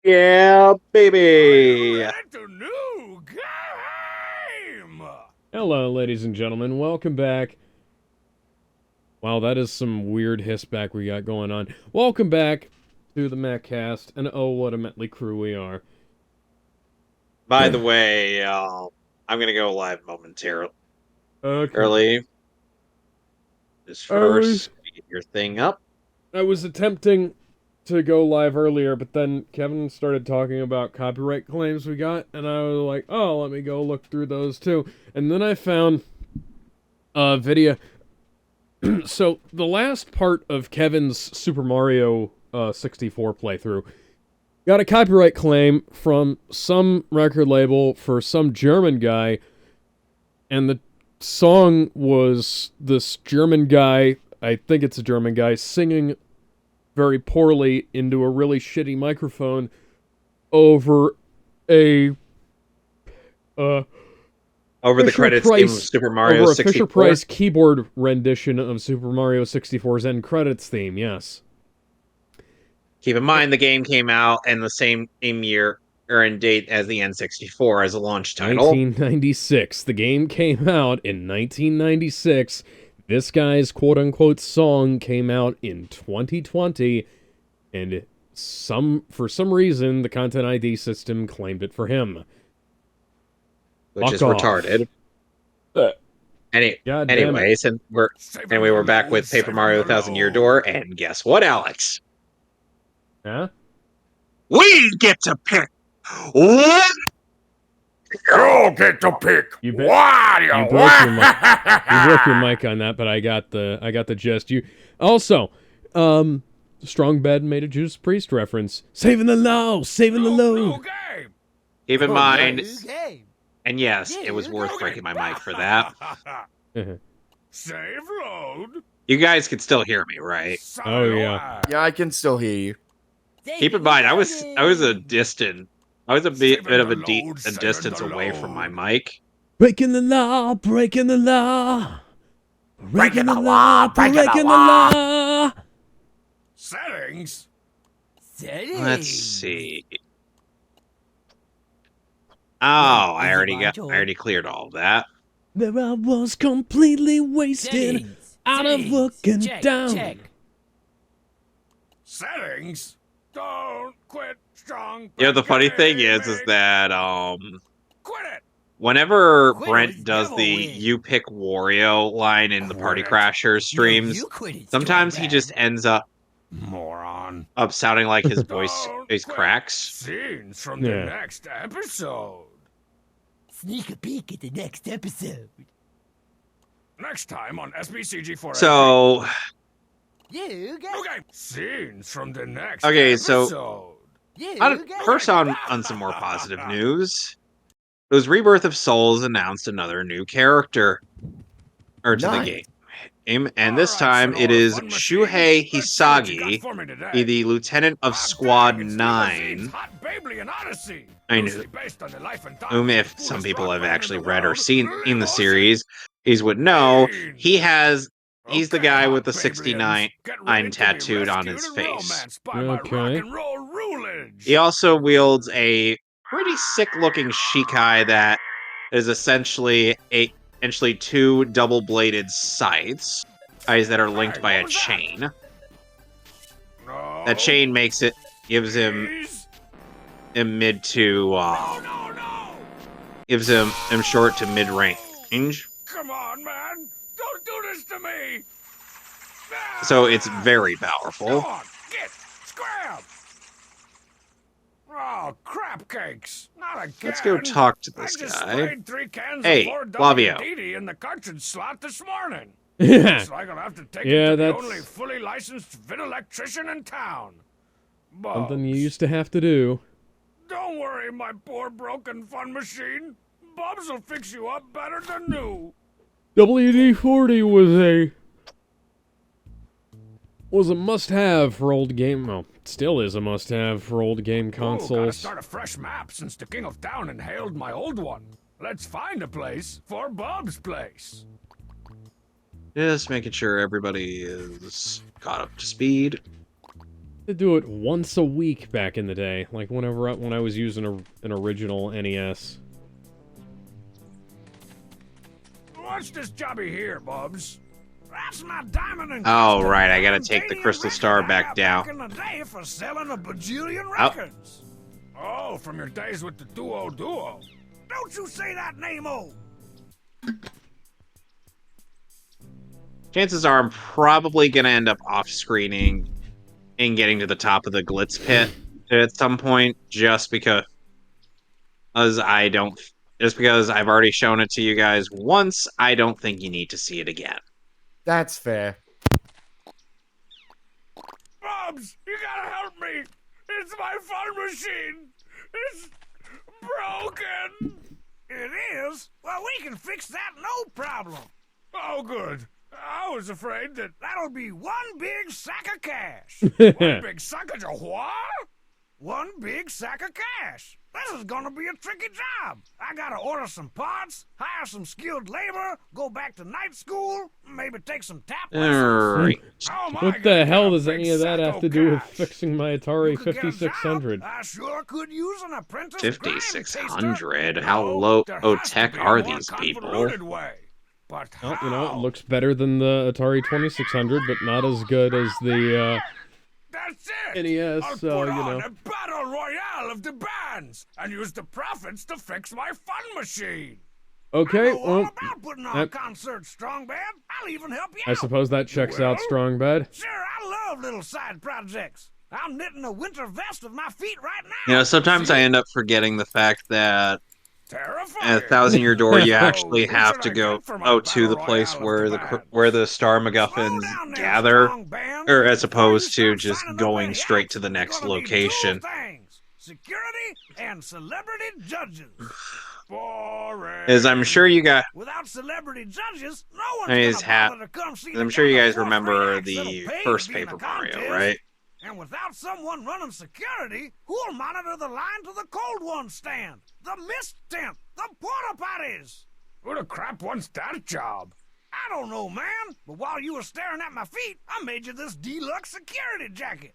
Yeah, Are you baby. ready to new game? Hello, ladies and gentlemen. Welcome back. Wow, that is some weird hiss back we got going on. Welcome back to the Mehcast, and oh, what a motley crew we are. By the way, I'm gonna go live momentarily. Okay. Just I was first, get your thing up. I was attempting to go live earlier, but then Kevin started talking about copyright claims we got, and I was like, oh, let me go look through those too. And then I found a video. So the last part of Kevin's Super Mario 64 playthrough got a copyright claim from some record label for some German guy, and the song was this German guy, I think it's a German guy, singing very poorly into a really shitty microphone over a Over the Fisher credits theme of Price Super Mario over a Fisher 64. Price keyboard rendition of Super Mario 64's end credits theme. Yes. Keep in mind, the game came out in the same year or in date as the N64 as a launch title. 1996. The game came out in 1996. This guy's quote-unquote song came out in 2020, and for some reason the Content ID system claimed it for him. Which is Fuck off. retarded. God damn Anyways, and we're back with Paper Mario Thousand Year Door, and guess what, Alex? Huh? We get to pick what? You get to pick. You bet. What You broke your mic. You broke your mic on that, but I got the gist. You also, Strong Bed made a Judas Priest reference. Saving the low, saving the low. New game. Keep in mind, game. and yes, it was worth breaking my mic for that. Save load. You guys can still hear me, right? Oh, yeah. Yeah, I can still hear you. Keep in mind, I was a bit of a Saving distance the away from my load. mic. Breaking the law, breaking the law. Breaking the law, breaking the law. Settings. Let's see. Oh, I already cleared all of that. There I was completely wasted, Settings. out of Settings. looking Check, down. check. Don't quit strong. You know, the funny thing is gaming. that Quit it. whenever Quit Brent with does devil the win. "You pick Wario" line in the Party Quit it. Crashers streams, No, you quit it, sometimes he Strong just Bad. ends up Moron. sounding like his voice Don't is quit. cracks. Scenes from Yeah. the next episode. Sneak a peek at the next episode. Next time on SBCG for So, You got Okay. Scenes from the next Okay, so- episode. you first on some more positive news, it was Rebirth of Souls announced another new character to the Nice. game, and this time it is Shuhei Hisagi, the lieutenant of Squad 9. I knew, if some people have actually read or seen in the series, would know he's the guy with the 69 tattooed on his face. Okay. He also wields a pretty sick-looking shikai that is essentially two double-bladed scythes that are linked by a chain. That chain gives him mid to gives him short to mid range. Come on, man! Don't do this to me! So it's very Go powerful. on, get, scram! Oh, crap cakes! Not again! Let's go talk to this I just guy. sprayed 3 cans Hey, of 4 Flavio. WDD in the cartridge slot this morning. Yeah. Looks like I'll have to take Yeah, it to the that's- only fully licensed Vin electrician in town. Something you Bubs. used to have to do. Don't worry, my poor broken fun machine. Bubs will fix you up better than new. WD-40 was a must-have for old game. Well, it still is a must-have for old game Ooh, gotta consoles. start a fresh map since the King of Town inhaled my old one. Let's find a place for Bub's place. Just making sure everybody is caught up to speed. To do it once a week back in the day, like when I was using an original NES. What's this jobby here, Bubs? That's my diamond and Oh, custom right, I gotta take the Canadian crystal record star I back got down. Back in the day for selling a bajillion Oh. records. Oh, from your days with the Duo. Don't you say that name, oh. Chances are I'm probably gonna end up off-screening and getting to the top of the glitz pit at some point, just because I've already shown it to you guys once. I don't think you need to see it again. That's fair. Bubs, you gotta help me. It's my fun machine. It's broken. It is? Well, we can fix that, no problem. Oh, good. I was afraid that'll be one big sack of cash. One big sack of what? One big sack of cash. This is gonna be a tricky job. I gotta order some parts, hire some skilled labor, go back to night school, maybe take some tap lessons. Alright. How am I What gonna the get hell a does big any of that sack have to do with cash? fixing my Atari You could get a job. 5600? I sure could use an apprentice 5600? grime How taster. low There has to tech be a are more these people? convoluted way. But Well, how? it looks better than the Atari 2600, but not as good as the That's it! NES, I'll so, put you on know. a battle royale of the bands and use the profits to fix my fun machine. Okay, I know all well, about putting on that- concerts, Strong Bad. I'll even help you I out. suppose that checks out Well? strong bad. Sure, I love little side projects. I'm knitting a winter vest of my feet right now. You know, sometimes See? I end up forgetting the fact that Terrifying. at Thousand Year Door, you So, actually who have should to I go get for my to the battle place royale where of the bands? where the Star Slow MacGuffins down there, gather, strong band. or as Before you opposed to start just signing up going any straight acts, to the you're next gonna need location. two things: security and celebrity judges. Boring. As I'm sure you got, Without celebrity judges, no one's I mean, gonna his hat. bother to come see I'm the sure you kind guys of four remember free acts that'll the pay to first be in a Paper Mario, contest. right? And without someone running security, who'll monitor the line to the cold one stand, the mist tent, the porta potties? Who the crap wants that job? I don't know, man. But while you were staring at my feet, I made you this deluxe security jacket.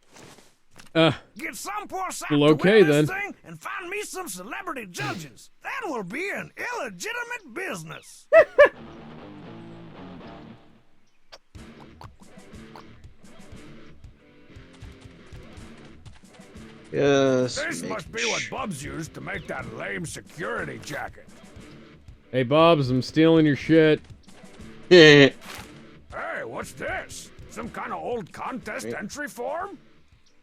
Get some poor sap well, to okay, wear this then. thing and find me some celebrity judges. Then we'll be an illegitimate business. Yes. This must be what Bubs used to make that lame security jacket. Hey, Bobs, I'm stealing your shit. Hey, what's this? Some kind of old contest entry form?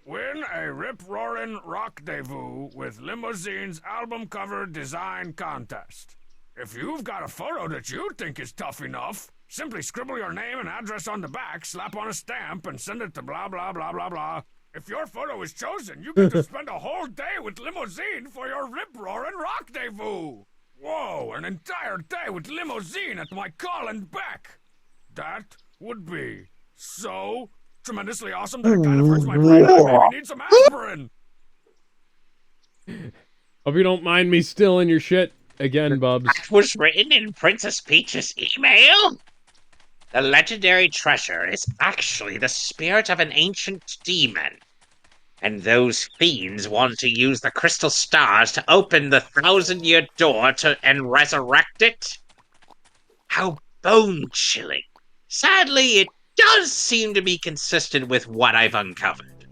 Win a rip-roaring rendezvous with Limousine's album cover design contest. If you've got a photo that you think is tough enough, simply scribble your name and address on the back, slap on a stamp, and send it to blah blah blah blah blah. If your photo is chosen, you get to spend a whole day with Limousine for your rip-roaring rendezvous. Whoa, an entire day with Limousine at my call and beck. That would be so tremendously awesome that it kind of hurts my brain and I maybe need some aspirin. Hope you don't mind me stealing your shit again, Bubs. That was written in Princess Peach's email? The legendary treasure is actually the spirit of an ancient demon. And those fiends want to use the crystal stars to open the 1,000-year door and resurrect it? How bone-chilling. Sadly, it does seem to be consistent with what I've uncovered.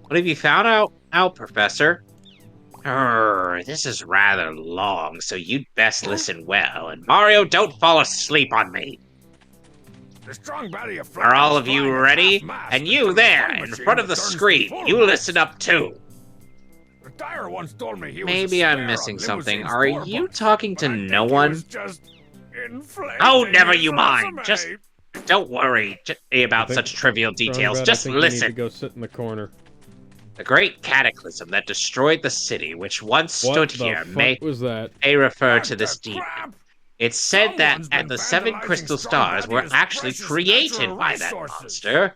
What have you found out, Professor? This is rather long, so you'd best listen well. And Mario, don't fall asleep on me. The strong body of Are all of you flying at ready? half-mast And to you turn the there, fun in machine front of the that turns to screen, full you mast. listen up too. The tire once told me he was Maybe a I'm spare missing on something. Limousine's Are tour you bus, talking but to I think no he one? was just inflating Oh, never his you mind. resume. Just don't worry about think such trivial Strong details. bad, Just I think you need to listen. go sit in the corner. The great cataclysm that destroyed the city, which once What stood the here, fuck was that? may refer What to this the demon. crap? It's said that Someone's been the 7 vandalizing crystal Strong stars were Body's actually precious created natural by that resources. monster.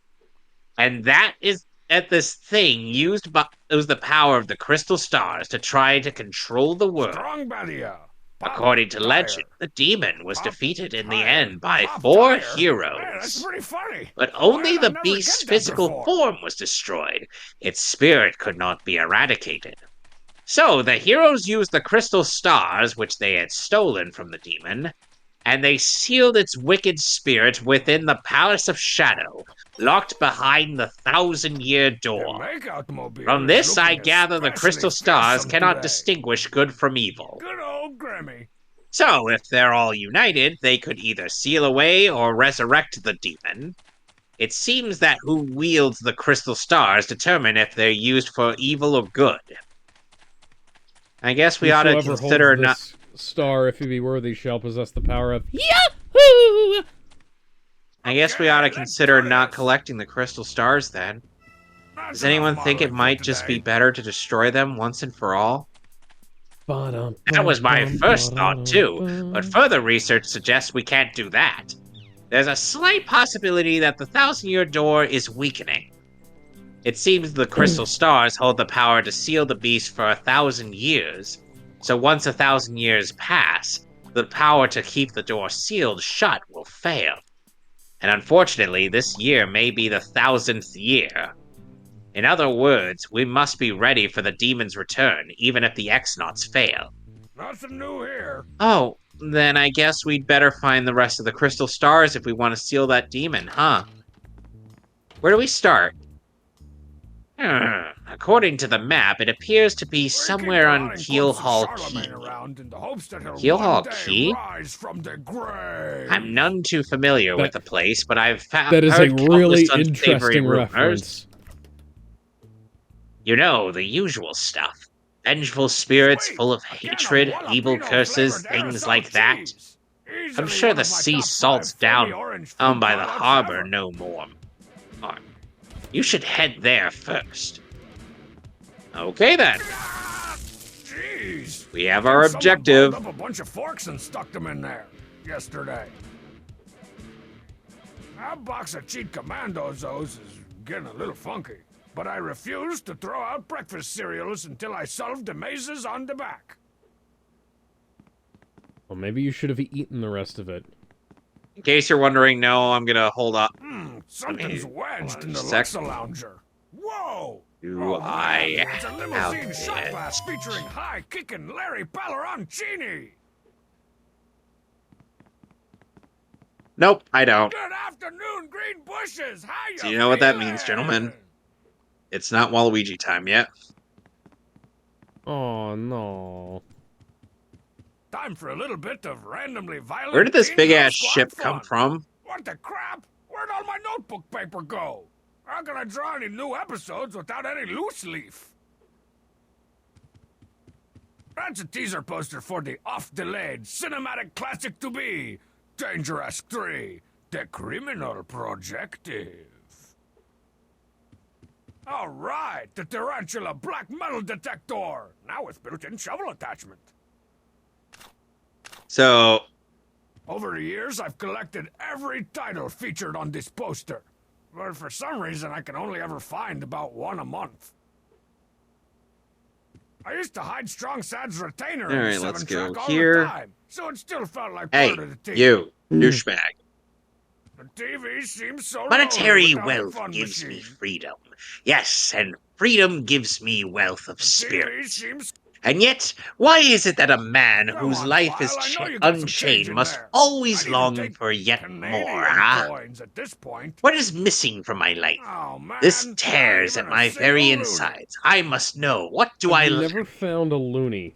And that is that this thing used the power of the crystal stars to try to control the world. Strong Badia, According to legend, the demon was defeated in the end by 4 heroes. Man, that's pretty funny. But only Why did I the never beast's get that physical before? form was destroyed. Its spirit could not be eradicated. So the heroes used the crystal stars, which they had stolen from the demon, and they sealed its wicked spirit within the Palace of Shadow, locked behind the 1,000-year The door. make-automobile From is this, I looking gather the especially crystal stars fearsome cannot today. distinguish good from evil. Good old Grammy. So, if they're all united, they could either seal away or resurrect the demon. It seems that who wields the crystal stars determine if they're used for evil or good. I guess we ought to Whosoever consider holds not. this star, if he be worthy, shall possess the power of Yahoo! I guess we ought to consider not collecting the crystal stars then. Does anyone think it might just be better to destroy them once and for all? That was my first thought too, but further research suggests we can't do that. There's a slight possibility that the 1,000-year door is weakening. It seems the crystal stars hold the power to seal the beast for 1,000 years, so once 1,000 years pass, the power to keep the door sealed shut will fail. And unfortunately, this year may be the 1,000th year. In other words, we must be ready for the demon's return, even if the X-Nauts fail. Nothing new here. Oh, then I guess we'd better find the rest of the crystal stars if we want to seal that demon, huh? Where do we start? According to the map, it appears to be somewhere on Keel Hall Key. Keel Hall Key? I'm none too familiar with the place, but I've That is a heard really countless unsavory interesting rumors. reference. You know, the usual stuff. Vengeful spirits full of hatred, evil curses, things like that. I'm sure the sea salts down by the harbor no more. You should head there first. Okay then. Jeez. We have our objective. Someone rolled up a bunch of forks and stuck them in there yesterday. That box of cheat commandos is getting a little funky. But I refuse to throw out breakfast cereals until I solve the mazes on the back. Well, maybe you should have eaten the rest of it. In case you're wondering, no, I'm gonna hold up. Something's wedged in the sec. Luxa Lounger. Whoa! Do I It's a have limousine shot it? blast featuring high-kicking Larry Palarancini. Nope, I don't. Good afternoon, Green Bushes. How you Do you know what that feeling? means, gentlemen? It's not Waluigi time yet. Oh, no. Time for a little bit of randomly violent. Where did this Teen big-ass Squad ship fun. come from? What the crap? Where'd all my notebook paper go? How can I draw any new episodes without any loose leaf? That's a teaser poster for the oft-delayed cinematic classic to be, Dangerous 3, The Criminal Projective. All right, the Tarantula Black Metal Detector, now with built-in shovel attachment. So, Over the years, I've collected every title featured on this poster. But for some reason, I can only ever find about one a month. I used to hide Strong Sad's retainer in Alright, the let's 7-track go all here. the time, so it still felt like hey, part of the team. you, douchebag. The TV seems so Monetary lonely without the wealth fun gives me machine. freedom. Yes, and freedom gives me wealth of The spirit. TV seems... And yet, why is it that a man Come whose on, life is File, I know you got some change unchained in must there. always I'd even long take for yet Canadian more, huh? coins at this point. What is missing from my life? Oh, man. This not tears even at a my single very loony. insides. I must know. What do I've I never found a loony.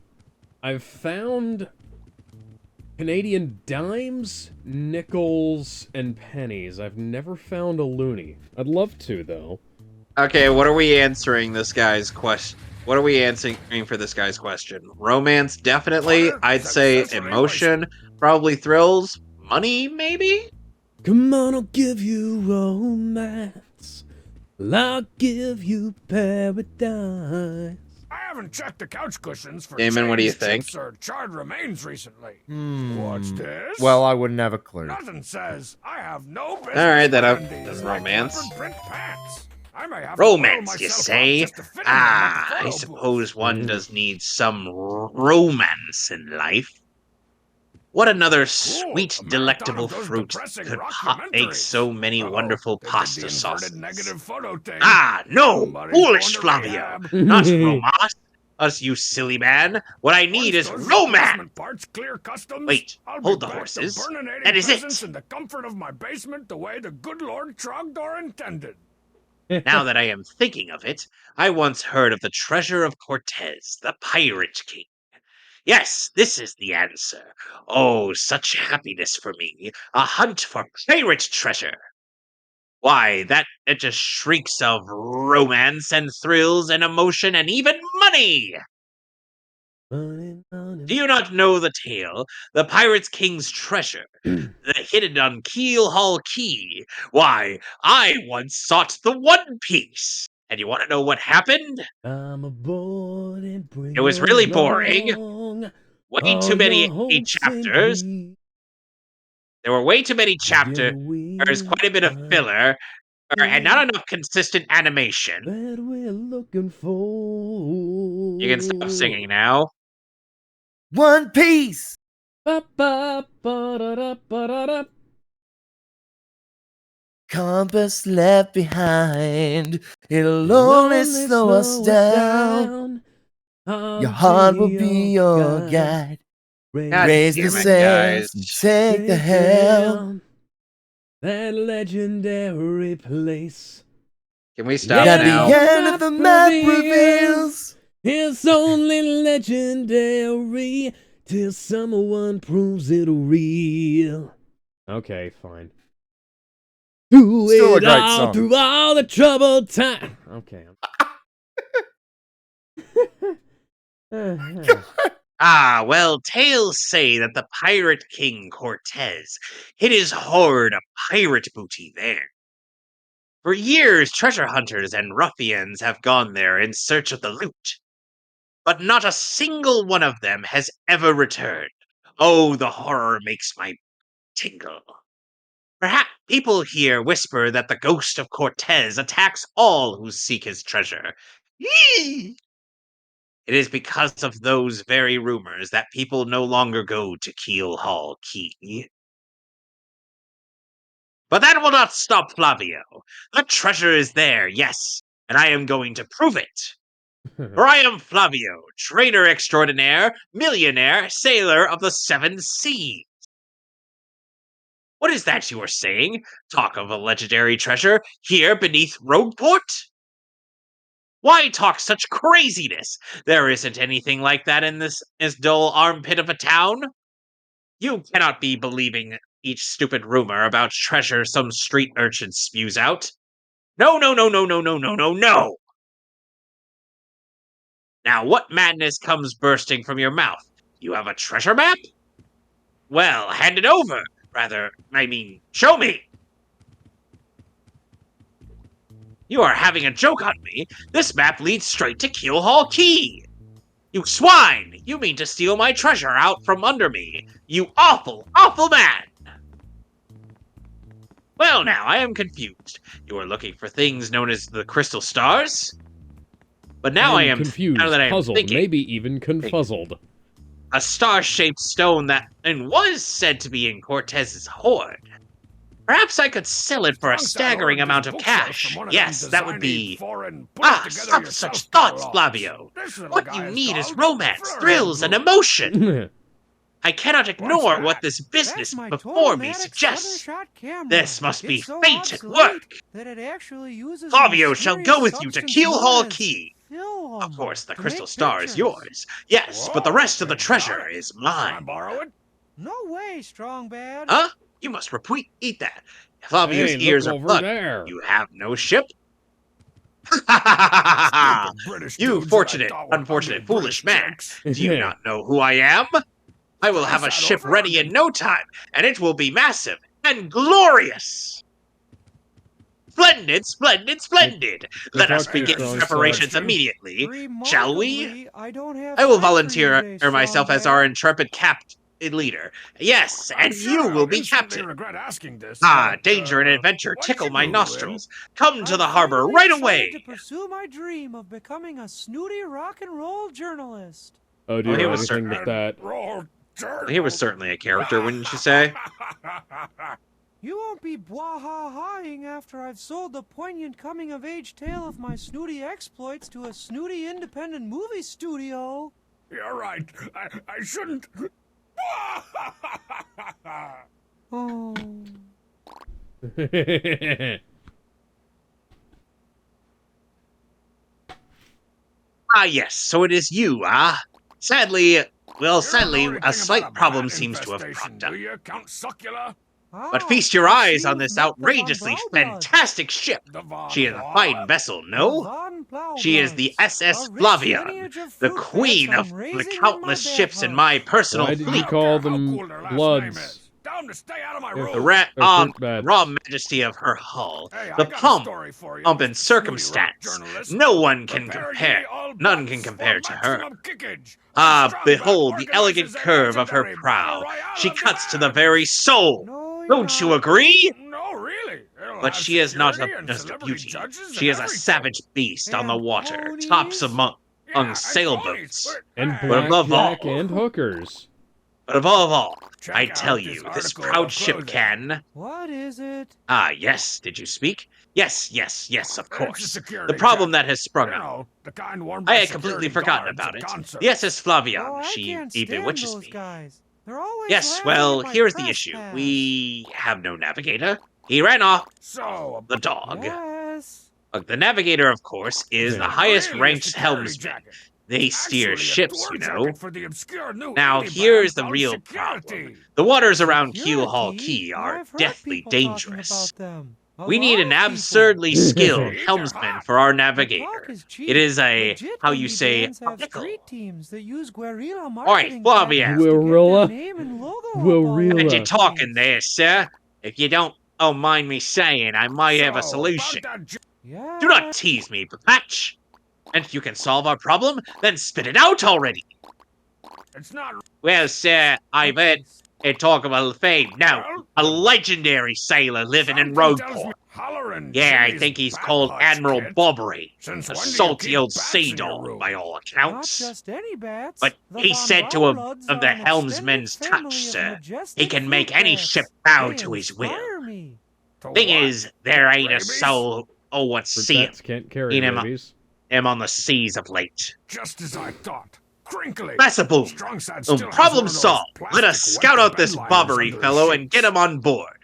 I've found Canadian dimes, nickels, and pennies. I've never found a loony. I'd love to, though. Okay, what are we answering this guy's question? What are we answering for this guy's question? Romance, definitely. Honor, I'd say successfully emotion, probably thrills, money, maybe? Come on, I'll give you romance. I'll give you paradise. I haven't checked the couch cushions for Damon, what do you chains, think? chips, or charred remains recently. What's this? Well, I wouldn't have a clue. Nothing says I have no business Alright, then wearing then these romance. leopard print pants. I may have to oil Romance, you myself say? up just to fit in that I photo suppose booth. one does need some romance in life. What another Cool, sweet, a marathon delectable of those fruit depressing could make rockumentaries. so many Uh-oh, wonderful they did pasta the inverted sauces? negative photo thing. Ah, no! Somebody's Foolish going to Flavio! rehab. Not romance! Us, you silly man! What I need Once is those romance! replacement parts clear customs, Wait, I'll be hold the back horses. to burninating That is peasants it! in the comfort of my basement the way the good Lord Trogdor intended. Now that I am thinking of it, I once heard of the treasure of Cortez, the Pirate King. Yes, this is the answer. Oh, such happiness for me. A hunt for pirate treasure. Why, that it just shrieks of romance and thrills and emotion and even money. Money, Do you not know the tale? The Pirate's King's treasure, the hidden on Keel Hall Key. Why, I once sought the One Piece. And you want to know what happened? I'm aboard and bring It was really boring. along Way too all your many hopes and chapters. dreams. There were way too many chapters. Together There's we'll quite a bit of find filler, and things not enough consistent animation. that we're looking for. You can stop singing now. One Piece! Ba, ba, ba, da, da, ba, da, da. Compass left behind. It'll It'll only slow us down. I'll Your heart will be be your guide. God Raise the damn it, sails and guys. take the helm. That legendary place. Can we stop Got now? the end of the map reveals. It's only legendary till someone proves it real. Okay, fine. Through Still a it great all, song. through all the troubled time. Okay. Ah, well, tales say that the Pirate King Cortez hid his hoard of pirate booty there. For years, treasure hunters and ruffians have gone there in search of the loot, but not a single one of them has ever returned. Oh, the horror makes my tingle. Perhaps people here whisper that the ghost of Cortez attacks all who seek his treasure. Yee! It is because of those very rumors that people no longer go to Keel Hall Key. But that will not stop Flavio. The treasure is there, yes, and I am going to prove it. For I am Flavio, trader extraordinaire, millionaire, sailor of the seven seas. What is that you are saying? Talk of a legendary treasure here beneath Rogueport? Why talk such craziness? There isn't anything like that in this dull armpit of a town. You cannot be believing each stupid rumor about treasure some street urchin spews out. No, no, no, no, no, no, no, no, no! Now what madness comes bursting from your mouth? You have a treasure map? Well, hand it over. Rather, I mean, show me. You are having a joke on me. This map leads straight to Keel Hall Key. You swine! You mean to steal my treasure out from under me. You awful, awful man! Well, now, I am confused. You are looking for things known as the crystal stars? But now I am confused, now that I am puzzled, thinking, maybe even confuzzled. a star-shaped stone that and was said to be in Cortez's hoard. Perhaps I could sell it for a staggering amount of cash. Yes, that would be... stop such thoughts, Flavio. What you need is romance, thrills, and emotion. I cannot ignore what this business before me suggests. This must be fate at work. Flavio shall go with you to Keel Hall Key. Of course, the crystal star is yours. Yes, but the rest of the treasure is Can I mine. borrow it? No way, Strong Bad. Huh? You must eat that. Flavio's Hey, look ears are over plugged. there. You have no ship? Stupid British You dudes that I fortunate, thought were unfortunate, ugly foolish British man. chicks. Do you not know who I am? I will have a Cross that ship over ready again. in no time, and it will be massive and glorious. Splendid, splendid, splendid. Let us talk to begin Strong preparations Star. immediately, shall we? Remarkably, I don't have I will time for you volunteer today, myself Strong as our Bad. intrepid captain leader. Yes, I'm and sure you will I'll be instantly captain. regret asking this, Ah, but, danger and adventure what'd tickle you my do, nostrils. Lynn? Come to I've the harbor finally right decided away. to pursue my dream of becoming a snooty rock and roll journalist. Oh, do Oh, you he know was anything certainly- with that? Roll He was certainly a character, wouldn't you say? You won't be blah-ha-haing after I've sold the poignant coming-of-age tale of my snooty exploits to a snooty independent movie studio. You're right. I shouldn't. Oh. Ah, yes, so it is you, ah? Sadly, You don't sadly, know a anything slight about a problem bat seems to have infestation, cropped up. do you, Count Succula? But feast your I eyes see on you've this met the Von outrageously Blaublads. fantastic ship. The Von She is a Blau- fine vessel, The no? Von She is the Blaublads. SS A rich Flavian, lineage of the fruit queen bats of I'm the raising in countless my ships in bathhouse. my personal Why did fleet. you call How them cool their last name Bloods? is. Tell them to stay out of my Yeah. room. The They're fruit bats. raw majesty of her hull, Hey, I the got a pomp, story for you, and Mr. Snooty Rock circumstance. journalist. No one can Prepare compare. ye all None bats can for compare to her. maximum kickage. Ah, Strong behold Bat the elegant organizes a curve of her legendary prow. battle royale She of the cuts to the bats. very soul. No, you're Don't you not. agree? No, really. It'll But have she is not security and just a celebrity beauty. judges She and is a everything. savage beast on the And water, ponies? tops among Yeah, and sailboats. ponies. And Hey, But above blackjack all- and hookers. But above all, check I tell out you, this this article proud of ship clothing. can. What is it? Ah, yes, did you speak? Yes, of It's a course. security The problem jacket. that has sprung You up. know, the kind worn I by had completely security forgotten guards about at it. concerts. The SS Flavian, Oh, I she can't even stand bewitches those me. guys. They're always Yes, laughing well, at my here's the issue. trespass. We have no navigator. He ran off. So, The dog. Yes. The navigator, of course, is the Not highest really a ranked security helmsman. jacket. They It's steer actually a ships, tour you know. jacket for the obscure new Now, indie here's band the called real Security. problem. The waters around Keel Hall Security? Key are I've heard deathly people talking dangerous. about them. A We need lot an of people. absurdly skilled See, helmsman they're for our The navigator. talk is cheap. It is a, Legit how you indie say, bands a have pickle. street teams that use guerrilla Oi, marketing Flavian. tactics to get Guerrilla? their name and logo up all Guerrilla. over What the you talking place. there, sir? If you don't mind me saying, I might have a So, solution. about that Yeah. Do not tease me, Patch. And if you can solve our problem, then spit it out already. it's not. Well, sir, I've heard a talk of a fame. No, Well, a legendary sailor living in something tells me Rogueport. Hollering Yeah, I Jimmy's think he's bat called hutch, Admiral kid. Bobbery. Since A when do you salty keep old bats sea in your dog, room? by all Not accounts. just any bats. But The he Von said to him Blaubloods of are the an helmsman's extended family touch, of sir. majestic He can make fruit any bats. ship bow They to his will. inspire me. To Thing what? is, there Get ain't a rabies? soul what's Fruit seeing bats can't carry Seen him up. rabies. him on the seas of late. Just as I thought. Crinkly. Massa boom. Strong side still has one Problem of those solved. Let us plastic scout wet out this bed liners Bobbery under his fellow and get sheets. him on board.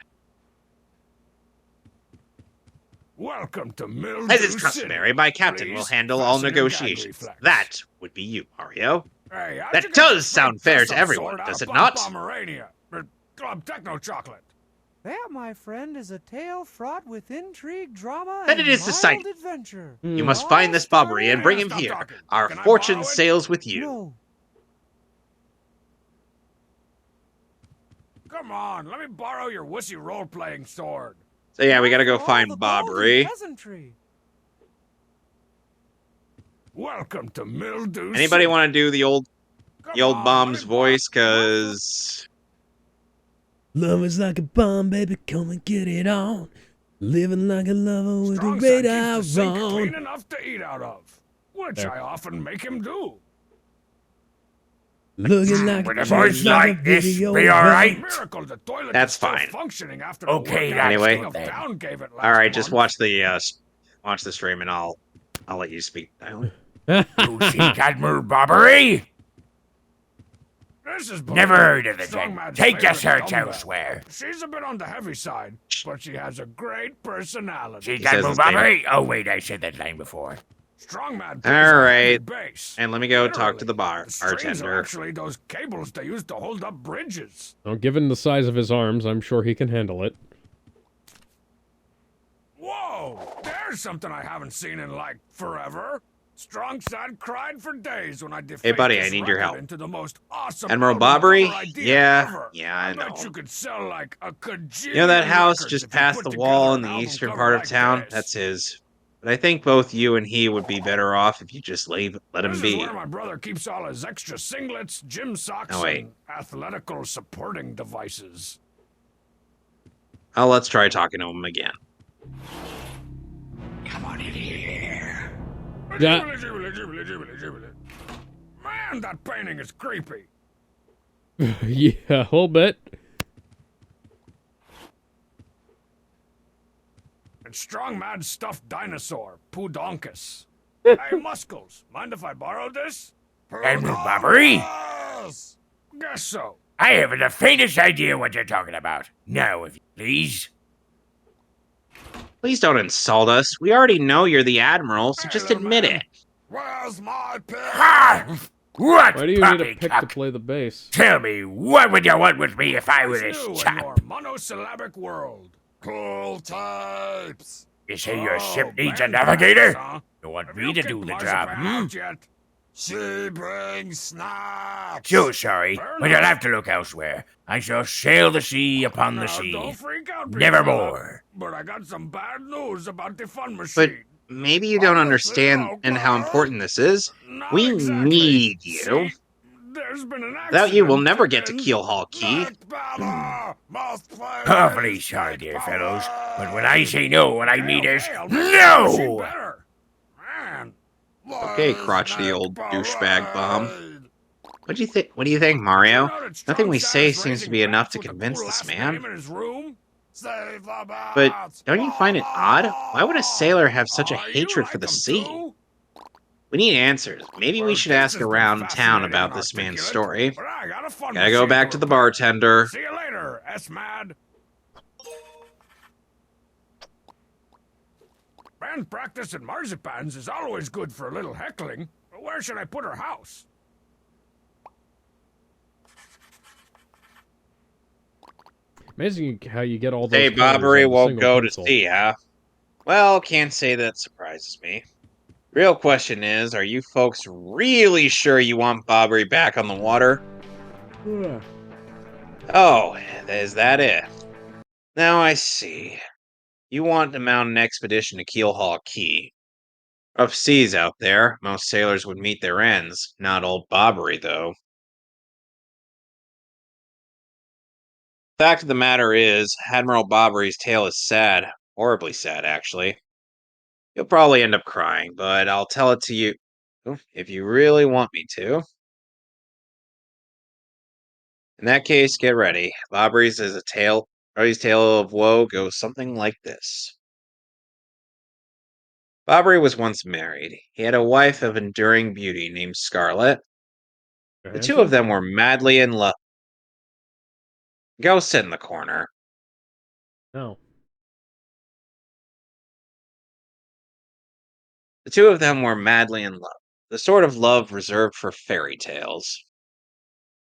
Welcome to Mildew As is City. customary, my captain will Please handle all fasten your gag negotiations. reflex. That would be you, Mario. Hey, how'd That you get does your sound fake fair to dress-up everyone, sword out does of it not? Pomerania? Or Club Techno Chocolate? That, my friend, is a tale fraught with intrigue, drama, Then and it is mild decided. adventure. You Hmm. must find this Bobbery and bring him Stop here. talking. Our Can I fortune borrow it? sails with you. No. Come on, let me borrow your wussy role-playing sword. So yeah, we gotta go For all find the golden Bobbery. peasantry. Welcome to Mildew Anybody City. want to do the old Come on, bomb's let me borrow- voice? Cause Love is like a bomb, baby, come and get it on. Living like a lover with a Strong side radar keeps the sink clean on. enough to eat out of, which There. I often make him do. Looking like With a a voice like this, video be all game. right? Miracle the toilet That's is still fine. functioning after Okay, the that's Anyway. King of good then. Town gave it last all right, just month. watch the stream, and I'll let you speak. You see Admiral Bobbery? This is Never heard of the Strong gent. man's Take your favorite search dumbbell. elsewhere. She's a bit on the heavy side, but she has a great personality. See He says Admiral his name. Bobbery? Oh wait, I said that line before. Strongman. All right. Base. And let me go talk to the The strings are bartender. actually those cables they use to hold up bridges. Well, given the size of his arms, I'm sure he can handle it. Whoa! There's something I haven't seen in like forever. Strong side cried for days when I defaced buddy, I his need your record help. into the most awesome Admiral album Bobbery? cover idea Yeah, ever. yeah, I bet know. you could sell like a kajillion You know that house records just if you past put the wall together in an the album eastern cover part of like town? this. That's his. But I think both you and he would be better off if you just let him This be. is where my brother keeps all his extra singlets, gym socks, Oh, wait. and athletical supporting devices. Oh, let's try talking to him again. Come on in here. Yeah. Man, that painting is creepy. Yeah, a whole bit. And strong mad stuffed dinosaur, Pudonkus. Hey, Muscles, mind if I borrow this? Admiral Bobbery? Guess so. I haven't the faintest idea what you're talking about. Now, if you please. Please don't insult us. We already know you're the Admiral, so Hey, just little admit man. it. Where's my pig? Ha! What, Why do you need a pick to poppycock? play the bass? Tell me, what would you want with me if I were What's this new in chap? your monosyllabic world? Cool types. You say your Oh, ship needs a band navigator? practice, huh? You want Have me you to kicked do the Marzipan job, out yet? She brings snacks. So sorry, Fair but you'll enough. have to look elsewhere. I shall sail the sea upon the Now, sea. don't freak out, big Nevermore. fella, But I got some bad news about the fun But machine. maybe you don't Obviously understand and how local. important this is. Not We exactly. need you. See, there's been an accident. Without you, we'll never get to and- Keelhaul Key. Awfully sorry, dear fellows, but when I say no, what I mean is I'll make the machine no! better. Man. Okay, crotchety old douchebag bomb. What do you think, Mario? You know that Nothing Strong we Sad say is seems to raising be enough rats to with a convince cool this last man. name in his room? Save the But bats. don't you find it odd? Why would a sailor have such a You hatred for like the 'em sea? too? We need answers. Maybe we Well, should this ask has been around town fascinating about and this man's articulate, story. But I got a fun Gotta go machine back to the repair. bartender. See you later, S-Mad. Band practice at Marzipan's is always good for a little heckling. But where should I put her house? Amazing how you get all those Hey, colors out Bobbery of a won't single go pencil. to sea, huh? Well, can't say that surprises me. Real question is, are you folks really sure you want Bobbery back on the water? Oh, is that it? Now I see. You want to mount an expedition to Keelhaul Key. Rough seas out there. Most sailors would meet their ends. Not old Bobbery, though. Fact of the matter is, Admiral Bobbery's tale is sad. Horribly sad, actually. You'll probably end up crying, but I'll tell it to you if you really want me to. In that case, get ready. Bobbery's tale of woe goes something like this. Bobbery was once married. He had a wife of enduring beauty named Scarlet. The two of them were madly in love. Go sit in the corner. No. The two of them were madly in love, the sort of love reserved for fairy tales.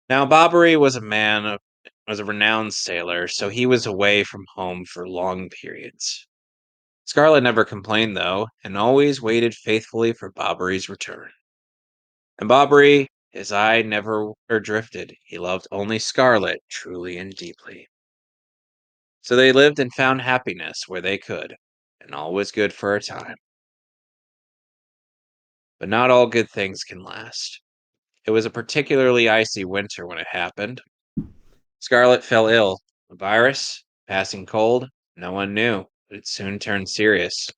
Now, Bobbery was a renowned sailor, so he was away from home for long periods. Scarlet never complained, though, and always waited faithfully for Bobbery's return. And Bobbery, his eye never drifted. He loved only Scarlet truly and deeply. So they lived and found happiness where they could, and all was good for a time. But not all good things can last. It was a particularly icy winter when it happened. Scarlet fell ill. A virus? Passing cold? No one knew, but it soon turned serious.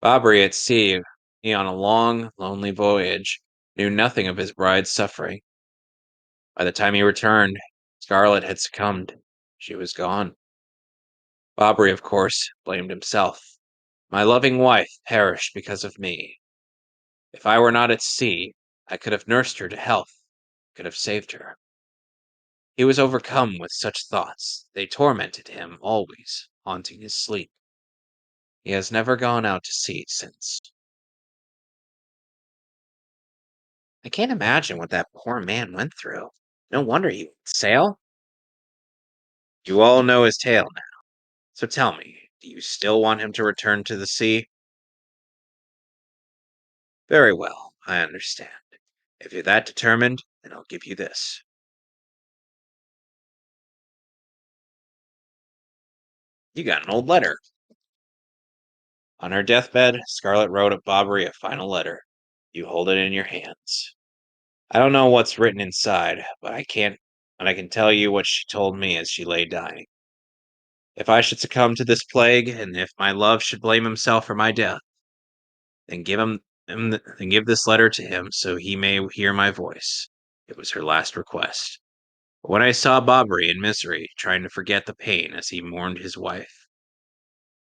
Bobbery at sea, he on a long, lonely voyage, knew nothing of his bride's suffering. By the time he returned, Scarlet had succumbed. She was gone. Bobbery, of course, blamed himself. My loving wife perished because of me. If I were not at sea, I could have nursed her to health, could have saved her. He was overcome with such thoughts. They tormented him always, haunting his sleep. He has never gone out to sea since. I can't imagine what that poor man went through. No wonder he would sail. You all know his tale now. So tell me, do you still want him to return to the sea? Very well, I understand. If you're that determined, then I'll give you this. You got an old letter. On her deathbed, Scarlet wrote Bobbery a final letter. You hold it in your hands. I don't know what's written inside, but I can tell you what she told me as she lay dying. If I should succumb to this plague, and if my love should blame himself for my death, then then give this letter to him so he may hear my voice. It was her last request. When I saw Bobbery in misery, trying to forget the pain as he mourned his wife,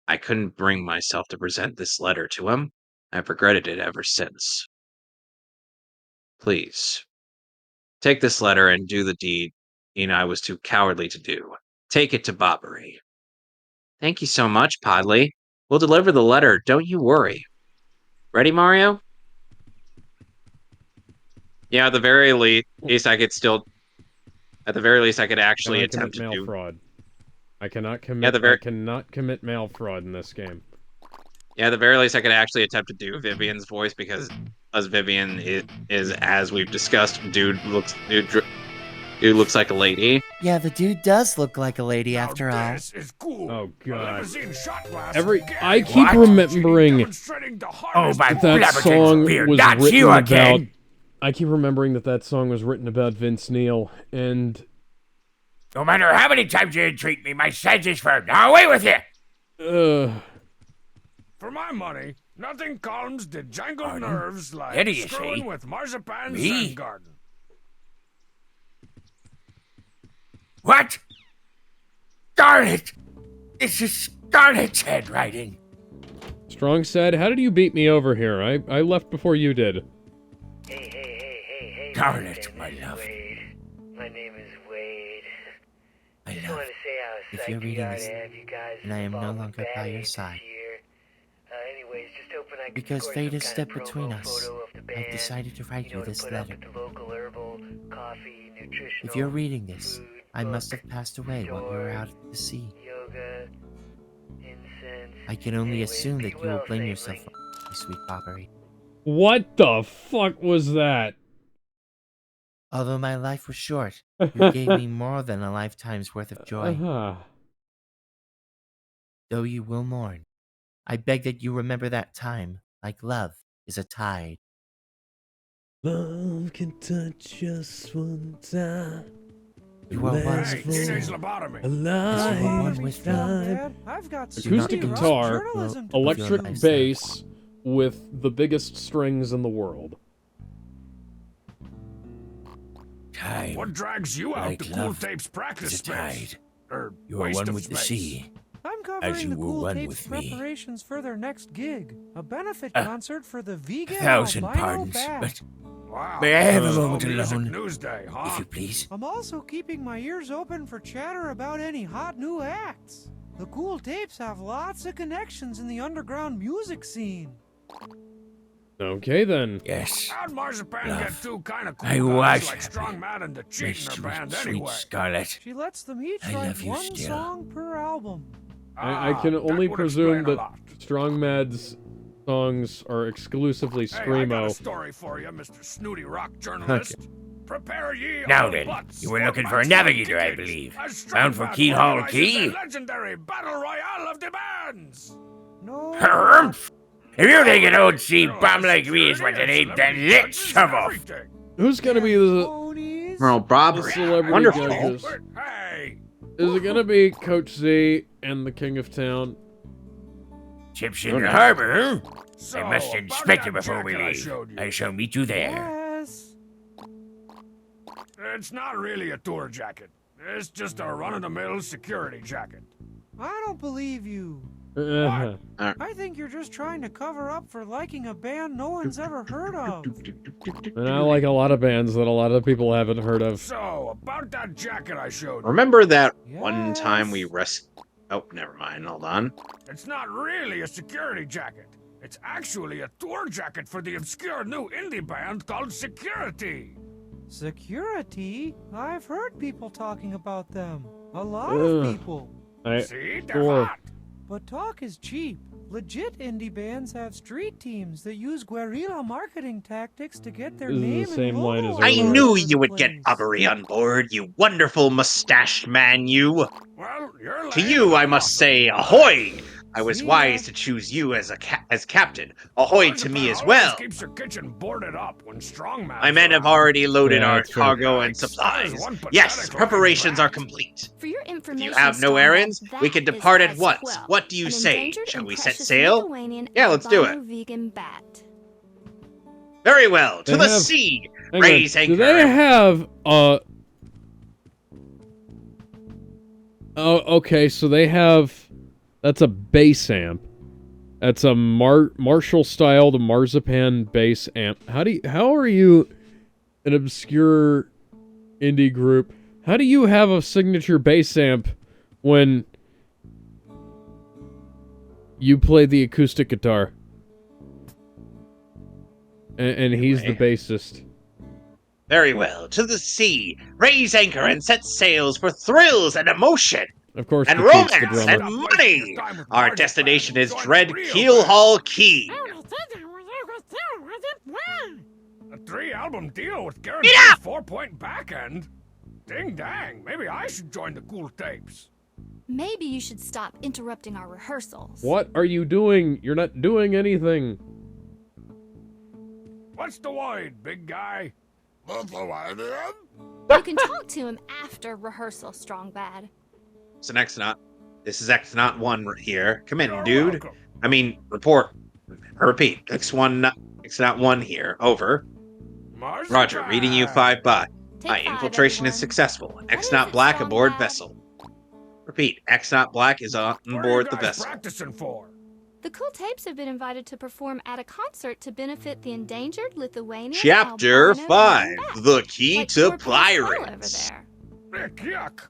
I couldn't bring myself to present this letter to him. I've regretted it ever since. Please, take this letter and do the deed I was too cowardly to do. Take it to Bobbery. Thank you so much, Podley. We'll deliver the letter, don't you worry. Ready, Mario? Yeah, at the very least, I could still... At the very least, I could actually Can I attempt commit to mail do... fraud? I cannot Yeah, commit. I cannot commit mail fraud in this game. Yeah, at the very least, I could actually attempt to do Vivian's voice because, as Vivian is as we've discussed, dude looks like a lady. Yeah, the dude does look like a lady Now after all. this is cool. Oh God! Limousine shot glass I again. keep What? remembering Demonstrating the Oh, hardest my that blubberton's song beard. was That's written you about. again. I keep remembering that song was written about Vince Neil, and No matter how many times you entreat me, my sense is firm. Now away with you! For my money, nothing calms the jangled Pardon? nerves like There you screwing see. with marzipan Me? Zen garden. What? Darn it! This is Scarlet's handwriting. Strong said, "How did you beat me over here? I left before you did." Hey, Darn listen, it, my this is love. Wade. My name is Wade. My Just love, wanted to say how if psyched you're we reading are this, to have you guys and I am no involved longer with by your Baddest side. this year. Anyways, just hoping I could Because score fate some has kind stepped of between promo us, photo of the band, I've decided to write you to this put up letter. at the local herbal, coffee, nutritional, If you're reading this, food, I book, must have passed away while you were out at the sea. yoga, incense. I can only Anyways, assume be that you will well blame safely. yourself for my sweet Bobbery. What the fuck was that? Although my life was short, you gave me more than a lifetime's worth of joy. Though you will mourn, I beg that you remember that time, like love is a tide. Love can touch us one time. You are one Last Hey, with the teenage sea. lobotomy. a one with lifetime. Man, I've got Do some not Acoustic pretty lose rough guitar, journalism to electric do. lifestyle. bass with the biggest strings in the world. Time. What drags you out Like to Cool love Tape's practice is a space? tide. Or You are waste one of with the space? sea. I'm covering you the were Cool one Tapes with me. preparations for their next gig, a benefit Uh, concert for the vegan 1,000 albino pardons, bat. but Wow. may I have a So moment Music alone, News Day, huh? if you please? I'm also keeping my ears open for chatter about any hot new acts. The Cool Tapes have lots of connections in the underground music scene. Okay then. Yes. How'd Marzipan Love. get two kind of cool I guys was like happy. Strong Mad and the My Cheat in her sweet, band sweet anyway? Scarlet. She lets them each I write love you one still. song per album. I can only that would presume explain a that lot. Strong Mad's songs are exclusively Hey, I got a screamo. story for you, Mr. Snooty Rock journalist. Prepare ye Now all then, butts you were for looking my for a strong navigator, I kickage, believe. as Strong Bound for Mad Keyhole organizes Key? a legendary battle royale of the bands. No. Harumph! If you think an old sea Well, bum like me is what security to and name, then celebrity let's judges shove and off. everything. Who's gonna be the Ponies. Earl Bobbery. celebrity Wonderful. judges? Hey, Is it gonna be Coach Z and the King of Town? Ships in the harbor, huh? so I must about inspect that it before we jacket I leave. showed you. I shall meet you there. Yes. It's not really a tour jacket. It's just a run-of-the-mill security jacket. I don't believe you. Uh-huh. I think you're just trying to cover up for liking a band no one's ever heard of. And I like a lot of bands that a lot of people haven't heard of. So, about that jacket I showed you. Remember that one time we Yes. Oh, never mind. Hold on. It's not really a security jacket. It's actually a tour jacket for the obscure new indie band called Security. Security? I've heard people talking about them. A lot Ugh. of people. See, they're Or- hot. But talk is cheap. Legit indie bands have street teams that use guerrilla marketing tactics to get their This is the name same and line logo as all I earlier. knew over you the would get place. Bobbery on board, you wonderful mustached man, you. Well, you're To lame you, and I I'm must awesome. say, ahoy! I was See wise ya. to choose you as as captain. Ahoy to me as well. Always keeps her kitchen boarded up when Strong Man's My men have around. already loaded Yeah, our that's fair. cargo and Yikes, supplies. there's one Yes, pathetic preparations looking are rat. complete. For your If information, you have no Strong Mad, errands, we that can is depart at S12, once. What do you an say? endangered Shall and we set precious sail? Lithuanian Yeah, let's do albino it. vegan bat. Very well. To They the have- sea. Hang on, Raise do anchor. they have Oh, okay, so they have... That's a bass amp. That's a Marshall-styled marzipan bass amp. How are you an obscure indie group? How do you have a signature bass amp when you play the acoustic guitar? And he's the bassist. Very well. To the sea. Raise anchor and set sails for thrills and emotion. Of course, And the Keith's the romance drummer. and money. Our destination is Join Dread the real Keel band. Hall Key. A 3-album deal with guaranteed 4-point back end? Ding dang, maybe I should join the cool tapes. Maybe you should stop interrupting our rehearsals. What are you doing? You're not doing anything. What's the word, big guy? You can talk to him after rehearsal, Strong Bad. It's an X-Naut. This is X-Naut 1 here. Come in, You're dude. welcome. I mean, report. Repeat. X-Naut 1 here. Over. Roger, reading you 5 by. My infiltration is successful. X-Naut Black aboard vessel. Repeat. X-Naut Black is on What are board you the guys vessel. practicing for? The Cool Tapes have been invited to perform at a concert to benefit the endangered Lithuanian Chapter albino 5. man The Key like to your Pascal over Pirates. there. Ick, yuck.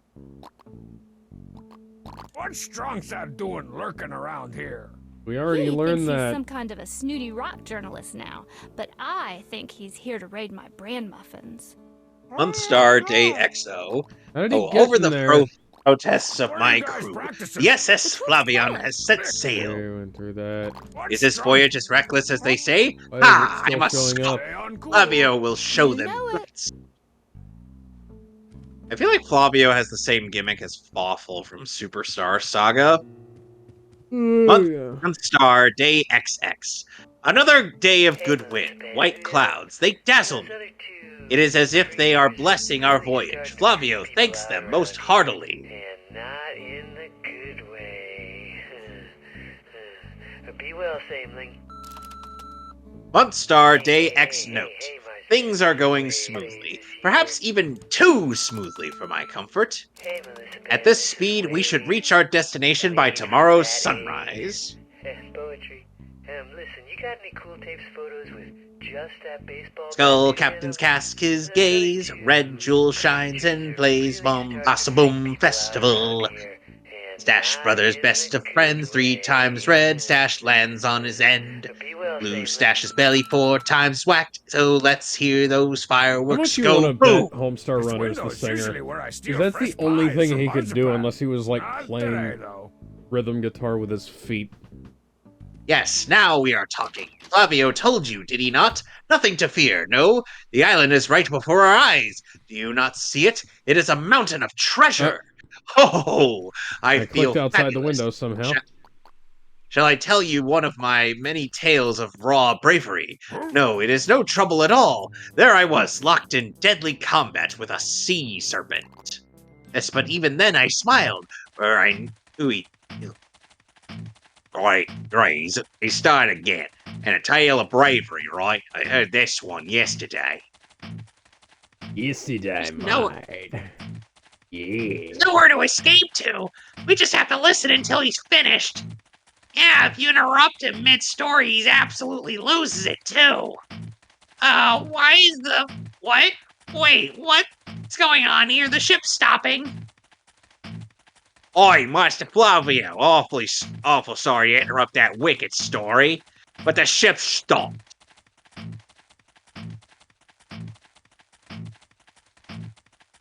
What's Strong Sad doing lurking around here? We already He learned thinks that. he's some kind of a snooty rock journalist now, but I think he's here to raid my bran muffins. Monthstar Day XO. How did he Oh, get over in the there? protests of What are my you guys crew. practicing? The SS The Flavion Cool has set We sail. went through that. What's Is this Strong- voyage as reckless as they say? Why is it Ha! still I'm a showing scout. up? Stay uncool. Flavio will show You them know it. guts. I feel like Flavio has the same gimmick as Fawful from Superstar Saga. Yeah. Monthstar Day XX. Another day of good wind. White clouds. They dazzle me. It is as if they are blessing our voyage. Flavio thanks them most heartily. And not in the good way. Be well, Sameling. Monthstar Day X note. Hey, my Things are going sweet smoothly. lady, Perhaps even too smoothly for my comfort. Hey, Melissa At this Bennett, speed, we should Wade, reach our destination by Wade, tomorrow's Daddy. sunrise. Poetry. Listen, you got any cool tapes photos with just that baseball? Skull bat captain's being in them? cask his gaze, red jewel shines and blaze, bum bossa boom festival. Stash Brothers best of friends, 3 times red, Stash lands on his end. Be well, Blue Sameling. Stash's belly 4 times whacked, so let's hear those How fireworks much you go want to boom. bet Homestar This Runner's the window's usually singer? where I steal Because that's fresh the only pies thing from he could do Marzipan. unless he was like Not playing today, though. rhythm guitar with his feet. Yes, now we are talking. Flavio told you, did he not? Nothing to fear, no? The island is right before our eyes. Do you not see it? It is a mountain of treasure. Oh, I feel clicked outside the fabulous. window somehow. Shall I tell you one of my many tales of raw bravery? No, it is no trouble at all. There I was, locked in deadly combat with a sea serpent. Yes, but even then I smiled, for I knew he... Right, he started again. And a tale of bravery, right? I heard this one yesterday. Yesterday, No- mate. Yeah. Nowhere to escape to. We just have to listen until he's finished. Yeah, if you interrupt him mid-story, he absolutely loses it, too. Why is the... What? Wait, what's going on here? The ship's stopping. Oi, Master Flavio, awful sorry to interrupt that wicked story, but the ship stopped.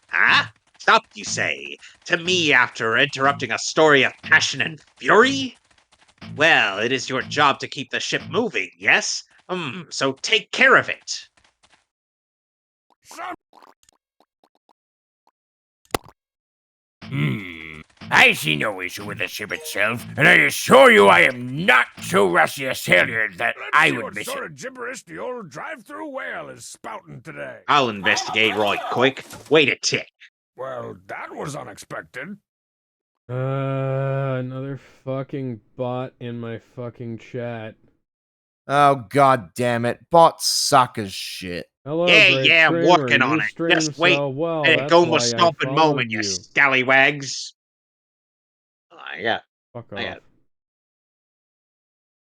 Huh? Stopped, you say? To me after interrupting a story of passion and fury? Well, it is your job to keep the ship moving, yes? So take care of it. I see no issue with the ship itself, and I assure you I am not so rusty a sailor that Let's I see would what miss sort it. of gibberish the old drive-through whale is spouting today. I'll investigate right quick. Wait a tick. Well, that was unexpected. Another fucking bot in my fucking chat. Oh, god damn it. Bots suck as shit. Hello, Yeah, great yeah, I'm streamer. working on You it. stream Just wait. so well. Hey, That's go why with I stomping followed moment, you you. scallywags. Yeah. Fuck I got off. it.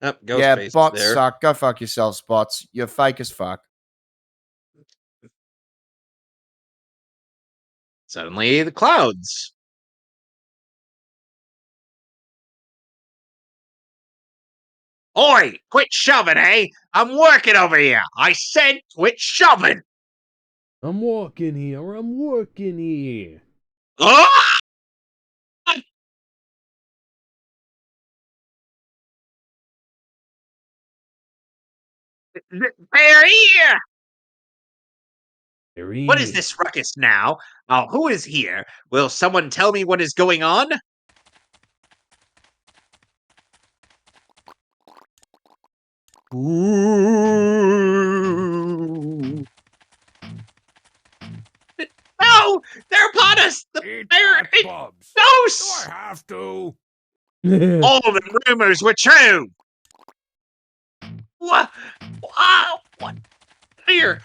Oh, ghost Yeah, face bots there. suck. Go fuck yourselves, bots. You're fake as fuck. Suddenly, the clouds. Oi! Quit shoving, eh? I'm working over here. I said quit shoving. I'm walking here. I'm working here. Ah! They're here. There What he is this ruckus now? Oh, who is here? Will someone tell me what is going on? Ooh. No! They're upon us! Eat They're that, Bubs. Do ghosts! I have to? All the rumors were true! What? Wow! What? Here!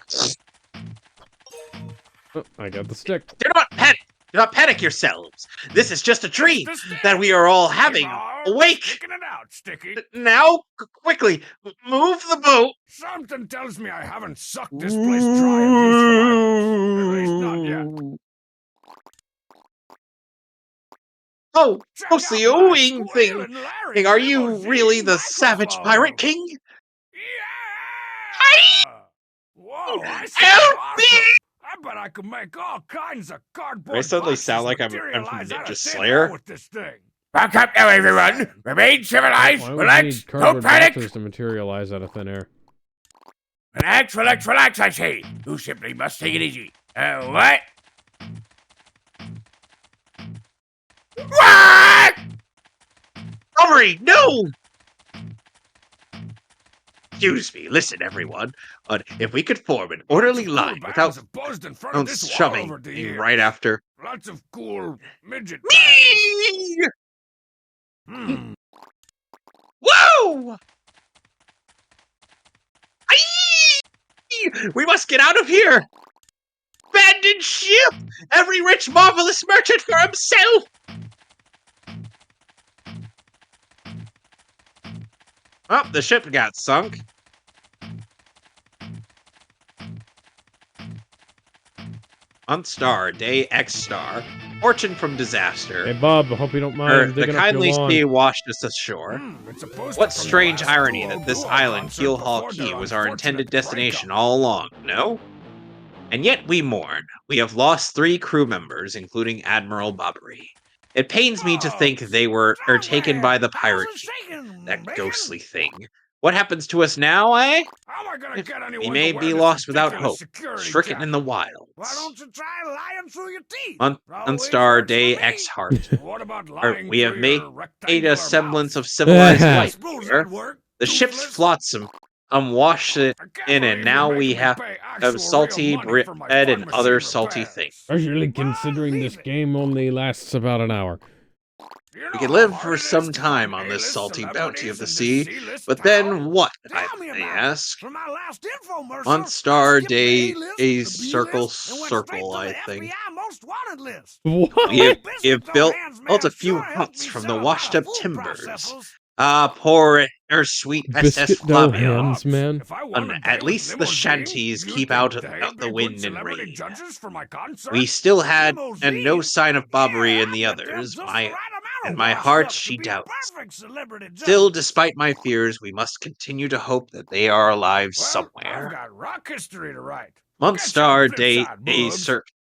Oh, I got the stick. Do not panic! Do not panic yourselves! This is just a dream It's the that stick. we are all Keep having. on Awake! sticking it out, Sticky. Now, quickly, move the boat! Something tells me I haven't sucked this place dry of useful items. At least not yet. Oh, Check mostly out my ooing thing. squealing Larry Are you limousine really the savage pirate microphone. king? Yeah! Whoa, I sound Help me! awesome. I bet I could make all kinds of cardboard I suddenly boxes sound like I'm from materialize out Ninja of thin Slayer. air with this thing. Back up now, everyone. Remain civilized. Why would you Relax. need Don't cardboard panic. boxes to materialize out of thin air? Relax, relax, relax, I say. You simply must take it easy. What? What? Hurry, no! Excuse me, listen, everyone. If we could form an orderly Lots of cool line bands without have buzzed in front of this wall shoving over the me years. right after. Lots of cool midget bands. Me! Hmm. Whoa! Aye! We must get out of here! Abandoned ship! Every rich, marvelous merchant for himself! Oh, the ship got sunk. Month star, day X star, fortune from disaster. Hey, Bob, I hope you don't mind The digging up your kindly lawn. sea washed us ashore. It's a poster What from the strange last irony duo that this duo island, concert Keel Hall before Key, their was our intended unfortunate destination breakup. all along, no? And yet we mourn. We have lost 3 crew members, including Admiral Bobbery. It pains me to think they were taken by the Pirate King, that ghostly thing. What happens to us now, eh? How am I gonna get We anyone may to wear be this lost without ridiculous hope, security stricken jacket? in the wilds. Why don't you try lying through your teeth? On Always star works for day me. X heart. What about lying We have through made your a rectangular semblance mouth? of civilized I life suppose here. that'd work. The ship's Toothless. flotsam washed it I can't in, and believe now you're we making me have pay actual salty real money for my bread fun and other machine salty repairs. things. Especially considering this game only lasts about an hour. You We know could how live hard for it is some to time find on this A-list salty bounty of celebrities the in this sea, C-list but town? then what, Tell me I about it. ask? For my last infomercial, On I star skipped the day A-list, a the circle B-list, and went straight to I the think. FBI most wanted list. What? We have, Old we have Biscuit, though, built hands a man, few sure helped huts me from sell the a lot washed of up food timbers. processors. Poor sweet SS Biscuit dough Flavia. hands, man. If I won a day At with least the limousine, shanties you keep think out they'd the be good wind and celebrity rain. judges for my concert? We still had, and no Limousine? sign of Bobbery Yeah, in the I bet them others. just the right amount In of my washed heart, up to she be doubts. perfect celebrity Still, judges. despite my fears, we must continue to hope that they are alive Well, somewhere. I've got rock history to write. Month Catch you on star the flip day side, a Bubs.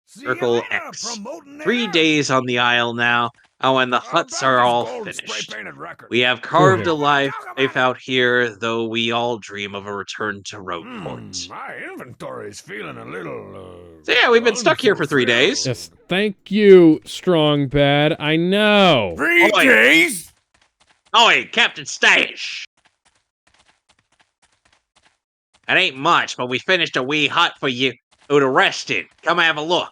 See you circle later, X. promoting 3 it. days on the isle now. Oh, and the huts About are this all gold spray finished. painted record. We have carved I a wanna life talk about it. out here, though we all dream of a return to Roadport. My inventory's feeling a little. So yeah, we've been stuck here for 3 days. Yes, thank you, Strong Bad. I know. 3 Oi. days? Oi, Captain Stash! It ain't much, but we finished a wee hut for you to rest in. Come have a look.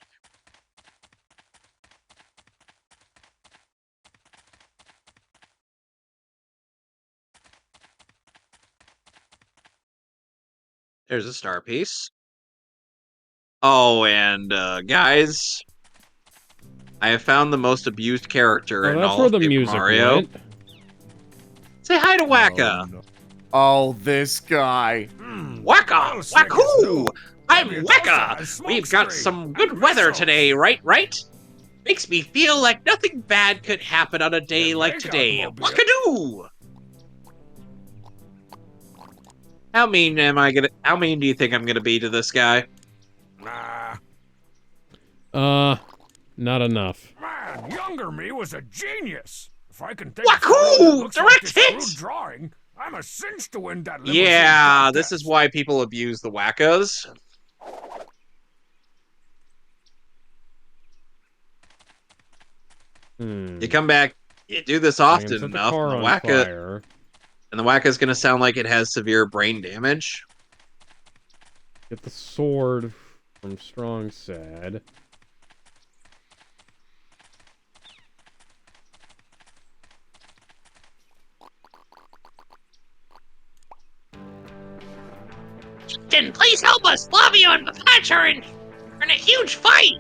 There's a star piece. Oh, and guys, I have found the most abused character Oh, in that's all where of the Paper music Mario. went. Say hi to Wacka. no. Oh, this guy. Wacka! Oil slick is Wacko! new. I'm Maybe it also Wacka! has We've got smokescreen some and good weather missiles. today, right? Makes me feel like nothing bad could happen on a day The like makeout today. mobile. Wackadoo! How mean do you think I'm gonna be to this guy? Nah. Not enough. Man, younger me was a genius. If I can take Wahoo! a photo that looks like Direct this hit! crude drawing, I'm a cinch to win that limousine Yeah, contest. this is why people abuse the Wackas. You come back, you do this I can often set the enough, car and on the fire. Wacka's gonna sound like it has severe brain damage. Get the sword from Strong Sad. Then please help us! Flavio and Patch are in a huge fight!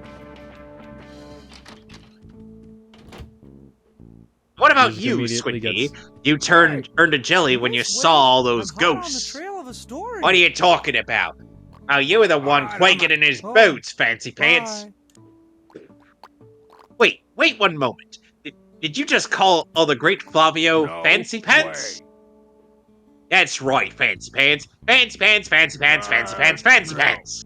What about Just you, immediately Squinty? gets- You turned to jelly when you Miss saw Wade, all those I'm hot on the ghosts. trail of a story. What are you talking about? Oh, you were the one Alright, quaking in his Oh, boots, Fancy Pants. Bye. Wait one moment. Did you just call the great Flavio No Fancy Pants? way. That's right, Fancy Pants. Fancy Pants, Fancy Pants, Fancy Pants, Fancy no. Pants.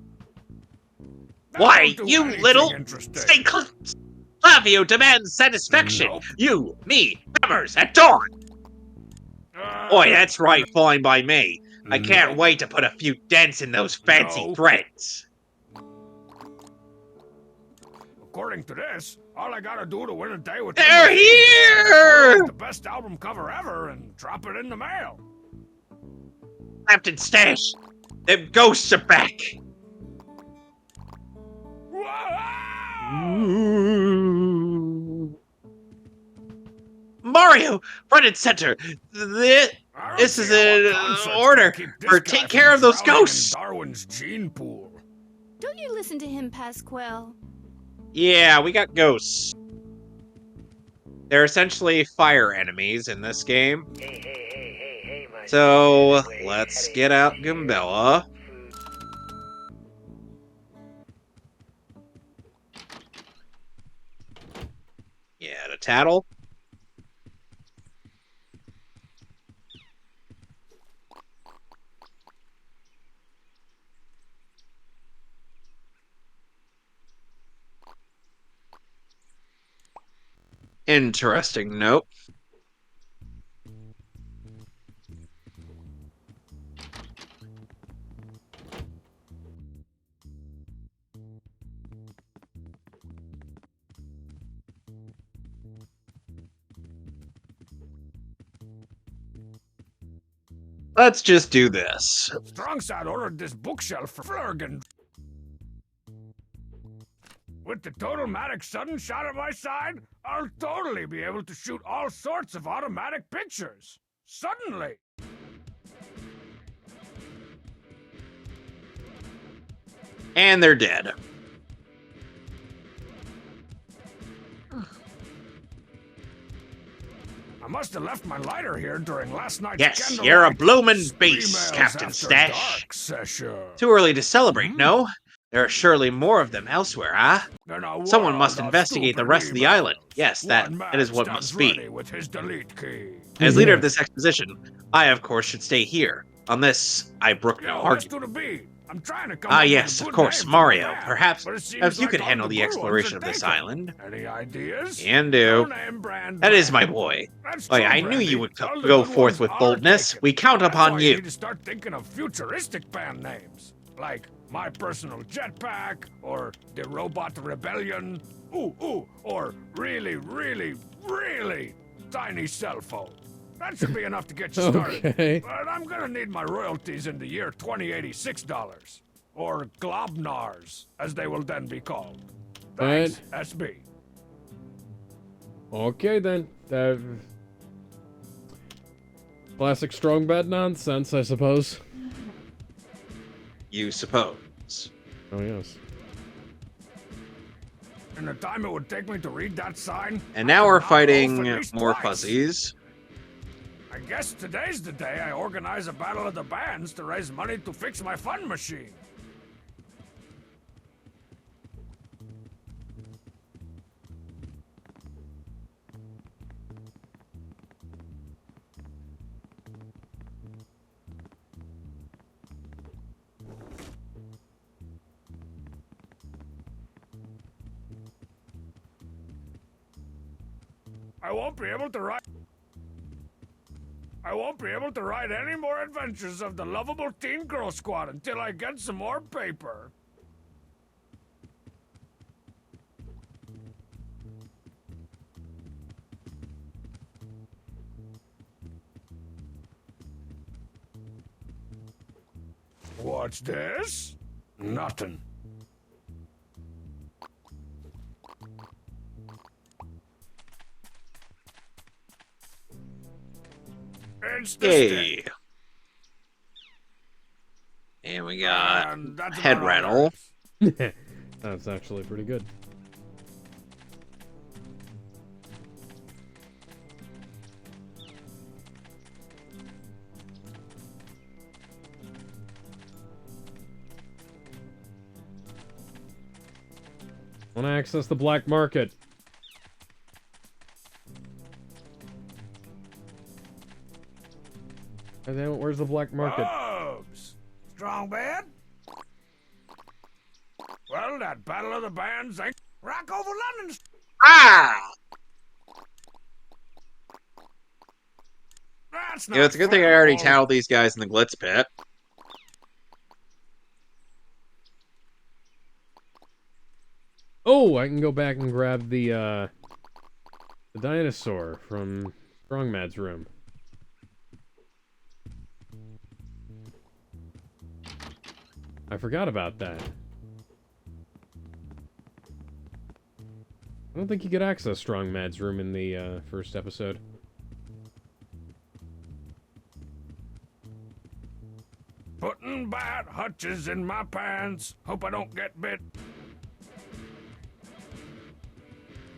That Why, won't do you anything little... interesting. Stay close. Flavio demands satisfaction. Nope. You, me, hammers at dawn. Boy, that's right, fine by me. I can't Nope. wait to put a few dents in those fancy No. threads. According to this, all I gotta do to win a day with They're them is take a photo here! of the best album cover ever and drop it in the mail. Captain Stash, them ghosts are back. Mario, front and center. This is an order for take care of those ghosts. Darwin's gene pool. Don't you listen to him, Pasquale? Yeah, we got ghosts. They're essentially fire enemies in this game. Hey, my So, Wade, let's heading get out to Gumbella. food. Yeah, to tattle. Interesting note. Let's just do this. Strongside ordered this bookshelf for Flurgan. With the Total-Matic sudden shot at my side, I'll totally be able to shoot all sorts of automatic pictures. Suddenly. And they're dead. I must have left my lighter here during last night's Yes, candlelight you're a bloomin' beast, emails Captain after Stash. dark session. Too early to celebrate, no? There are surely more of them elsewhere, huh? In a Someone world must of investigate the stupid rest of the emails, island. Yes, that one is man what stands must be. ready with his delete key. As leader of this expedition, I, of course, should stay here. On this, I brook no Yo, let's argument. do the beat. I'm trying to come Ah, up with yes, a of good course, name for Mario. the band, Perhaps but it seems you like could all handle the the good ones exploration are of this taken. island. Any ideas? Can do. No name brand. That is my brand. boy. That's Why, true, I knew Brandy. you would All the go good forth ones with are boldness. taken. We count That's upon why you. need to start thinking of futuristic band names, like My Personal Jetpack, or The Robot Rebellion, or really, really, really tiny cell phone. That should be enough to get you started. Okay. But I'm gonna need my royalties in the year $2086, or globnars, as they will then be called. Thanks, SB. Okay then. Classic strong bad nonsense, I suppose. You suppose. Oh yes. In the time it would take me to read that sign. And now we're I could knock it off fighting at least more twice. fuzzies. I guess today's the day I organize a battle of the bands to raise money to fix my fun machine. I won't be able to write any more adventures of the lovable Teen Girl Squad until I get some more paper. What's this? Nothing. It's the Yay. stick. And we got And that's head about all rattle. there is. That's actually pretty good. Want to access the black market. And then where's the black market? Bugs! Strong bad? Well, that battle of the bands ain't rock over London. Ah! That's not Yeah, it's a good thing I fair, already Paul. tackled these guys in the glitz pit. Oh, I can go back and grab the dinosaur from Strongmad's room. I forgot about that. I don't think you could access Strongmad's room in the first episode. Putting bad hutches in my pants. Hope I don't get bit.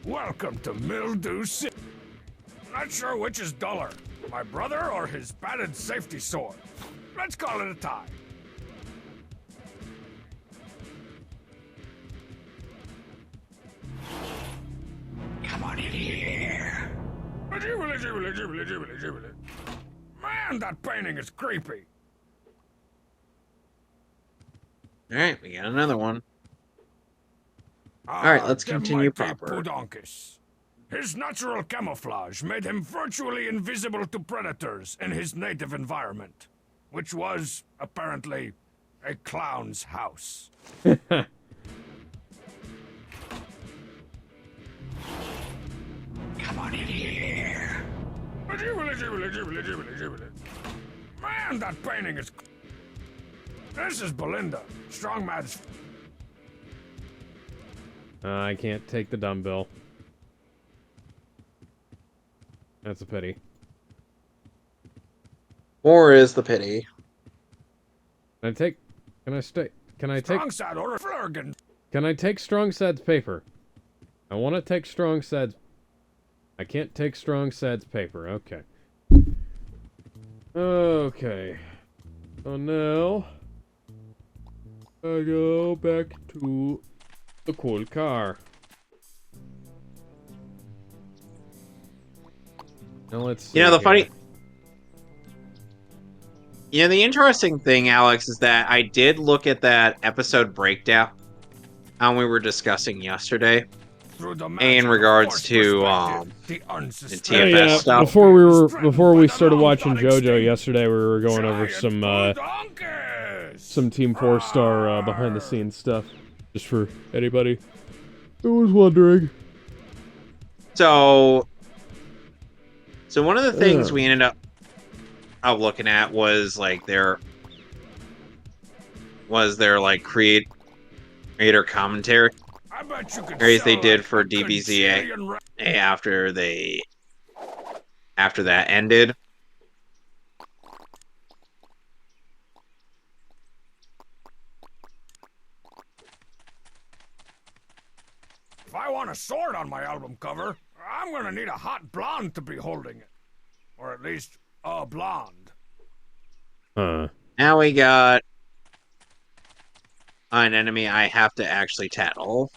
Welcome to Mildew City. Not sure which is duller, my brother or his battered safety sword. Let's call it a tie. Come on in here. Jibbly, jibbly, jibbly, jibbly, jibbly. Man, that painting is creepy. Alright, we got another one. Alright, let's the continue mighty proper. Pudonkis. His natural camouflage made him virtually invisible to predators in his native environment, which was, apparently, a clown's house. Come on in here. Jibbly, jibbly, jibbly, jibbly, jibbly. Man, that painting is... This is Belinda, Strongmad's... I can't take the dumbbell. That's a pity. Or is the pity? Can I take... Can I stay... Can I take... Strongside or Flurgan. Can I take Strongsad's paper? I want to take Strongsad's... I can't take Strongsad's paper. Okay. Okay. So now... I go back to the cool car. Now let's see You know, the here. funny... You know, the interesting thing, Alex, is that I did look at that episode breakdown we were discussing yesterday in regards to the TFS stuff. Before we started watching JoJo yesterday, we were going over some Team 4-Star behind the scenes stuff, just for anybody who was wondering. So one of the things we ended up looking at was like their like creator commentary they did for DBZA after that ended. If I want a sword on my album cover, I'm gonna need a hot blonde to be holding it. Or at least, a blonde. Huh. Now we got an enemy I have to actually tattle.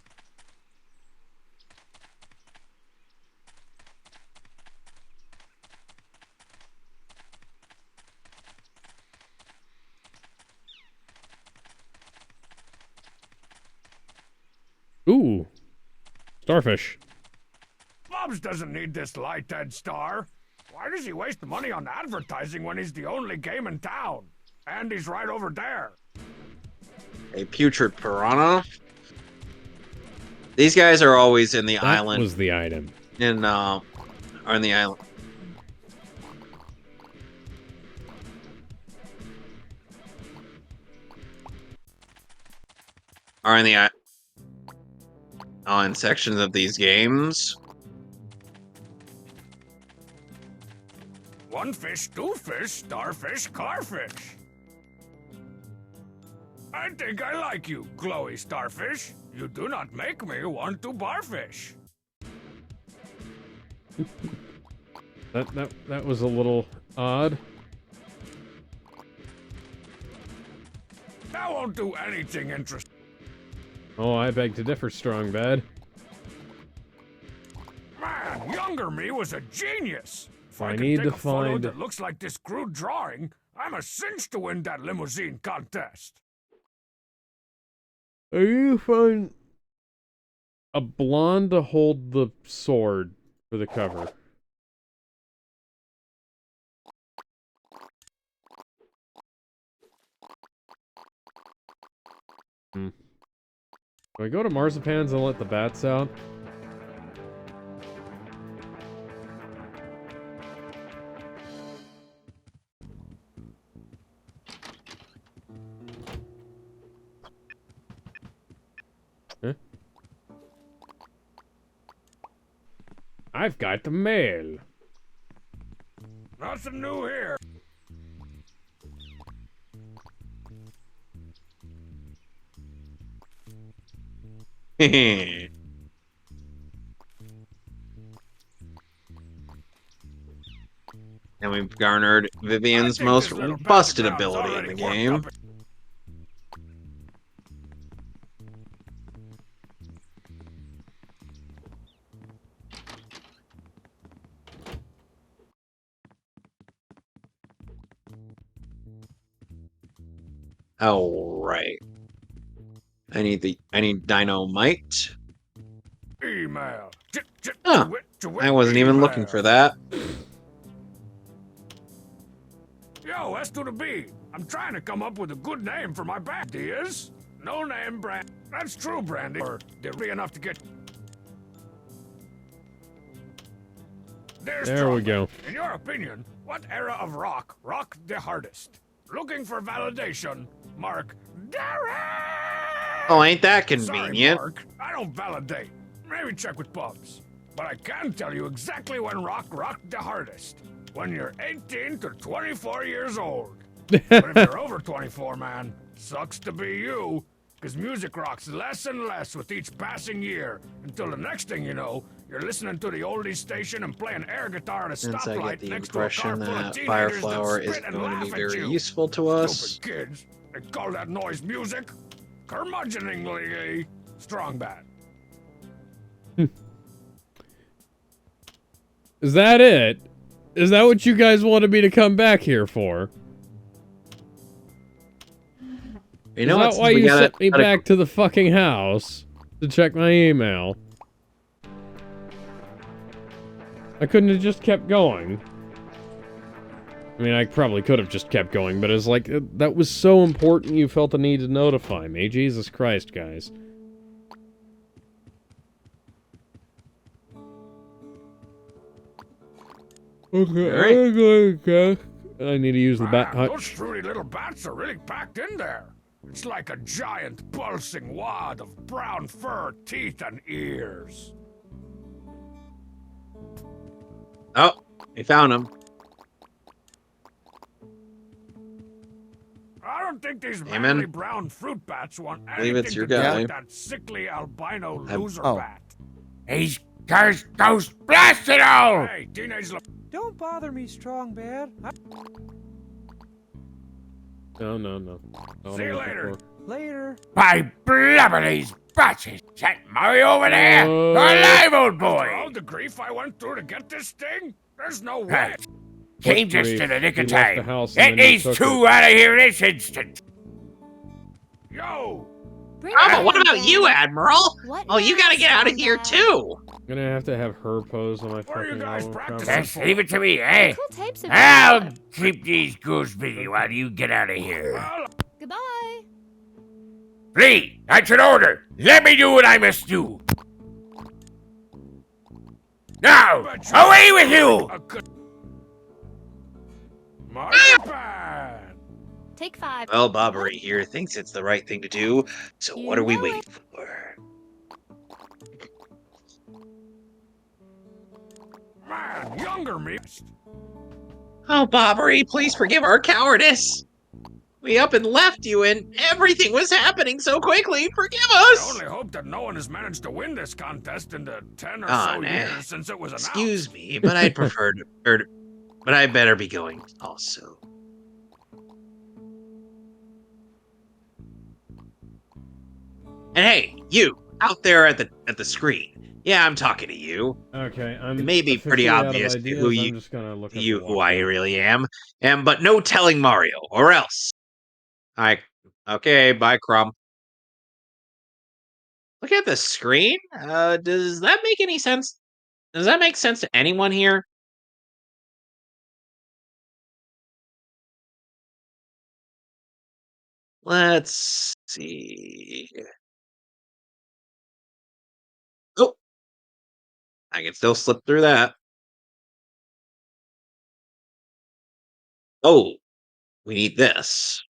Ooh. Starfish. Bubs doesn't need this lighthead star. Why does he waste money on advertising when he's the only game in town? And he's right over there. A putrid piranha. These guys are always in the That island. was the item. Are in the island. Are in the in sections of these games. One fish, two fish, starfish, carfish. I think I like you, glowy starfish. You do not make me want to barfish. That was a little odd. That won't do anything interesting. Oh, I beg to differ, Strong Bad. Man, younger me was a genius. If I can need take to a photo find- that looks like this crude drawing, I'm a cinch to win that limousine contest. Are you find a blonde to hold the sword for the cover? Do I go to Marzipans and let the bats out? Huh? I've got the mail. Nothing new here. And we've garnered Vivian's think most this little busted background's ability in already the worked game. up. Oh, right. I need dynamite. Email. Huh. I wasn't even looking for that. Yo, S to the B. I'm trying to come up with a good name for my band. Ideas? No name brand. That's true, Brandy. Or there be enough to get. There's There we trouble. go. In your opinion, what era of rock rocked the hardest? Looking for validation. Mark. Derek! Oh, ain't that Sorry, convenient? Mark. I don't validate. Maybe check with Bubs. But I can tell you exactly when rock rocked the hardest. When you're 18 to 24 years old. But if you're over 24, man, sucks to be you. Because music rocks less and less with each passing year. Until the next thing you know, you're listening to the oldies station and playing air guitar at a Since I stoplight get the next to a car impression full of that teenagers that Fireflower is spit and going to laugh be at very you. useful to us. Stupid kids. They call that noise music. Curmudgeoningly strong bad. Is that it? Is that what you guys wanted me to come back here for? You know Is what? that why you sent me back to the fucking house to check my email? I couldn't have just kept going. I mean, I probably could have just kept going, but it's like, that was so important you felt the need to notify me. Jesus Christ, guys. Okay. I need to use the bat Man, hutch. those fruity little bats are really packed in there. It's like a giant pulsing wad of brown fur, teeth, and ears. Oh, we found him. I don't think these Amen. manly brown fruit bats want Believe anything it's your to do guy. with that sickly albino I'm- loser oh. bat. He's cursed ghost blasted all! Hey, teenage... Don't bother me, Strong Bad. No. See you later. Later. By blubber these butches! That Mario over there? Oh. Alive, old After boy! all the grief I went through to get this thing, there's no way. Right. Came just grief? in the nick He of left the time. house and Get then he these took two out of here this instant! Yo! Bring Oh, it but what on, about you, Dad. Admiral? What Oh, you now, gotta get out of Strong here Bad? too. I'm gonna have to have her pose on my What are you fucking guys album practicing cover. Just leave it to me, eh? Cool tapes of I'll your- keep these ghouls busy while you get out of here. Well, Goodbye. Lee, that's an order. Let me do what I must do. Now, bet you- away with you! a good... Marzipan! Take 5. Well, Bobbery here thinks it's the right thing to do, so You what are we know waiting it. for? Man, younger me. Oh, Bobbery, please forgive our cowardice. We up and left you and everything was happening so quickly. Forgive I us! only hope that no one has managed to win this contest in the 10 or Ah, so nah. years since it was announced. Excuse me, but I'd prefer to... but I better be going also. And hey, you, out there at the screen. Yeah, I'm talking to you. Okay, I'm It may be pretty officially out of obvious ideas. who I'm just gonna look up you the who walk. I really am. But no telling Mario, or else. Okay, bye, Crumb. Look at the screen. Does that make any sense? Does that make sense to anyone here? Let's see. Oh, I can still slip through that. Oh, we need this.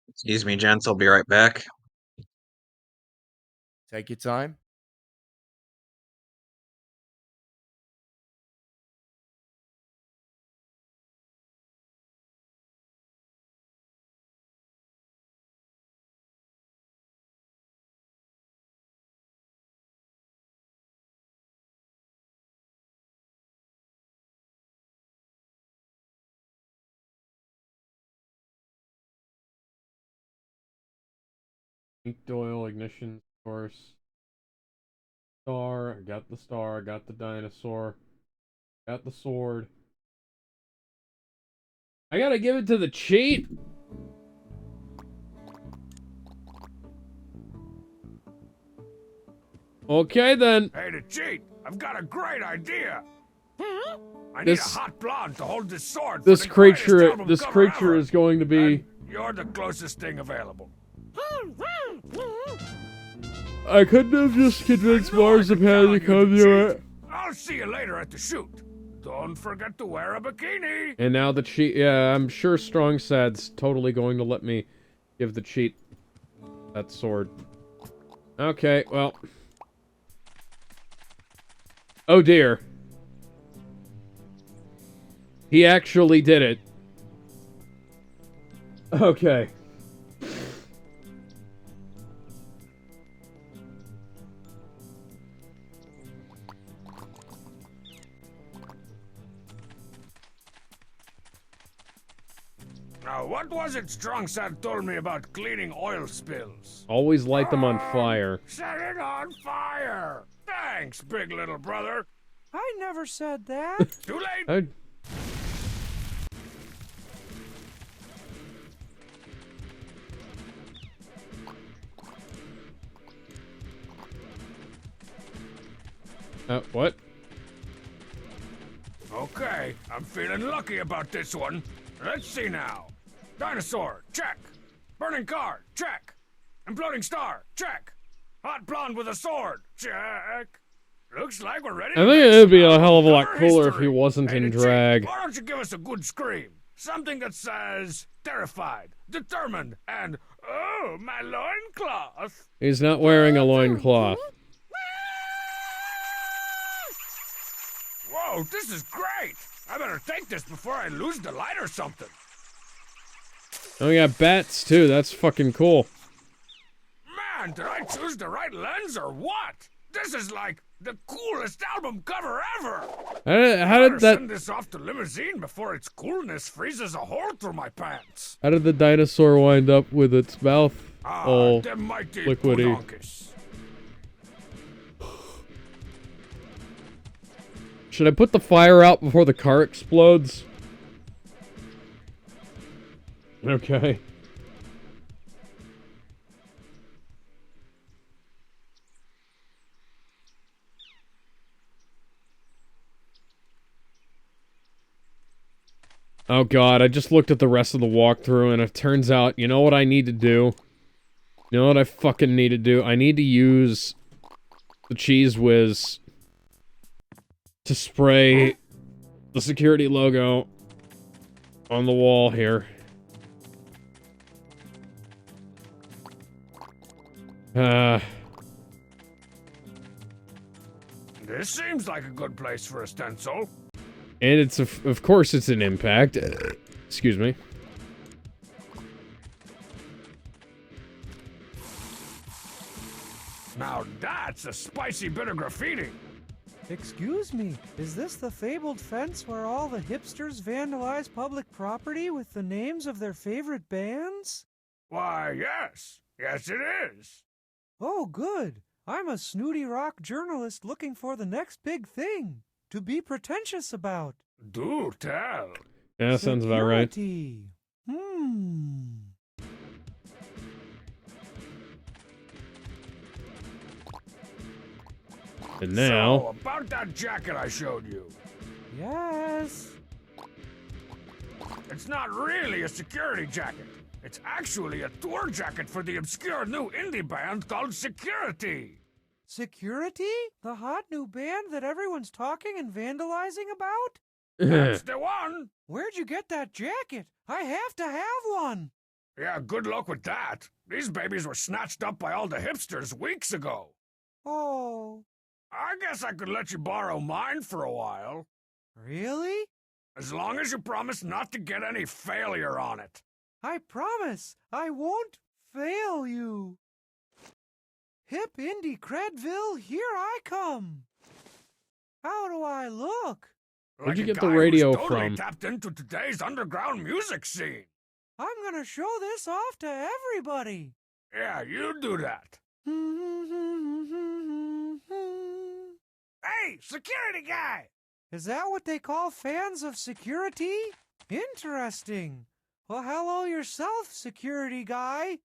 Excuse me, gents. I'll be right back. Take your time. Ink Doyle, ignition source. Star, I got the star, I got the dinosaur. Got the sword. I gotta give it to the cheat! Okay then. Hey, to cheat, I've got a great idea. I need This- a hot blonde to hold this sword. This for the greatest creature album this cover creature ever. is going to be And you're the closest thing available. I couldn't have just convinced I know I Mars could to count on you come to to cheat. it. I'll see you later at the shoot. Don't forget to wear a bikini. And now the cheat, yeah, I'm sure Strong Sad's totally going to let me give the cheat that sword. Okay, well. Oh dear. He actually did it. Okay. Now, what was it Strong Sad told me about cleaning oil spills? Always light them on fire. Set it on fire. Thanks, big little brother. I never said that. Too late. I... what? Okay, I'm feeling lucky about this one. Let's see now. Dinosaur, check. Burning car, check. Imploding star, check. Hot blonde with a sword, check. Looks like we're ready. I think it'd be a hell of a lot cooler if he wasn't Hey, in the chick, drag. Why don't you give us a good scream? Something that says terrified, determined, and oh, my loincloth. He's not wearing a loincloth. Whoa, this is great! I better take this before I lose the light or something. Oh, we got bats, too. That's fucking cool. Man, did I choose the right lens or what? This is like the coolest album cover ever! How did that... send this off to Limousine before its coolness freezes a hole through my pants. How did the dinosaur wind up with its mouth all the mighty liquidy? Budonkus. Should I put the fire out before the car explodes? Okay. Oh god, I just looked at the rest of the walkthrough and it turns out, you know what I need to do? You know what I fucking need to do? I need to use the Cheese Whiz to spray the security logo on the wall here. This seems like a good place for a stencil. And it's, of course, it's an impact. Excuse me. Now that's a spicy bit of graffiti. Excuse me, is this the fabled fence where all the hipsters vandalize public property with the names of their favorite bands? Why, yes. Yes, it is. Oh, good. I'm a snooty rock journalist looking for the next big thing to be pretentious about. Do tell. Yeah, that sounds about right. Security. And now... So, about that jacket I showed you. Yes. It's not really a security jacket. It's actually a tour jacket for the obscure new indie band called Security. Security? The hot new band that everyone's talking and vandalizing about? That's the one. Where'd you get that jacket? I have to have one. Yeah, good luck with that. These babies were snatched up by all the hipsters weeks ago. Oh. I guess I could let you borrow mine for a while. Really? As long as you promise not to get any failure on it. I promise I won't fail you. Hip Indie Credville, here I come. How do I look? Where'd you Like get the a guy radio who's totally from? tapped into today's underground music scene. I'm gonna show this off to everybody. Yeah, you do that. Hey, security guy! Is that what they call fans of security? Interesting. Well, hello yourself, security guy.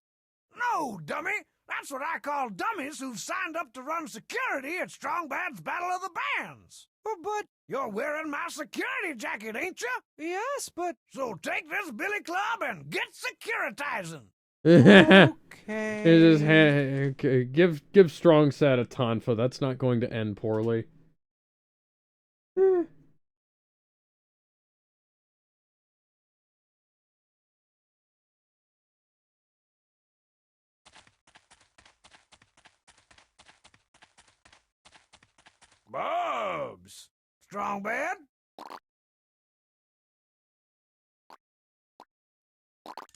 No, dummy! That's what I call dummies who've signed up to run security at Strong Bad's Battle of the Bands. But You're wearing my security jacket, ain't you? yes, but So take this billy club and get securitizing. okay. Okay, give Strong Sad a tonfa. That's not going to end poorly. Bubs! Strong Bad?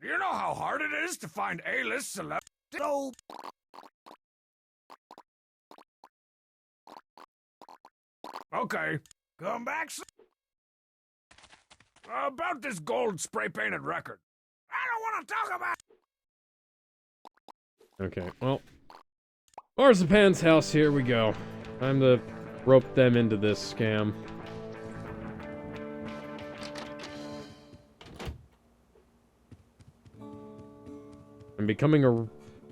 Do you know how hard it is to find A-list celebrities? So... Okay, come back soon. About this gold spray-painted record. I don't want to talk about... Okay, well. Marzipan's house, here we go. Time to rope them into this scam. I'm becoming a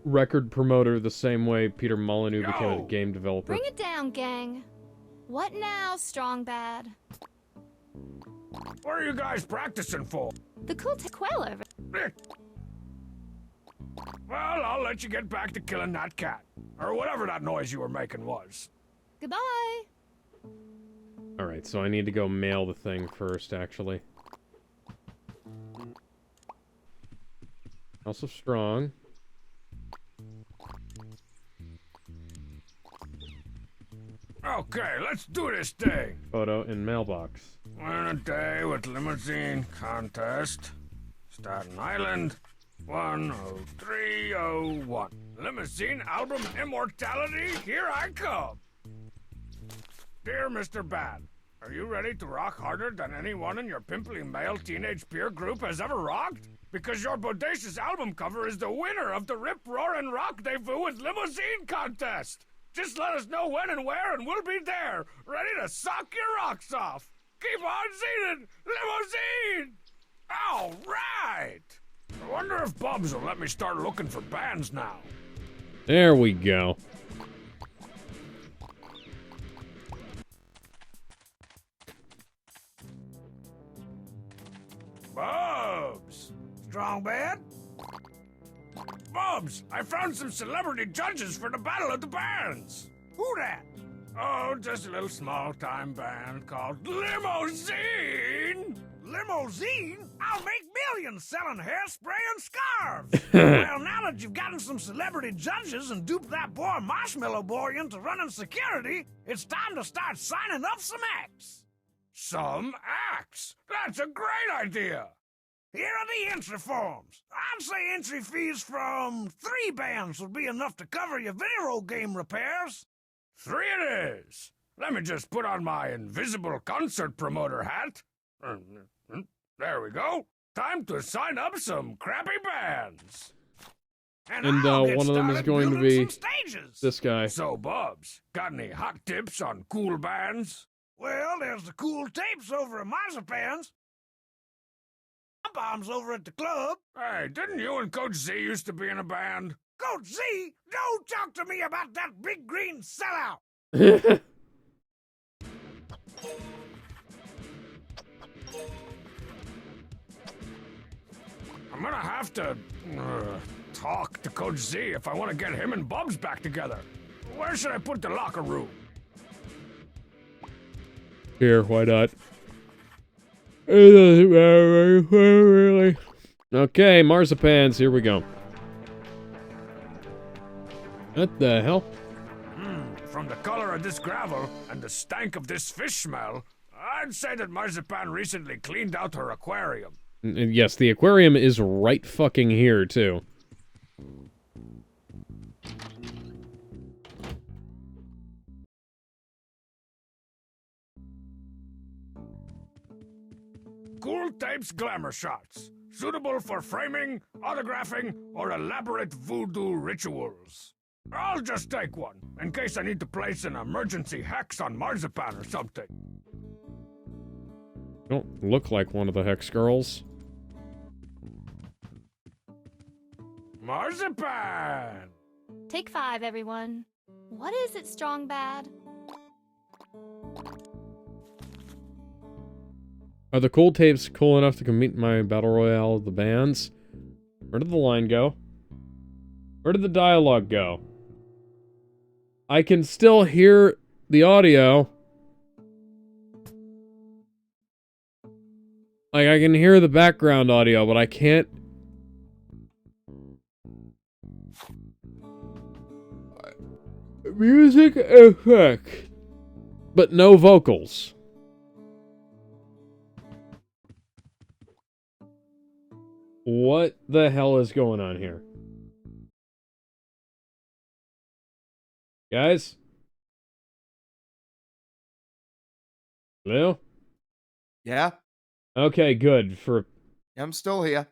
record promoter the same way Peter Molyneux became a game developer. Bring it down, gang. What now, Strong Bad? What are you guys practicing for? The cool quail over. Well, I'll let you get back to killing that cat. Or whatever that noise you were making was. Goodbye. Alright, so I need to go mail the thing first, actually. House of Strong. Okay, let's do this thing. Photo in mailbox. Win a day with limousine contest. Staten Island, 10301. Limousine album immortality, here I come. Dear Mr. Bad, are you ready to rock harder than anyone in your pimply male teenage peer group has ever rocked? Because your bodacious album cover is the winner of the Rip Roarin' Rendezvous with Limousine contest. Just let us know when and where, and we'll be there, ready to sock your rocks off. Keep on seeing Limousine! All right! I wonder if Bubs will let me start looking for bands now. There we go. Bubs! Strong band? Bubs, I found some celebrity judges for the Battle of the Bands. Who that? Oh, just a little small-time band called Limousine. Limousine? I'll make millions selling hairspray and scarves. Well, now that you've gotten some celebrity judges and duped that boy Marshmallow Boy into running security, it's time to start signing up some acts. Some acts? That's a great idea. Here are the entry forms. I'd say entry fees from 3 bands would be enough to cover your video game repairs. 3 it is. Let me just put on my invisible concert promoter hat. There we go. Time to sign up some crappy bands. And one of them is going to be this guy. So, Bubs, got any hot tips on cool bands? Well, there's the cool tapes over at Marzipan's. Bombs over at the club. Hey, didn't you and Coach Z used to be in a band? Coach Z? Don't talk to me about that big green sellout. I'm gonna have to talk to Coach Z if I want to get him and Bubs back together. Where should I put the locker room? Here, why not? It doesn't matter really. Okay, Marzipans, here we go. What the hell? From the color of this gravel and the stank of this fish smell, I'd say that Marzipan recently cleaned out her aquarium. And yes, the aquarium is right fucking here, too. Cool Tapes glamour shots. Suitable for framing, autographing, or elaborate voodoo rituals. I'll just take one, in case I need to place an emergency hex on Marzipan or something. Don't look like one of the Hex girls. Marzipan! Take 5, everyone. What is it, Strong Bad? Are the cool tapes cool enough to compete in my battle royale of the bands? Where did the line go? Where did the dialogue go? I can still hear the audio. Like, I can hear the background audio, but I can't... Music effect. But no vocals. What the hell is going on here? Guys? Hello? Yeah? Okay, good. I'm still here.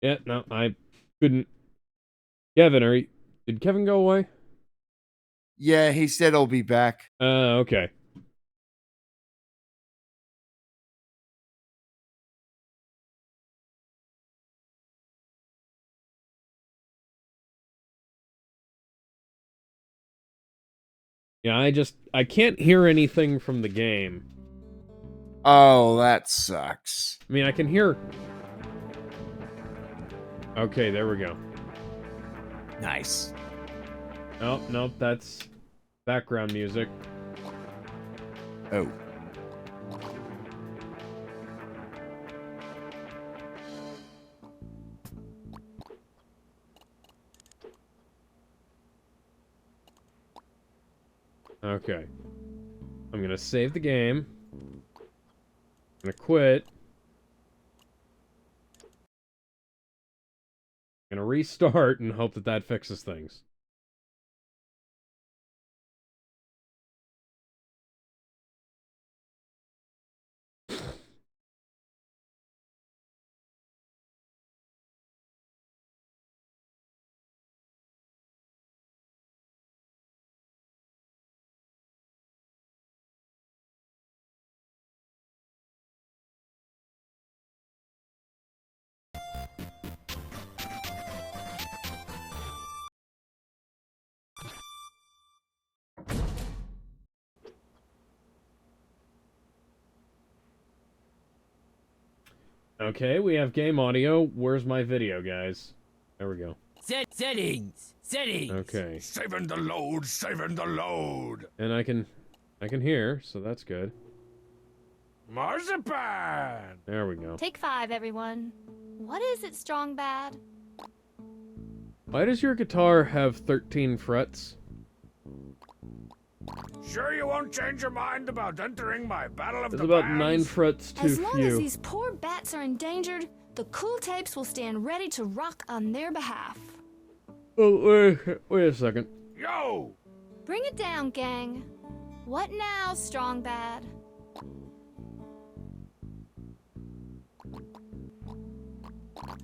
Yeah, no, I couldn't... Kevin, did Kevin go away? Yeah, he said he'll be back. Okay. Yeah, I can't hear anything from the game. Oh, that sucks. I mean, I can hear... Okay, there we go. Nice. Oh, nope, that's background music. Oh. Okay. I'm gonna save the game. I'm gonna quit. I'm gonna restart and hope that that fixes things. Okay, we have game audio. Where's my video, guys? There we go. Settings. Okay. Saving the load, saving the load. And I can hear, so that's good. Marzipan. There we go. Take 5, everyone. What is it, Strong Bad? Why does your guitar have 13 frets? Sure you won't change your mind about entering my battle of It's the about bands? 9 frets too As long as few. these poor bats are endangered, the cool tapes will stand ready to rock on their behalf. Oh, wait a second. Yo! Bring it down, gang. What now, Strong Bad?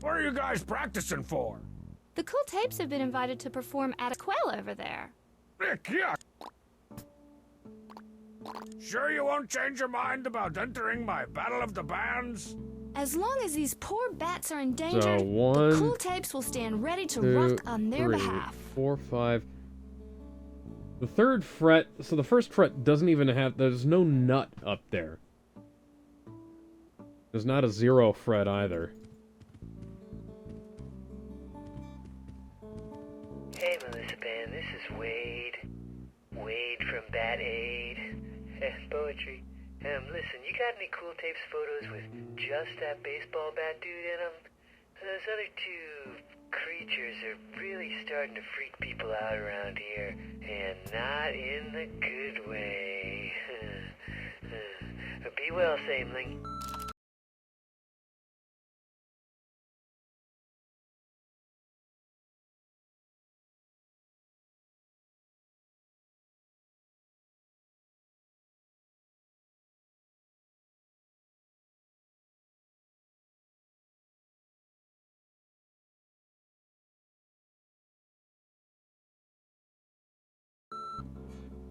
What are you guys practicing for? The cool tapes have been invited to perform at a quell over there. Nick, yuck! Sure you won't change your mind about entering my battle of the bands? As long as these poor bats are endangered, So the 1, cool tapes will stand ready to 2, rock on their 3, behalf. 4, 5. The 3rd fret, so the 1st fret doesn't even have, there's no nut up there. There's not a 0 fret either. Hey, Melissa Band, this is Wade. Wade from Bat Aid. Poetry. Listen, you got any cool tapes photos with just that baseball bat dude in them? Those other two creatures are really starting to freak people out around here, and not in the good way. Be well, Sameling.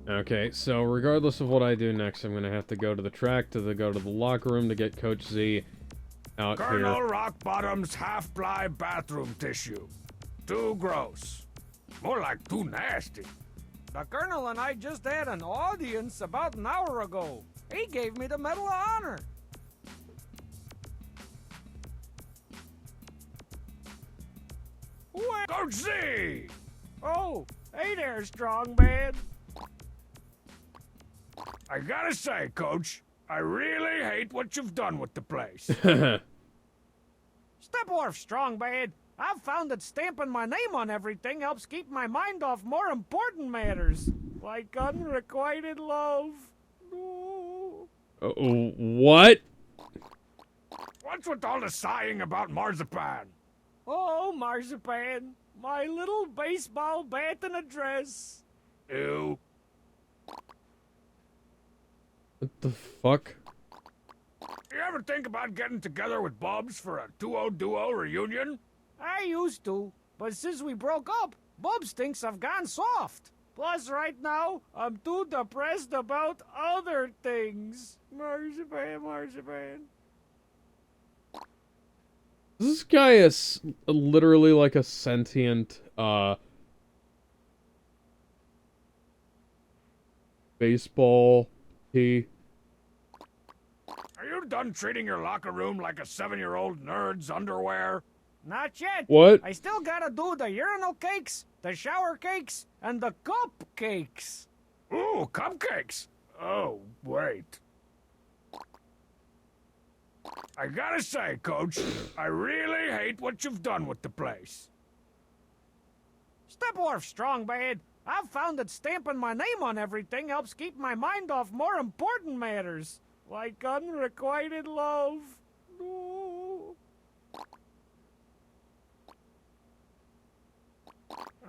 Okay, so regardless of what I do next, I'm gonna have to go to the track, go to the locker room to get Coach Z out Colonel here. Rockbottom's half-ply bathroom tissue. Too gross. More like too nasty. The Colonel and I just had an audience about an hour ago. He gave me the Medal of Honor. Coach Z! Oh, hey there, Strong Man. I gotta say, Coach, I really hate what you've done with the place. Step off, Strong Man. I've found that stamping my name on everything helps keep my mind off more important matters, like unrequited love. No. What? What's with all the sighing about marzipan? Oh, Marzipan, my little baseball bat in a dress. Ew. What the fuck? You ever think about getting together with Bubs for a duo reunion? I used to, but since we broke up, Bubs thinks I've gone soft. Plus, right now, I'm too depressed about other things. Marzipan. This guy is literally like a sentient, baseball tee. Are you done treating your locker room like a 7-year-old nerd's underwear? Not yet. What? I still gotta do the urinal cakes, the shower cakes, and the cupcakes. Ooh, cupcakes! Oh, wait. I gotta say, Coach, I really hate what you've done with the place. Step off, Strong Bad. I've found that stamping my name on everything helps keep my mind off more important matters, like unrequited love. No.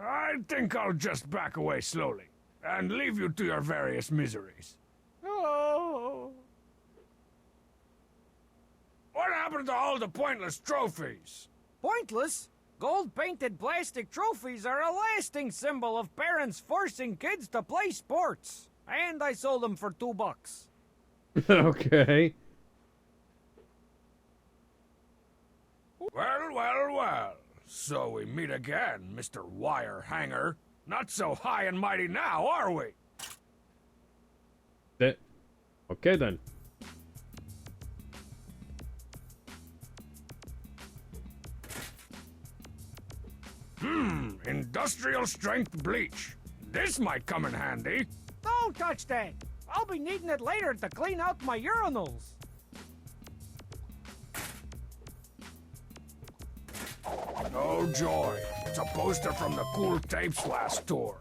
I think I'll just back away slowly and leave you to your various miseries. Oh. What happened to all the pointless trophies? Pointless? Gold-painted plastic trophies are a lasting symbol of parents forcing kids to play sports. And I sold them for $2. Okay. Well, well, well. So we meet again, Mr. Wire Hanger. Not so high and mighty now, are we? Okay then. Industrial strength bleach. This might come in handy. Don't touch that. I'll be needing it later to clean out my urinals. Oh joy, it's a poster from the Cool Tapes last tour.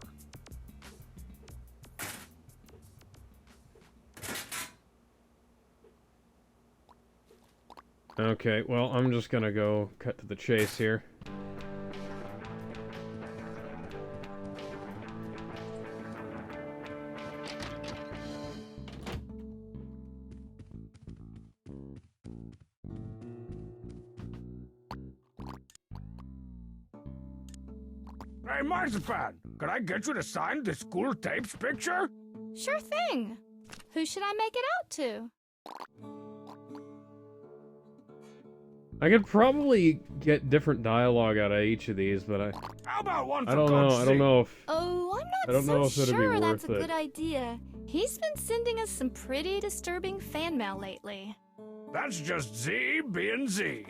Okay, well, I'm just gonna go cut to the chase here. Hey, Marzipan, could I get you to sign this Cool Tapes picture? Sure thing. Who should I make it out to? I could probably get different dialogue out of each of these, but How about one for I don't Coach know. I don't know if Oh, I'm I not don't know so if it'd be sure that's worth a it. good idea. He's been sending us some pretty disturbing fan mail lately. That's just Z being Z.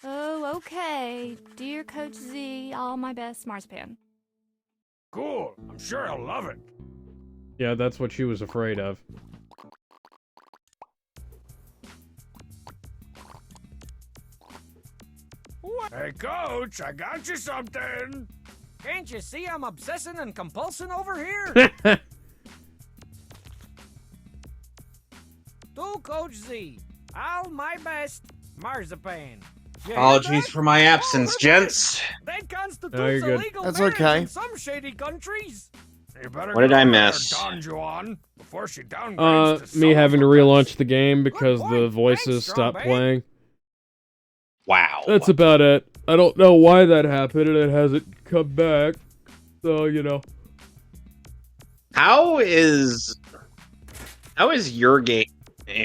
Oh, okay. Dear Coach Z, all my best, Marzipan. Cool, I'm sure he'll love it. yeah, that's what she was afraid of. Hey, Coach, I got you something. Can't you see I'm obsessing and compulsing over here? To Coach Z, all my best, Marzipan. You hear Apologies that? for my absence, Over gents. there. That constitutes No, you're good. illegal That's marriage okay. in some shady countries. You better What did go I over there, miss? Don Juan, before she downgrades to Me having to solo relaunch the game because Good the point. voices Thanks, stopped Strawberry. playing. Wow. That's about it. I don't know why that happened, and it hasn't come back. So, you know. How is your game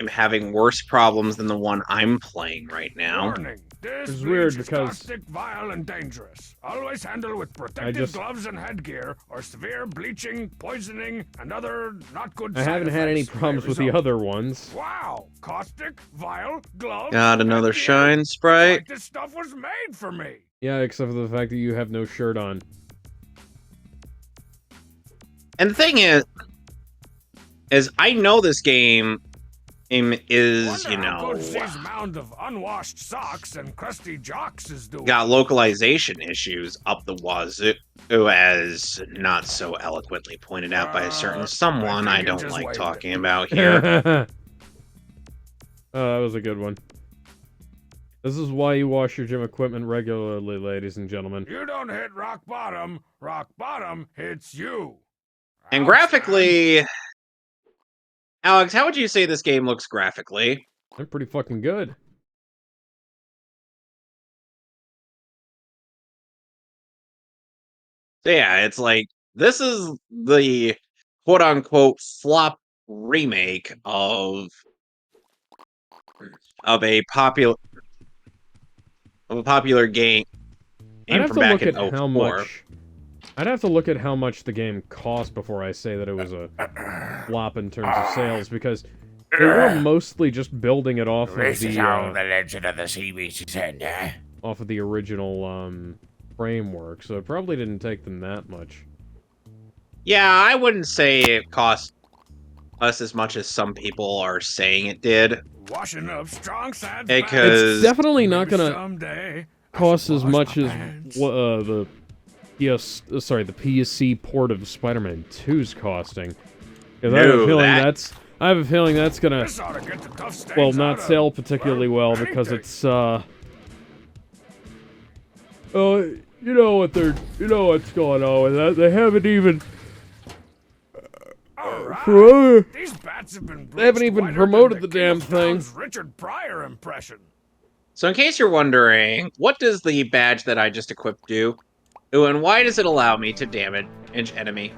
having worse problems than the one I'm playing right now? Warning. This It's bleach weird is because- caustic, vile, and dangerous. Always handle with protective just- gloves and headgear, or severe bleaching, poisoning, and other not good I side haven't had any effects may problems with the result. other ones. Wow! Caustic, vile, gloves. Got another headgear. shine sprite. Like this stuff was made for me. Yeah, except for the fact that you have no shirt on. And the thing is I know this game is, Wonder you how know, Coach Z's mound of unwashed socks and crusty jocks is doing. got localization issues up the wazoo, as not so eloquently pointed out by a certain someone I I think it don't just like waved talking it. about here. Oh, that was a good one. This is why you wash your gym equipment regularly, ladies and gentlemen. You don't hit rock bottom hits you. And Ouch, man. graphically, Alex, how would you say this game looks graphically? They're pretty fucking good. So yeah, it's like, this is the quote-unquote flop remake of a popular game I'd have from to back look in at how 04. much. I'd have to look at how much the game cost before I say that it was a flop in terms of sales, because they were mostly just building it off of This is the how the legend of the sea beasts end, eh? off of the original framework, so it probably didn't take them that much. Yeah, I wouldn't say it cost us as much as some people are saying it did. Washing up strong sides. Because It's definitely not Maybe gonna someday. cost as wash much my as pants. the the PC port of Spider-Man 2's costing. 'Cause No, I have a feeling that's gonna, This ought to get the tough stains well, out not of, sell particularly well because anything. it's you know what's going on with that. They haven't even Alright, these bats have been they haven't bleached even whiter promoted than the damn King of thing. Town's Richard Pryor impression. So in case you're wondering, what does the badge that I just equipped do? Ooh, and why does it allow me to damage enemy?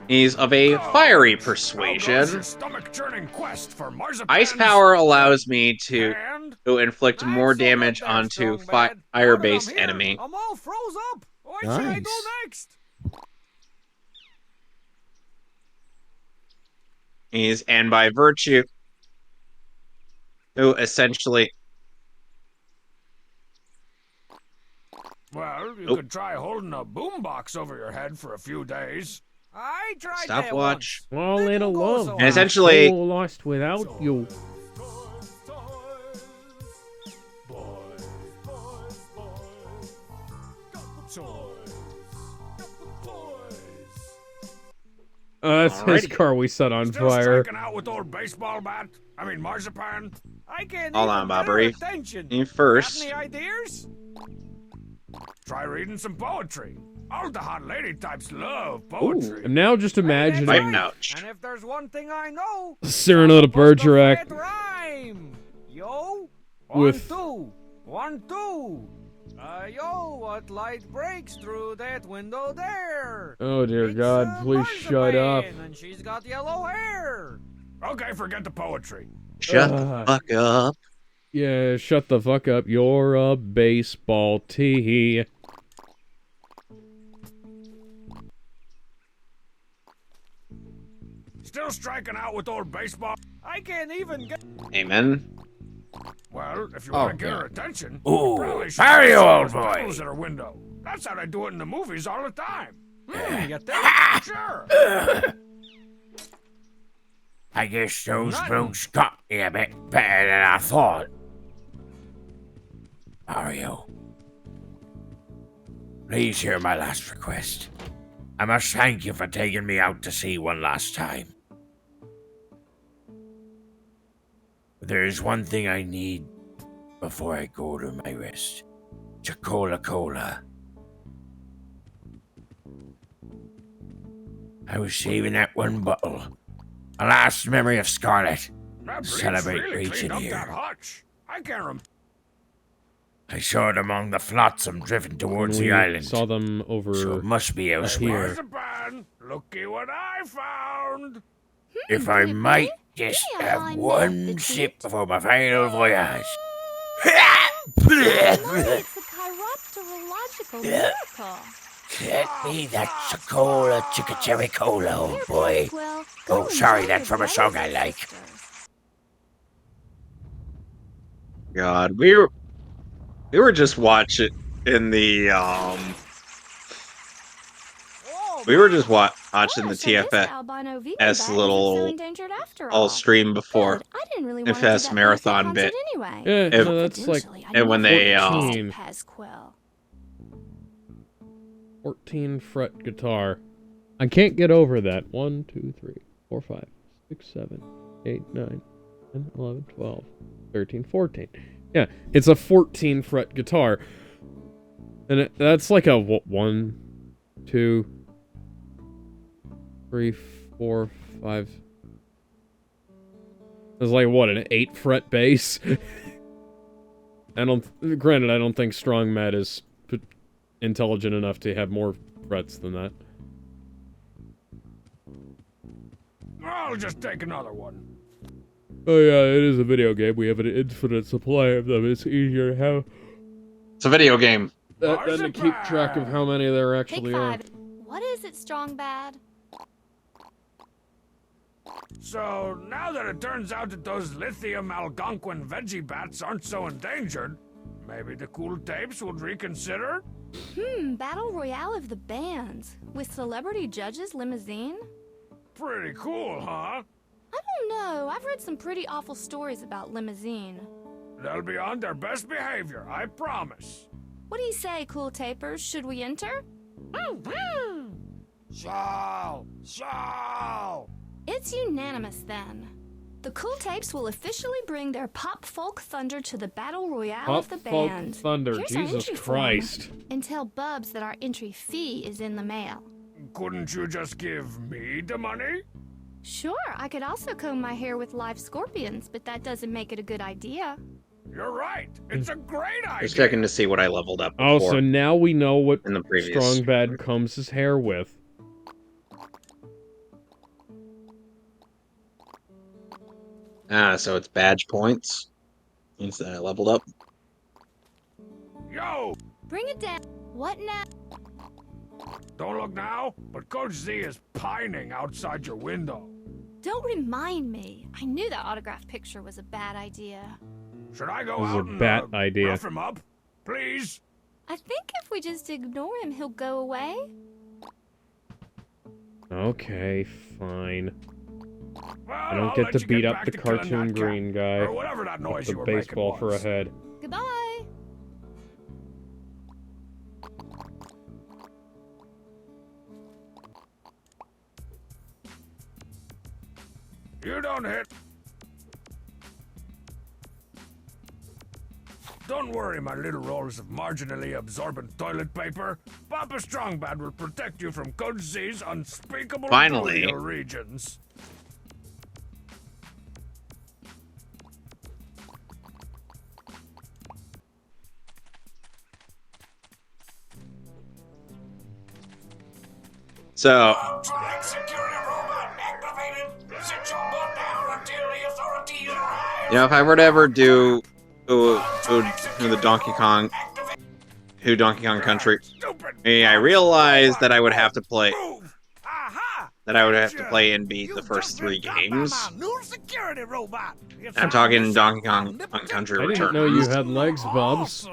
He's of a fiery How goes your persuasion. stomach-churning quest for marzipans Ice power allows me to and inflict more Not so good damage there, onto Strong Bad. Now that I'm fire-based here, enemy. I'm all froze up. Where should I go Nice. next? And by virtue, essentially, Well, you could try holding a boombox over your head for a few days. I tried that stopwatch. once. Well, Didn't little go love, so And well. essentially, so lost without you. That's his Alrighty. car we set on Still fire. striking out with old baseball bat? I mean marzipan? I can't Hold even on, get her Bobbery. attention. You Got first. any ideas? Try reading some poetry. All the hot lady types love poetry. I'm now just Fight imagining Nouch. And if there's one thing I know, Cyrano de Bergerac fat rhyme. Yo, with 1, 2. Yo, what light breaks through that window there? oh dear It's, God, please shut up. Marzipan, and she's got yellow hair. Okay, forget the poetry. Shut the fuck up. Yeah, shut the fuck up. You're a baseball tee. Still striking out with old baseball? I can't even get. Amen. Well, if you Oh, want to get her yeah. attention, Ooh, you probably should hurry, put some old of those boy. pedals at her window. That's how they do it in the movies all the time. You think? Sure. I guess those Nothing. boots got me a bit better than I thought. Mario, please hear my last request. I must thank you for taking me out to sea one last time. There is one thing I need before I go to my rest. Cola. I was saving that one bottle. A last memory of Scarlet. That breeze Celebrate really reaching cleaned up here. that hutch. I can't remember. I saw it among the flotsam drifting towards We the island. saw them over So it must be elsewhere. Marzipan, looky what I found. If I pretty might big. just Yeah, have I one met the sip treat. before my final voyage. No, it's a chiropterological miracle. Get me that cola, chicka cherry cola, old Here, boy. Pasquale, Oh, go sorry, enjoy that's your from a song I brothers and like. sisters. God, we were just watching in the Oh, we were just watching the Gosh, I guess the TFS albino vegan S bat isn't little so endangered after all all. stream before. Good. I didn't really want to do FS that marathon benefit bit. concert anyway. Yeah, If- no, that's like Eventually, I and know when I'll they, have to 14. Pasquale. 14 fret guitar. I can't get over that. 1, 2, 3, 4, 5, 6, 7, 8, 9, 10, 11, 12, 13, 14. Yeah, it's a 14 fret guitar. And that's like a 1, 2, 3, 4, 5. It's like what, an 8 fret bass? Granted, I don't think Strong Matt is intelligent enough to have more frets than that. I'll just take another one. Oh yeah, it is a video game. We have an infinite supply of them. It's easier to have It's a video game. than to keep track of how many there Take actually are. 5. What is it, Strong Bad? So, now that it turns out that those lithium Algonquin veggie bats aren't so endangered, maybe the cool tapes would reconsider? Battle Royale of the Bands. With celebrity judges limousine? Pretty cool, huh? I don't know. I've read some pretty awful stories about limousine. They'll be on their best behavior, I promise. What do you say, cool tapers? Should we enter? Shall! It's unanimous then. The Cool Tapes will officially bring their pop folk thunder to the battle royale of the band. Pop folk thunder, Here's our Jesus entry form. Christ. And tell Bubs that our entry fee is in the mail. Couldn't you just give me the money? Sure, I could also comb my hair with live scorpions, but that doesn't make it a good idea. You're right. It's a great idea. Just checking to see what I leveled up Oh, before so now we know what in the previous. Strong Bad combs his hair with. So it's badge points. Means that I leveled up. Yo! Bring it down. What now? Don't look now, but Coach Z is pining outside your window. Don't remind me. I knew that autograph picture was a bad idea. Should I It go was out a and bad idea. rough him up? Please? I think if we just ignore him, he'll go away. Okay, fine. Well, I don't I'll get let to you beat get up back the to killing cartoon that green cat, guy or whatever that with noise the you were baseball making for a was. head. Goodbye. You don't hit. Don't worry, my little rolls of marginally absorbent toilet paper. Papa Strongbad will protect you from Coach Z's unspeakable Finally. burial regions. So, Electronic security robot activated. Sit your butt down until the authorities arrive. you know, if I were to ever do the Donkey Kong Country, I realized that I would have to play and beat the first 3 games. I'm talking Donkey Kong Country I didn't Returns. know you had legs, Bubs.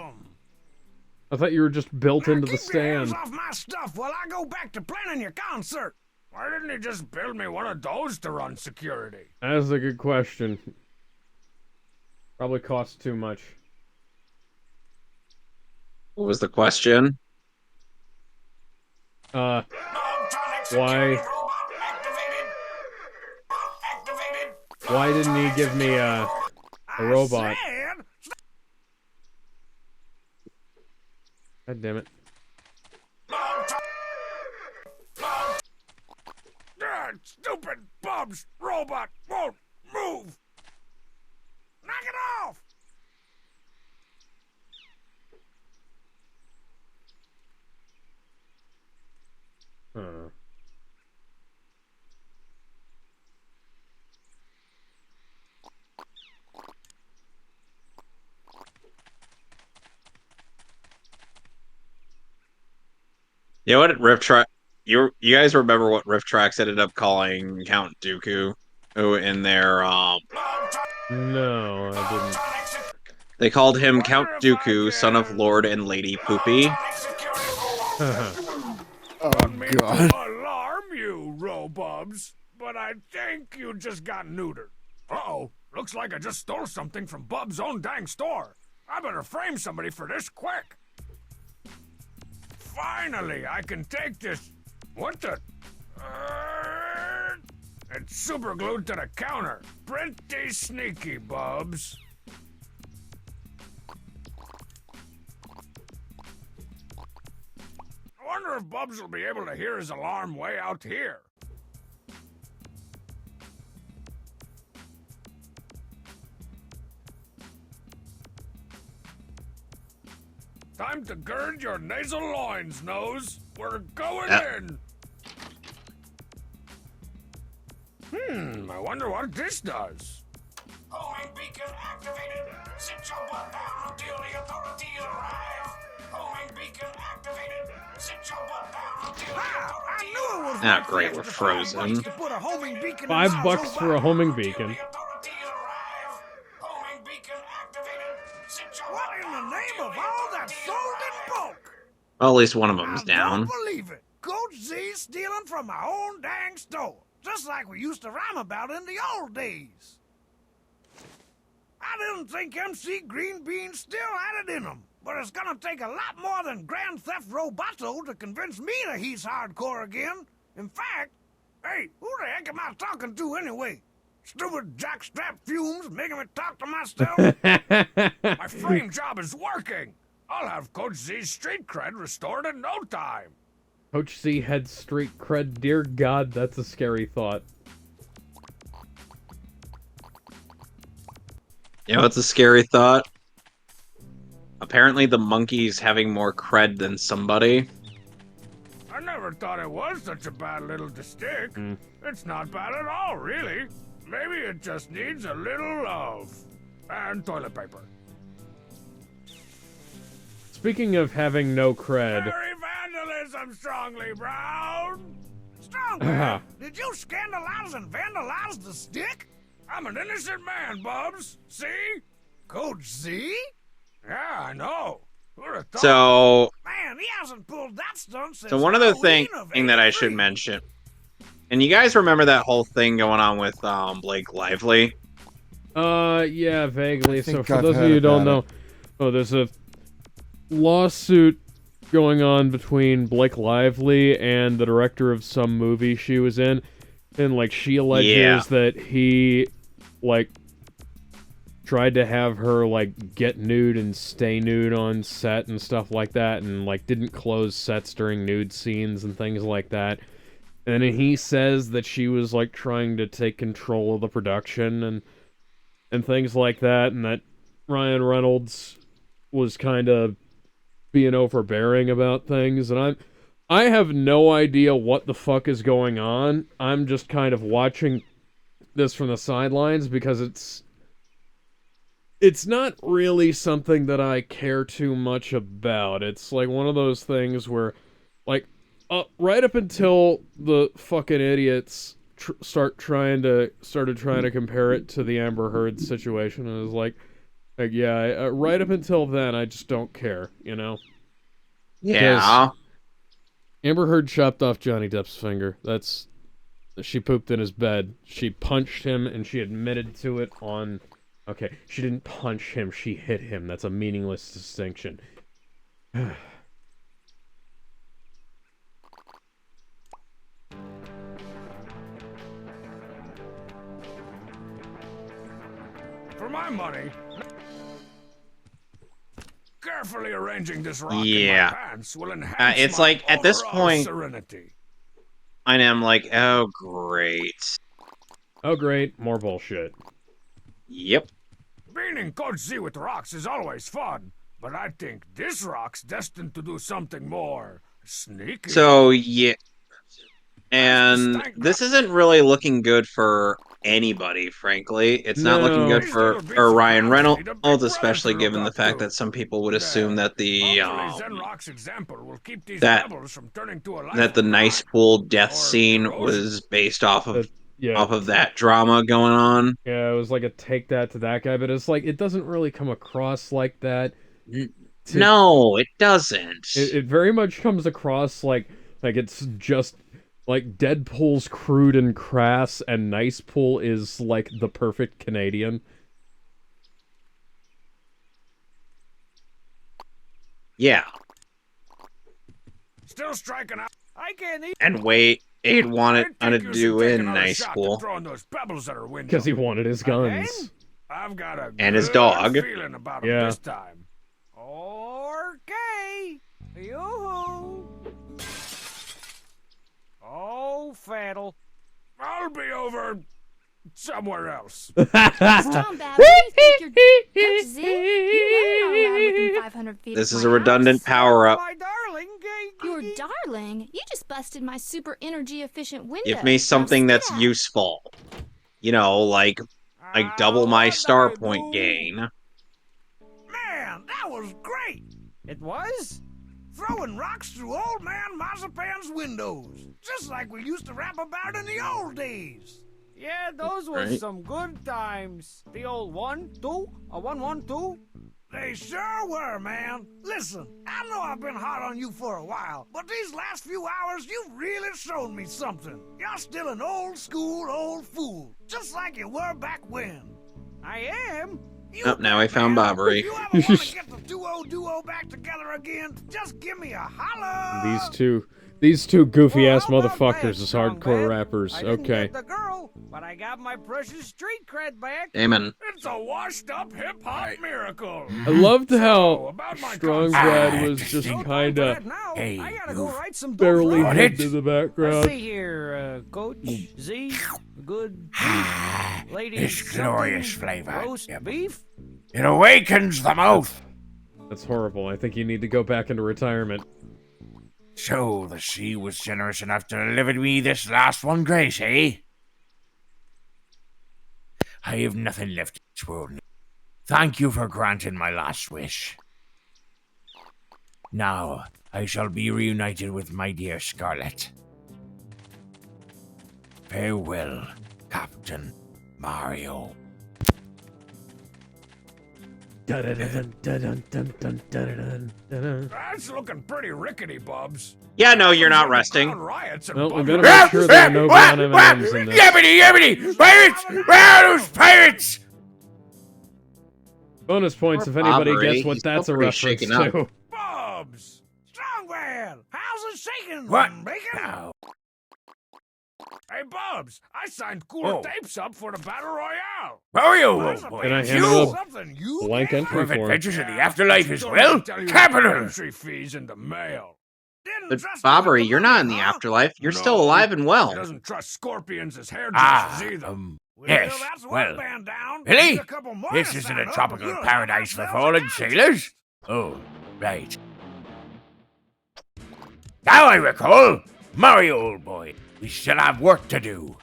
I thought you were just built into the stand. Off my stuff while I go back to planning your concert. Why didn't he just build me one of those to run security? That's a good question. Probably costs too much. What was the question? Why? Why didn't he give me a robot? God damn it. That stupid Bub's robot won't move. Knock it off. Huh. You know what Rift Track? You guys remember what Rift Tracks ended up calling Count Dooku? Who in their No, I didn't. they called him Count Dooku, son of Lord and Lady Poopy. Oh, To God. alarm you, Robubs, but I think you just got neutered. Uh-oh, looks like I just stole something from Bub's own dang store. I better frame somebody for this quick. Finally, I can take this. What the? It's super glued to the counter. Pretty sneaky, Bubs. I wonder if Bubs will be able to hear his alarm way out here. Time to gird your nasal loins, Nose. We're going in. I wonder what this does. Homing beacon activated. Sit your butt down until the authorities arrive. Homing beacon activated. Sit your butt down until the authorities arrive. Ah, great, we're frozen. $5 for a homing beacon. What in the name of all that's sold in bulk? Well, at least one of them's down. Don't believe it. Coach Z's stealing from my own dang store. Just like we used to rhyme about in the old days. I didn't think MC Green Bean still had it in him. but it's gonna take a lot more than Grand Theft Roboto to convince me that he's hardcore again. In fact, hey, who the heck am I talking to anyway? Stupid jockstrap fumes making me talk to myself? My frame job is working. I'll have Coach Z's street cred restored in no time. Coach Z had street cred. Dear God, that's a scary thought. You know, it's a scary thought. Apparently the monkey's having more cred than somebody. I never thought it was such a bad little stick. It's not bad at all, really. Maybe it just needs a little love. And toilet paper. Speaking of having no cred... Fairy vandalism, Strongly Brown! Strongly, did you scandalize and vandalize the stick? I'm an innocent man, Bubs. See? Coach Z? Yeah, I know. Who'd have thought? So, Man, he hasn't pulled that stunt since so one other Halloween thing of that I should 83. mention, and you guys remember that whole thing going on with Blake Lively? Yeah, vaguely. So think for I've those of heard you who don't about know, there's a lawsuit going on between Blake Lively and the director of some movie she was in, and like she alleges that he like tried to have her like get nude and stay nude on set and stuff like that, and like didn't close sets during nude scenes and things like that. And he says that she was like trying to take control of the production and things like that, and that Ryan Reynolds was kind of being overbearing about things, and I have no idea what the fuck is going on. I'm just kind of watching this from the sidelines because it's not really something that I care too much about. It's like one of those things where, like, right up until the fucking idiots started trying to compare it to the Amber Heard situation, and it was like yeah, right up until then, I just don't care, you know? Yeah. Amber Heard chopped off Johnny Depp's finger. She pooped in his bed. She punched him, and she admitted to it on... Okay, she didn't punch him, she hit him. That's a meaningless distinction. For my money, carefully arranging this rock Yeah. in my pants will enhance It's my like, at this overall point- serenity. And I'm like, oh, great. Oh, great. More bullshit. Yep. Beating Coach Z with rocks is always fun, but I think this rock's destined to do something more sneaky. So, yeah. And this isn't really looking good for anybody, frankly. It's not looking good for Ryan Reynolds, especially given the fact that some people would assume that the that the nice pool death scene was based off of that drama going on. Yeah, it was like a take that to that guy, but it's like it doesn't really come across like that. No, it doesn't. It very much comes across like it's just like Deadpool's crude and crass, and Nice Pool is like the perfect Canadian. Yeah. Still striking out. I can't eat. And wait, Aid wanted to do in Nice Pool because he wanted his guns. I've got a and his dog. Feeling about him this time. Okay. Yoo-hoo. Oh, Faddle. I'll be over somewhere else. Strong Bad, you think you're Coach Z? You know you're not allowed within 500 feet This of is my a redundant house. power-up. My darling. Your darling? You just busted my super energy efficient window. Give me something that's How's that? useful. You know, like double my star point gain. Man, that was great. It was? Throwing rocks through old man Mazapan's windows. Just like we used to rap about in the old days. Yeah, those was Right. some good times. The old 1-2, a 1-1-2. They sure were, man. Listen, I know I've been hard on you for a while, but these last few hours, you've really shown me something. You're still an old school old fool, just like you were back when. I am? Oh, now I found Bobbery. If you ever want to get the duo back together again, just give me a holler. These two goofy ass Well, not motherfuckers bad, as strong hardcore bad. rappers. I didn't Okay. get the girl, but I got my precious street cred back. Damon. It's a washed-up hip-hop miracle. I loved So, how about my Strong concert. Brad was Ah, just no Time for kinda that now. Hey, I gotta go you've write some dope barely Got hid it? to the Let's background. see here, Coach Z, good Ah, lady. this glorious something, flavor. roast Yep. beef. It awakens the mouth. That's horrible. I think you need to go back into retirement. So the sea was generous enough to deliver me this last one grace, eh? I have nothing left in this world. Thank you for granting my last wish. Now I shall be reunited with my dear Scarlet. Farewell, Captain Mario. That's looking pretty rickety, Bubs. Yeah, no, you're not resting. Riots and Well, we bum- better make sure there are no brown M&Ms in this. Yibbity, yibbity! Pirates! Where are those pirates? Bonus points if Poor anybody Bobbery, gets what he's that's a still pretty reference shaken up. to. Bubs! Strongman, how's it shaking? What? Bacon? Now, Hey, Bubs, I signed Oh. cooler tapes up for the Battle Royale. Mario, There's old a boy. Can I big handle You a something you blank can entry have for him? adventures in the afterlife as Don't well? tell you Capital! entry fees in the mail. Didn't But trust you with Bobbery, the you're money, not in the huh? afterlife. You're still No. alive and He well. doesn't trust scorpions as hairdressers either. Well, Yes, that's one well, band down. really? Need a couple more This to isn't sign a up, tropical we'll have paradise for ourselves a fallen contest. sailors? Oh, right. Now I recall! Mario, old boy, we still have work to do.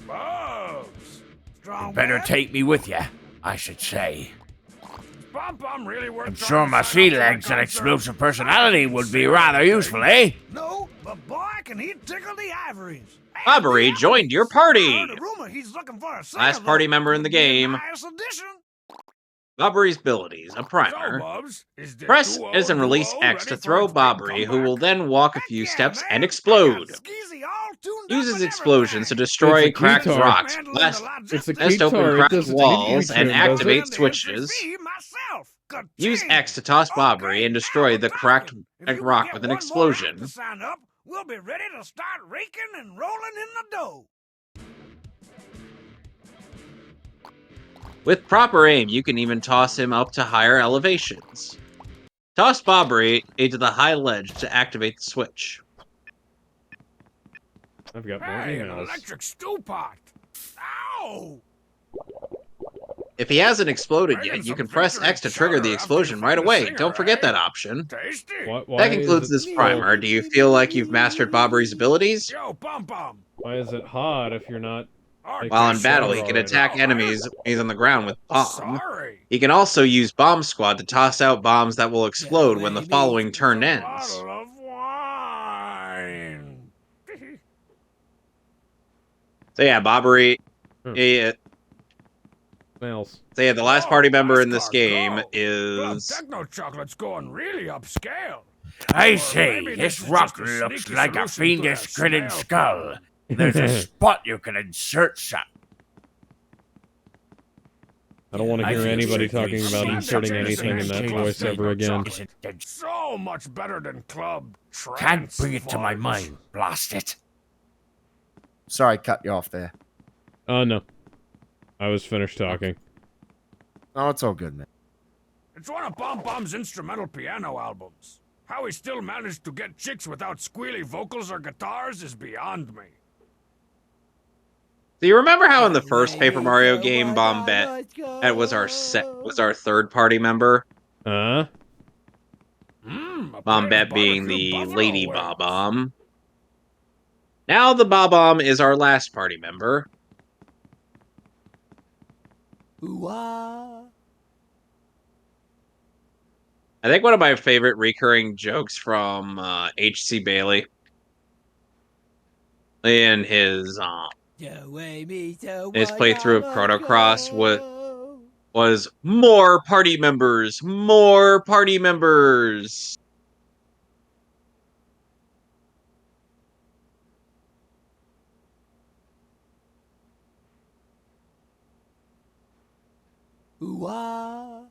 Bubs! Strong Better bad? take me with you, I should say. Bum Bum really worth I'm trying sure to my sign sea up for that legs and concert. explosive personality would be rather useful, eh? No, but boy, can he tickle the ivories. Bobbery joined your party. I heard a rumor he's looking for a singer, Last party though. member in the Could be a game. nice addition. Bobbery's abilities. A So, primer. Bubs, is the Press duo is and release duo X ready to for throw its big Bobbery, who will comeback? then walk a Heck few yeah, steps man. and I explode. got Skeezy all tuned Uses up and explosions to everything. destroy It's a cracked keytar. rocks, Handling blast, the It's a logistics. blast open keytar. It cracked doesn't walls, and tune, does it? activate And the entry switches. fee myself. Use Ka-ching. X to toss Bobbery Okay, and destroy now the we're cracked talking. If you rock can with get an one more act explosion. to sign up, we'll be ready to start raking and rolling in the dough. With proper aim, you can even toss him up to higher elevations. Toss Bobbery into the high ledge to activate the switch. I've got more Hey, an emails. electric stew pot. Ow! If he hasn't exploded Bringing yet, you some can press victory X to trigger the chowder after you explosion right find a away. singer, Don't forget eh? that option. Tasty. Why That is concludes it this so, primer. Do you feel like you've mastered Bobbery's abilities? Yo, Bum Bum. why is it hot if you're not Our While in dish battle, he is can already. attack enemies he's on the ground with bomb. Sorry. He can also use Bomb Squad to toss out bombs that will explode when the following turn A ends. bottle of wine. So yeah, Bobbery. Hmm. eh, Snails? So yeah, the last party member in this Last card, game go. Club is Techno Chocolate's going really upscale. I Or say, maybe this this is rock just a looks sneaky like a solution to fiendish that grinning smell skull. There's a spot you can insert some. I don't want to I hear feel anybody certain talking we've about seen inserting something anything in in that the voice shape of ever again. chocolate. Isn't it? So much better than Club Trance. Can't bring it to my Fudge. mind. Blast it. Sorry, cut you off there. Oh, no. I was finished talking. Oh, it's all good, man. It's one of Bum Bum's instrumental piano albums. How he still managed to get chicks without squealy vocals or guitars is beyond me. Do you remember how in the first Paper Mario game, Bombette was our third party member? Huh? A plate of Bombette being barbecue the buffalo lady wings. Bob-omb. Now the Bob-omb is our last party member. I think one of my favorite recurring jokes from H.C. Bailey in his playthrough of Chrono Cross was more party members, more party members. Ooh-ah.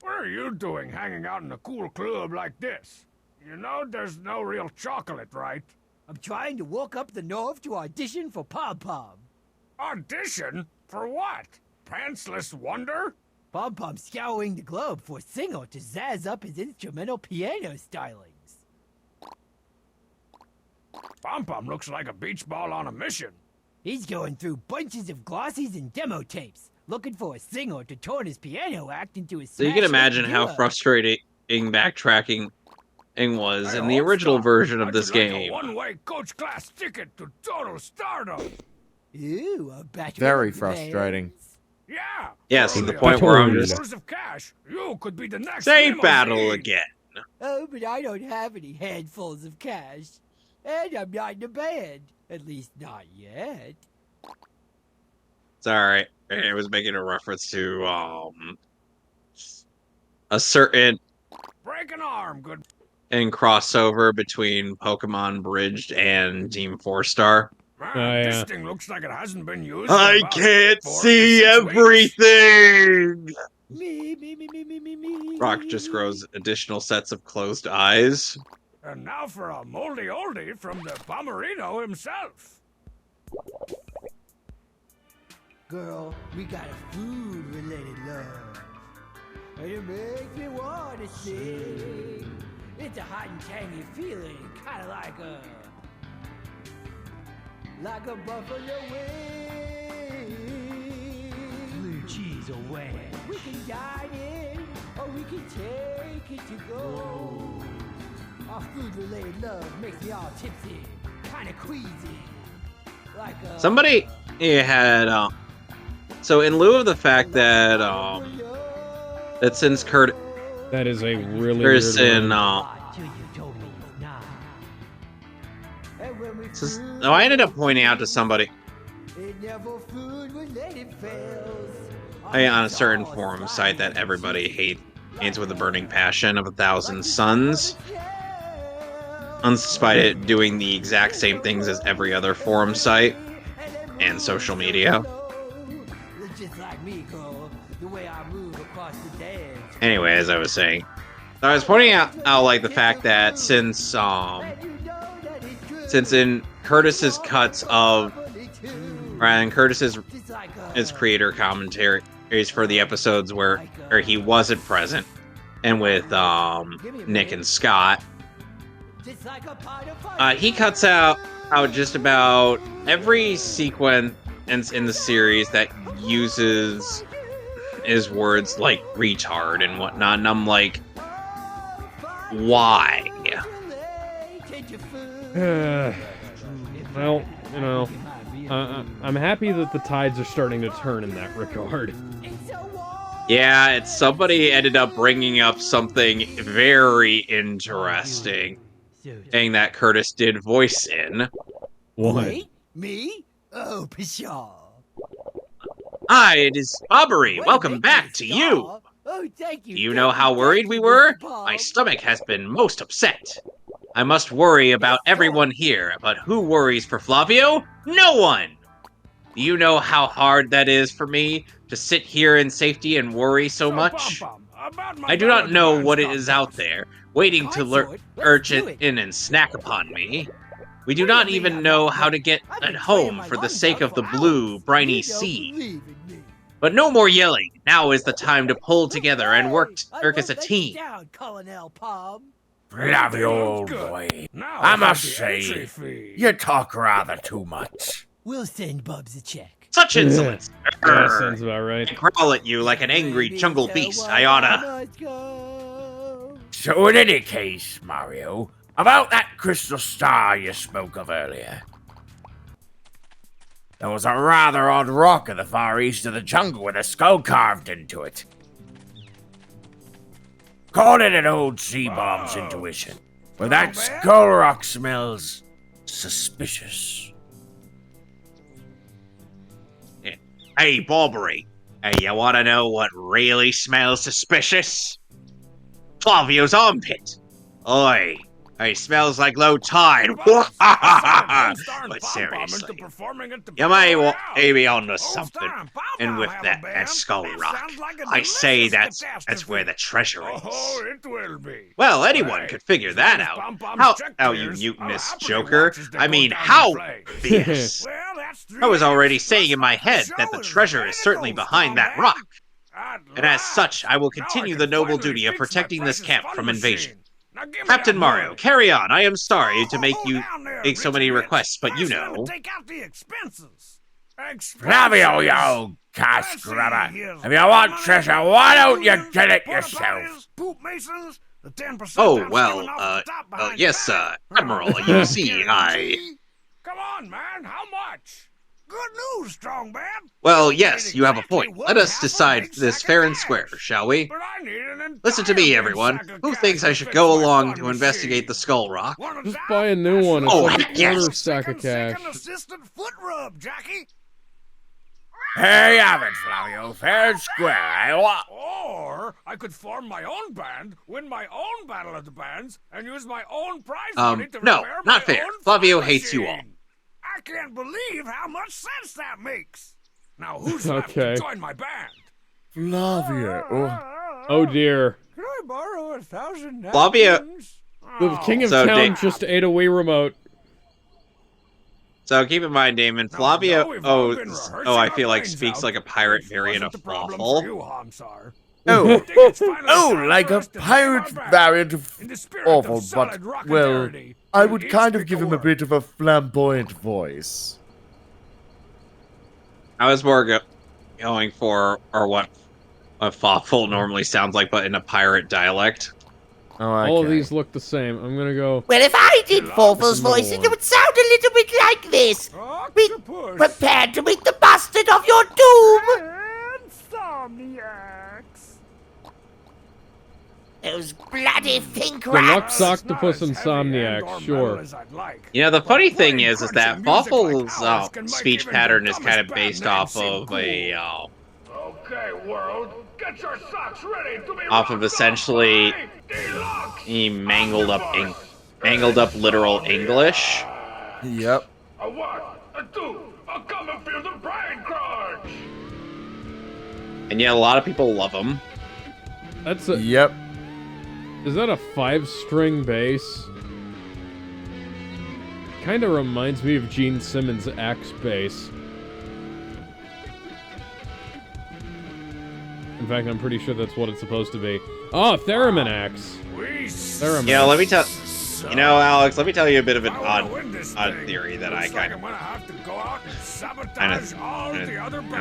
What are you doing hanging out in a cool club like this? You know there's no real chocolate, right? I'm trying to walk up the north to audition for Pom Pom. Audition? For what? Pantsless Wonder? Pom Pom's scouring the globe for a singer to zazz up his instrumental piano stylings. Pom Pom looks like a beach ball on a mission. He's going through bunches of glossies and demo tapes, looking for a singer to turn his piano act into a So you can smash-hit imagine how duo. frustrating backtracking was Hey, in the original All-Star, version of how'd this you like game. a one-way coach class ticket to total stardom. Ooh, a battle Very of the frustrating. bands. Yeah. Yes, for to the only point where I'm $100 just of cash, you could be the next say limousine. battle again. Oh, but I don't have any handfuls of cash. And I'm not in a band. At least not yet. It's alright. It was making a reference to a certain Break an arm, good. crossover between Pokemon Bridged and Team 4-Star. Man, Oh, this yeah. thing looks like it hasn't been used in I about can't 4 to see 6 weeks. everything! Me. Rock just grows additional sets of closed eyes. And now for a moldy oldie from the Pomerino himself. Girl, we got a food-related love. And it makes me want to sing. It's a hot and tangy feeling, kind of like a buffalo wing. Blue cheese away. We can dine in, or we can take it to go. Our food-related love makes me all tipsy, kind of queasy. Like a... Somebody had so in lieu of the fact that that since Kurt That is a really Curtis weird in line. I ended up pointing out to somebody on a certain forum site that everybody hates with a burning passion of 1,000 suns, despite it doing the exact same things as every other forum site and social media. Anyway, as I was saying, so I was pointing out like the fact that since in Curtis's cuts of and Curtis's creator commentaries for the episodes where he wasn't present, and with Nick and Scott, he cuts out just about every sequence in the series that uses his words like retard and whatnot, and I'm like, why? Well, you know, I'm happy that the tides are starting to turn in that regard. Yeah, it's somebody ended up bringing up something very interesting, saying that Curtis did voice in. What? Wait, me? Oh, pshaw. Hi, it is Aubrey. Welcome back to you. Oh, thank you. Do you know how worried we were? My stomach has been most upset. I must worry about everyone here, but who worries for Flavio? No one! Do you know how hard that is for me to sit here in safety and worry so much? I do not know what it is out there, waiting to lurch in and snack upon me. We do not even know how to get at home for the sake of the blue, briny sea. But no more yelling. Now is the time to pull together and work as a team. Flavio, old boy, I must say, you talk rather too much. We'll send Bubs a check. Such insolence. Yeah, sounds about right. I growl at you like an angry jungle beast. I oughta. So in any case, Mario, about that crystal star you spoke of earlier. There was a rather odd rock in the far east of the jungle with a skull carved into it. Call it an old sea bomb's intuition, but that skull rock smells suspicious. Hey, Barbary. Hey, you wanna know what really smells suspicious? Flavio's armpit. Oi, He smells like low tide. But seriously, you may be onto something. And with that Skull Rock, I say that's where the treasure is. Oh, it will be. Well, anyone could figure that out. How, you mutinous joker. I mean, how BS. I was already saying in my head that the treasure is certainly behind that rock. And as such, I will continue the noble duty of protecting this camp from invasion. Captain Mario, carry on. I am sorry to make you make so many requests, but you know. Take out the expenses. Flavio, you cash grabber. If you want treasure, why don't you get it yourself? Oh, well, yes, Admiral, you see, Come on, man, how much? Good news, strong man. Well, yes, you have a point. Let us decide this fair and square, shall we? Listen to me, everyone. Who thinks I should go along to investigate the Skull Rock? Just buy a new one. It's like a quarter stack of cash. Here you have it, Flavio. Fair and square, eh? What? Or I could form my own band, win my own battle of the bands, and use my own prize money to no, repair not my fair. own Flavio fog hates you all. machine. I can't believe how much sense that makes. Now who's Okay. left to join my band? Flavio. Oh dear. Can I borrow 1,000 Flavio. napkins? The king of So, town just ate a Wii remote. So keep in mind, Damon, Flavio. we've all been Oh, rehearsing I our feel like brains speaks out. like a pirate It variant wasn't of the problem Waffle. for you, Hamsar. Oh, I think it's finally oh, time like for a us to name pirate our band. variant of In the spirit awful, of but, solid rock well, authority, I we'll would each kind of pick give a him a word. bit of a flamboyant voice. I was more going for, or what Waffle normally sounds like, but in a pirate dialect. Oh, All of okay. these look the same. I'm gonna go. Well, if I did Fawful's Number voice, it one. would sound a little bit like this. Be Octopus. prepared to meet the bastard of your doom. Insomniacs. Those bloody think Deluxe rats. Octopus Insomniacs, sure. You know, the funny thing is crunching that music like Waffle's ours can make speech even pattern the is kind of dumbest based band off name of seem a Okay, world, get your socks ready to be off of essentially a mangled up literal English. Yep. A one, a two, a come and feel the brain crunch. And yet a lot of people love him. That's a. Yep. Is that a 5-string bass? Kind of reminds me of Gene Simmons' Axe bass. In fact, I'm pretty sure that's what it's supposed to be. Oh, Theremin Axe. Theremin. You know, let me tell you know, Alex, let me tell you a bit of an odd theory that I kind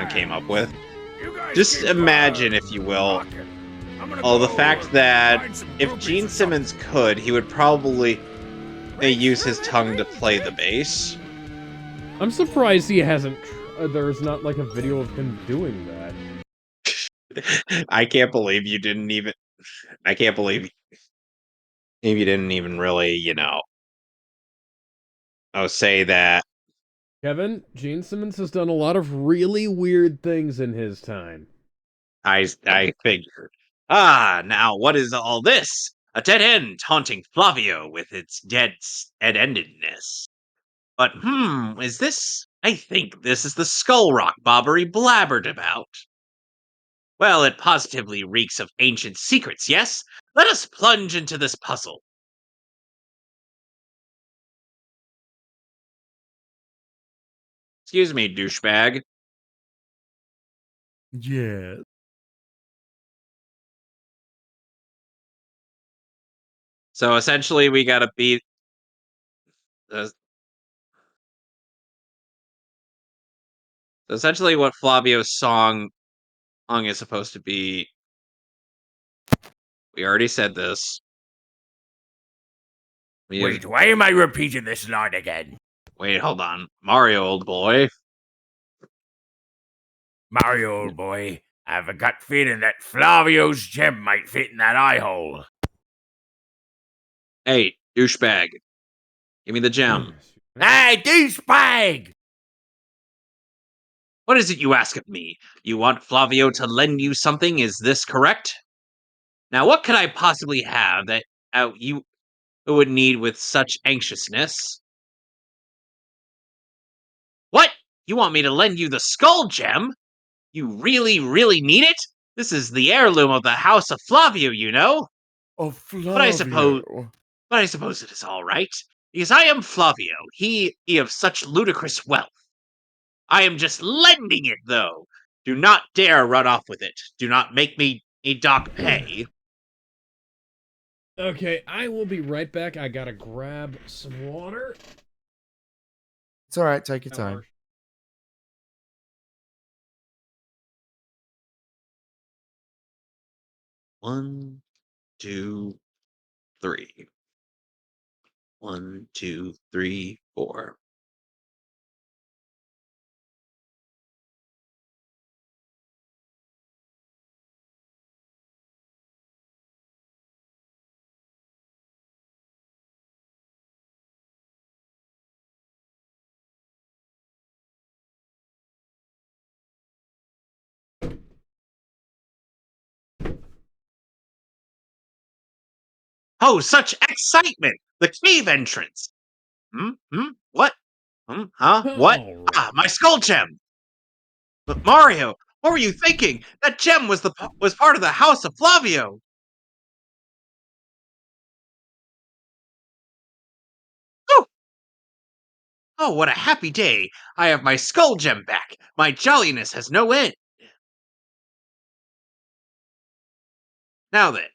of came up with. Just imagine, if you will, the fact that if Gene Simmons could, he would probably use his tongue to play the bass. I'm surprised he hasn't. There's not like a video of him doing that. I can't believe you didn't even. I can't believe you didn't even really, say that. Kevin, Gene Simmons has done a lot of really weird things in his time. I figured. Now what is all this? A dead end haunting Flavio with its dead-endedness. But is this? I think this is the Skull Rock Bobbery blabbered about. Well, it positively reeks of ancient secrets, yes? Let us plunge into this puzzle. Excuse me, douchebag. Yeah. So essentially, we gotta beat. Essentially, what Flavio's song is supposed to be. We already said this. Wait, why am I repeating this line again? Wait, hold on. Mario, old boy. Mario, old boy, I have a gut feeling that Flavio's gem might fit in that eye hole. Hey, douchebag. Give me the gem. Hey, douchebag! What is it you ask of me? You want Flavio to lend you something, is this correct? Now, what could I possibly have that you who would need with such anxiousness. What? You want me to lend you the skull gem? You really, really need it? This is the heirloom of the House of Flavio, you know. Oh, But I suppose, Flavio. but I suppose it is all right, because I am Flavio, he of such ludicrous wealth. I am just lending it, though. Do not dare run off with it. Do not make me a doc pay. Okay, I will be right back. I gotta grab some water. It's all right. Take your time. 1, 2, 3. 1, 2, 3, 4. Oh, such excitement! The cave entrance! What? Huh? What? All right. Ah, my skull gem! But Mario, what were you thinking? That gem was part of the House of Flavio! Oh! Oh, what a happy day! I have my skull gem back! My jolliness has no end! Now then,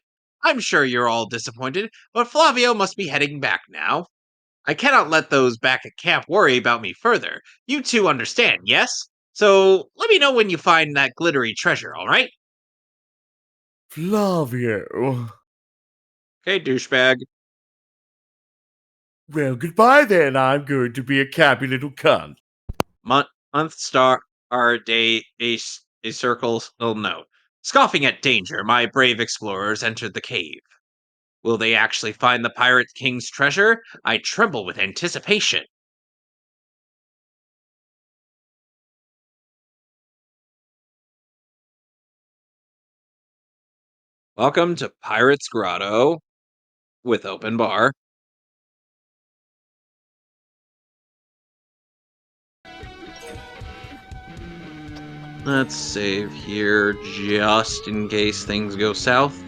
I'm sure you're all disappointed, but Flavio must be heading back now. I cannot let those back at camp worry about me further. You two understand, yes? So let me know when you find that glittery treasure, alright? Flavio. Okay, douchebag. Well, goodbye then. I'm going to be a cappy little cunt. Month, star, day, a circles. Oh no. Scoffing at danger, my brave explorers entered the cave. Will they actually find the Pirate King's treasure? I tremble with anticipation. Welcome to Pirate's Grotto with open bar. Let's save here just in case things go south.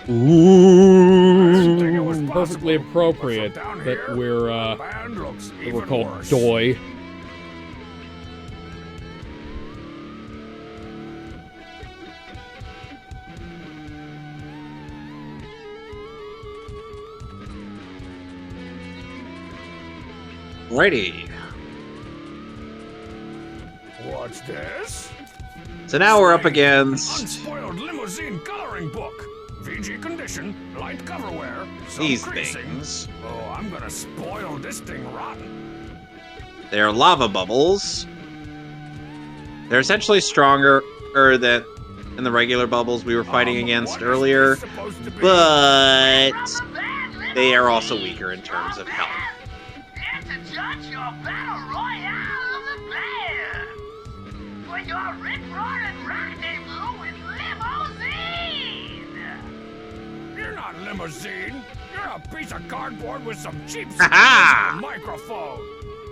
Ooh, perfectly appropriate that we're called Doi. Righty. What's this? So now we're up against Unspoiled limousine coloring book. VG condition, light coverwear, some these creasing. things. Oh, I'm gonna spoil this thing rotten. They're lava bubbles. They're essentially stronger than the regular bubbles we were fighting against earlier, but they are also weaker in terms of health. Here to judge your battle royale of the bands for your rip-roaring rendezvous with Limousine. You're not limousine. You're a piece of cardboard with some cheap Ha-ha! and a microphone.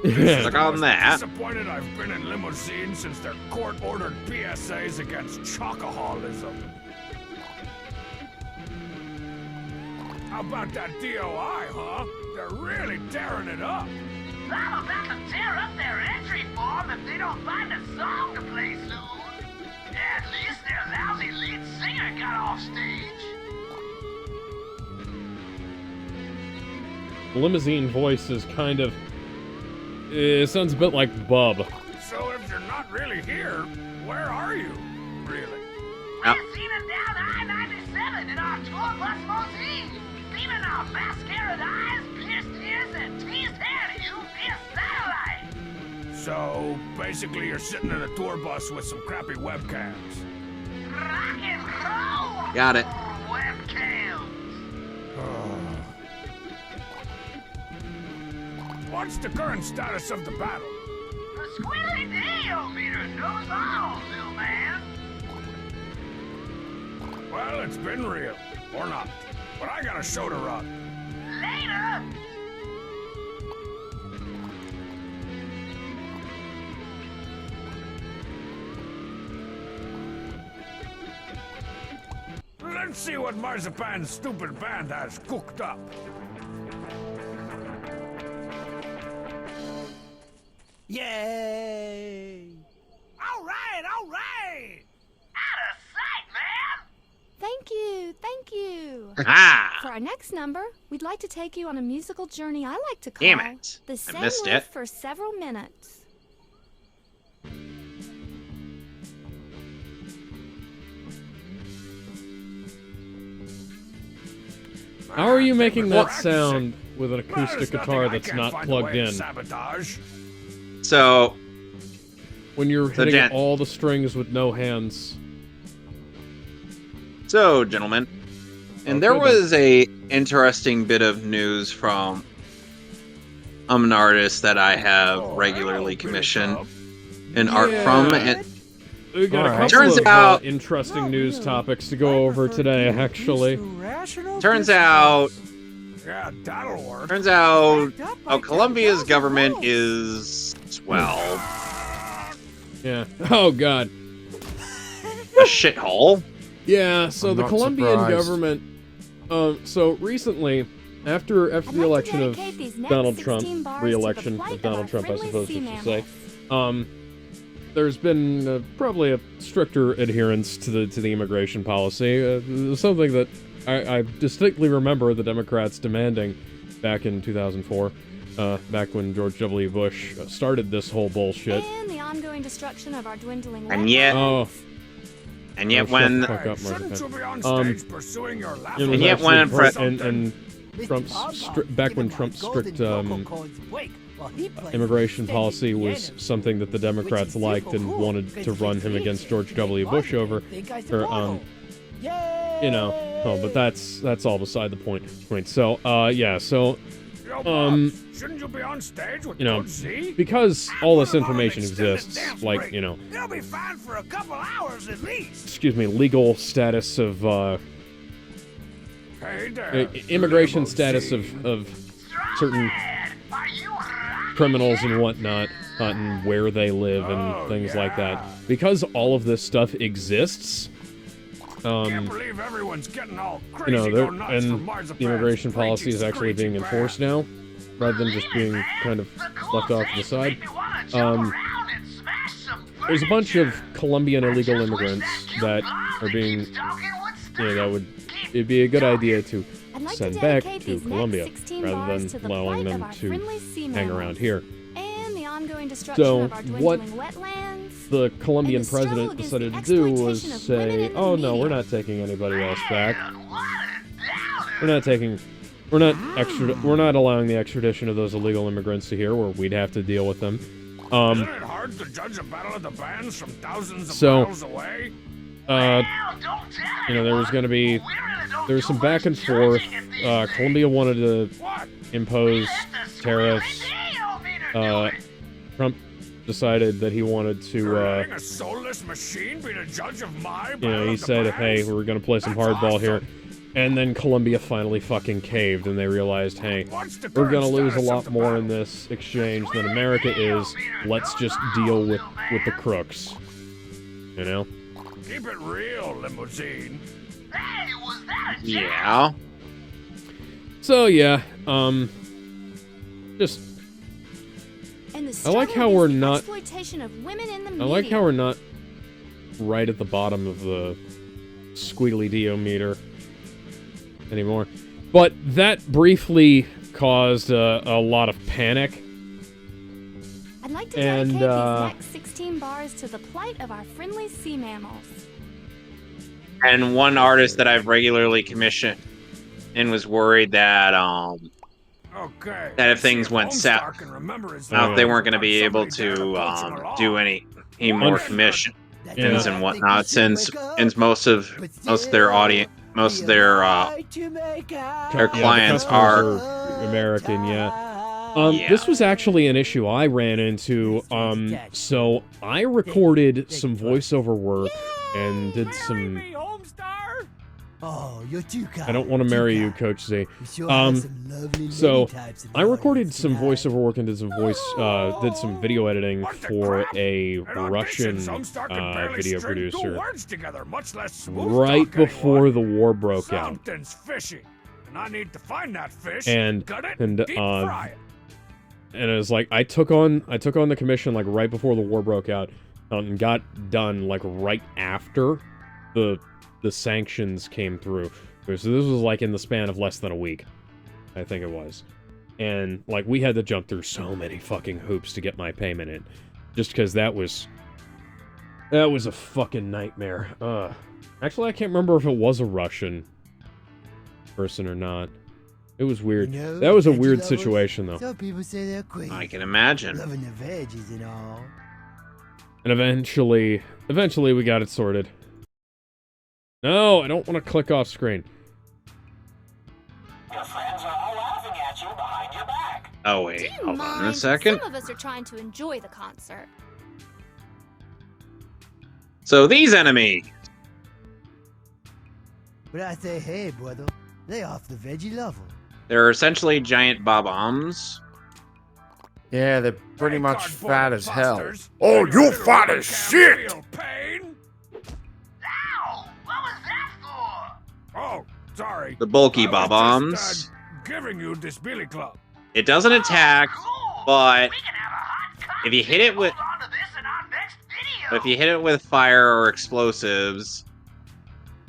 Look on that. Disappointed I've been in limousine since their court-ordered PSAs against chocoholism. How about that DOI, huh? They're really tearing it up. I'm about to tear up their entry form if they don't find a song to play soon. At least their lousy lead singer got off stage. The limousine voice is kind of... It sounds a bit like Bub. So if you're not really here, where are you, really? Yep. We're seated down I-97 in our tour bus limousine, beaming our mascaraed eyes, pierced ears, and teased hair to you via satellite. So basically you're sitting in a tour bus with some crappy webcams. Rock and roll! Got it. Webcams! What's the current status of the battle? The squilly deal meter knows all, little man. Well, it's been real. Or not. But I got a show to run. Later! Let's see what Marzipan's stupid band has cooked up. Yay! All right, all right! Out of sight, man! Thank you. Ah! For our next number, we'd like to take you on a musical journey I like to call Damn it. The I Same missed Riff it. for Several Minutes. How are you making that Practicing. sound with an Well, acoustic there's nothing guitar I that's can't not find a plugged way to in? Sabotage. So, When you're So, hitting Jen- all the strings with no hands. gentlemen, and Okay, there then. was a interesting bit of news from an artist that I have regularly commissioned an art from, and We got a Alright. couple Turns of out- interesting news topics to go over today, actually. turns out, Yeah, that'll work. Colombia's government is, well, Yeah. Oh, God. a shithole. Yeah, so I'm the not Colombian surprised. government... so recently, after I'd the like to election of dedicate these next Donald 16 Trump, bars to re-election the plight of Donald our Trump, I friendly suppose sea we should say, mammals. there's been probably a stricter adherence to the immigration policy. Something that I distinctly remember the Democrats demanding back in 2004, back when George W. Bush started this whole bullshit. And the ongoing destruction of our dwindling And yet- Oh, And yet shut when the fuck Hey, up, shouldn't Marzipan. you be on Um, stage pursuing your it laughing? was And yet actually when Pre- Pre- and Trump's back when Trump strict immigration policy was something that the Democrats liked and wanted to run him against George W. Bush over, or but that's all beside the point. So yeah, so Yo, um, Bob, shouldn't you be on stage with you know, Coach Z? because all this Put 'em on an information extended exists, dance like, break. you know, They'll be fine for a couple hours at least. excuse me, legal status of Hey there, immigration limo status Z. of certain criminals and whatnot, and where they live and Oh, things like yeah. that. Because all of this stuff exists, Can't believe everyone's getting all you crazy know, go nuts for and the Marzipan's immigration policy preachy, is actually being screechy enforced band. now, rather than just being kind of left off to the side. There's a bunch of Colombian illegal immigrants that are being, it'd be a good idea to I'd like send to back dedicate to these next Colombia 16 rather bars than to the allowing plight of them our to friendly sea hang mammals around here. And the ongoing destruction So, of our what dwindling wetlands. The Colombian And the struggle president against decided the to do was exploitation of women say, in the "Oh no, we're media." not taking anybody else back. We're not allowing the extradition of those illegal immigrants to here, where we'd have to deal with them." Isn't it hard to judge a battle of the bands from thousands of So, miles away? there was going to be some back and forth. Colombia wanted to What? impose tariffs. Trump decided that he wanted to, Letting a soulless machine be the judge of my battle he of the said, "Hey, bands? we're going to play some That's hardball here." awesome. And then Colombia finally fucking caved, and they realized, hey, What's the we're current gonna lose a status of lot the more battle? in this exchange than America is. Let's just deal with the crooks. You know? Keep it real, limousine. Yeah. So yeah, just And the I like struggle how we're against the not- exploitation of women in the I media. like how we're not right at the bottom of the squealy-dio-meter anymore. But that briefly caused a lot of panic. I'd like to and, dedicate these next 16 bars to the plight of our friendly sea mammals. And one artist that I've regularly commissioned and was worried that Okay. that if see things went Homestar south, can remember his Oh, they name weren't going to be able without somebody there to coach him along. do any more Unf- commissions Yeah. and whatnot, since most of their audience, most of their clients the are. customers are American, yeah. Yeah. This was actually an issue I ran into. So I recorded some voiceover work and did Marry some me, Homestar. Oh, you're too kind. I don't want to marry you, Coach Z. So I recorded some voiceover work and did some did some video editing for a Russian video producer right before the war broke out. Something's fishy, and I need to find that fish. And fry it. And it was like I took on the commission like right before the war broke out, and got done like right after the sanctions came through. So this was like in the span of less than a week, I think it was. And like we had to jump through so many fucking hoops to get my payment in, just because that was a fucking nightmare. Actually, I can't remember if it was a Russian person or not. It was weird. You know, that was a weird lovers, situation though. Some people say they're crazy. I can imagine. Loving the veggies and all. And eventually we got it sorted. No, I don't want to click off screen. Your friends are all laughing at you behind your back. Oh wait, Do you hold on a mind? second. Some of us are trying to enjoy the concert. So these enemies. But I say, hey, brother, lay off the veggie level. They're essentially giant bob-ombs. Yeah, they're pretty much fat as hell. Oh, you fat as shit! Oh, sorry. The bulky I was bob-ombs. just, giving you this billy club. It doesn't attack, but if you hit it with fire or explosives,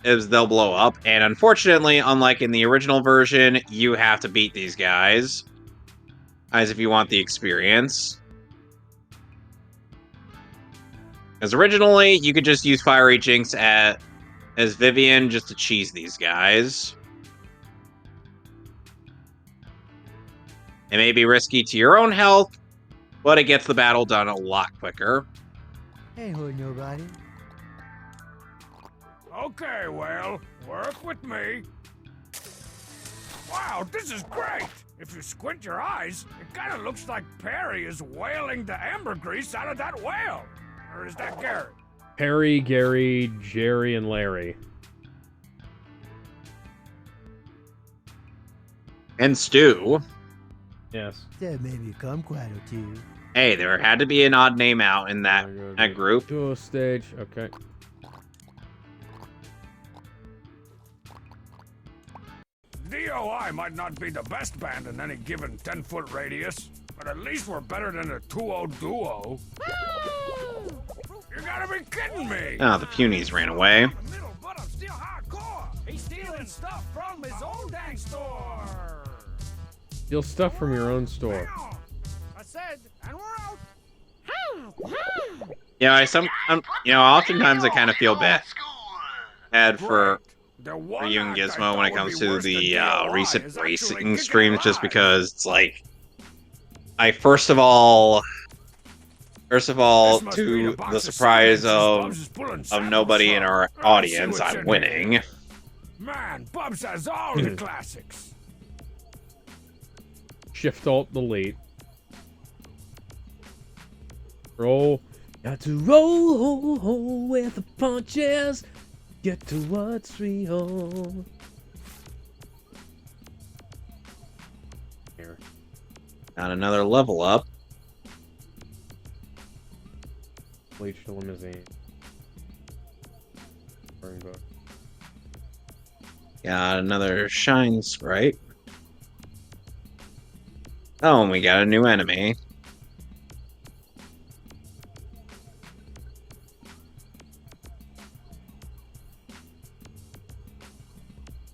they'll blow up. And unfortunately, unlike in the original version, you have to beat these guys, as if you want the experience. Because originally, you could just use Fiery Jinx as Vivian just to cheese these guys. It may be risky to your own health, but it gets the battle done a lot quicker. Ain't hurt nobody. Okay, well, work with me. Wow, this is great! If you squint your eyes, it kind of looks like Perry is whaling the ambergris out of that whale. Or is that Gary? Perry, Gary, Jerry, and Larry. And Stu. Yes. That made me come quite or two. Hey, there had to be an odd name out in that group. Dual stage, okay. DOI might not be the best band in any given 10-foot radius, but at least we're better than a 2-0 duo. You gotta be kidding me! Oh, the Punies ran away. But I'm still hardcore. He's stealing stuff from his own dang store. Steal stuff from your own store. I said, and we're out. Yeah, oftentimes I kind of feel bad for you and Gizmo when it comes to the recent racing streams, just because it's like, first of all, to the surprise of nobody in our audience, I'm winning. Man, Bubs has all the classics. Shift Alt Delete. Roll. Got to roll with the punches. Get to what's real. Here. Got another level up. Bleach the limousine. Rainbow. Got another shine sprite. Oh, and we got a new enemy.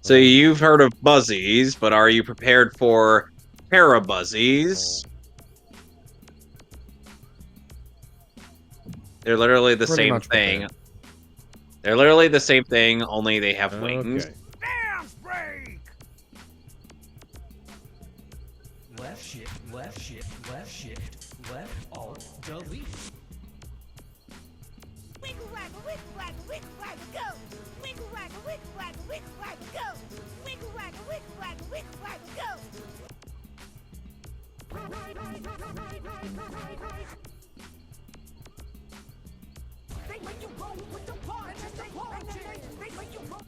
So you've heard of Buzzies, but are you prepared for Parabuzzies? They're literally the Pretty same much thing. prepared. They're literally the same thing, only they have wings. Okay. Damn break! Left shift, left shift, left shift, left alt, delete. Wiggle waggle, wiggle waggle, wiggle waggle, go! Wiggle waggle, wiggle waggle, wiggle waggle, go! Wiggle waggle, wiggle waggle, wiggle waggle, go! They make you roll with the punches, they make you roll.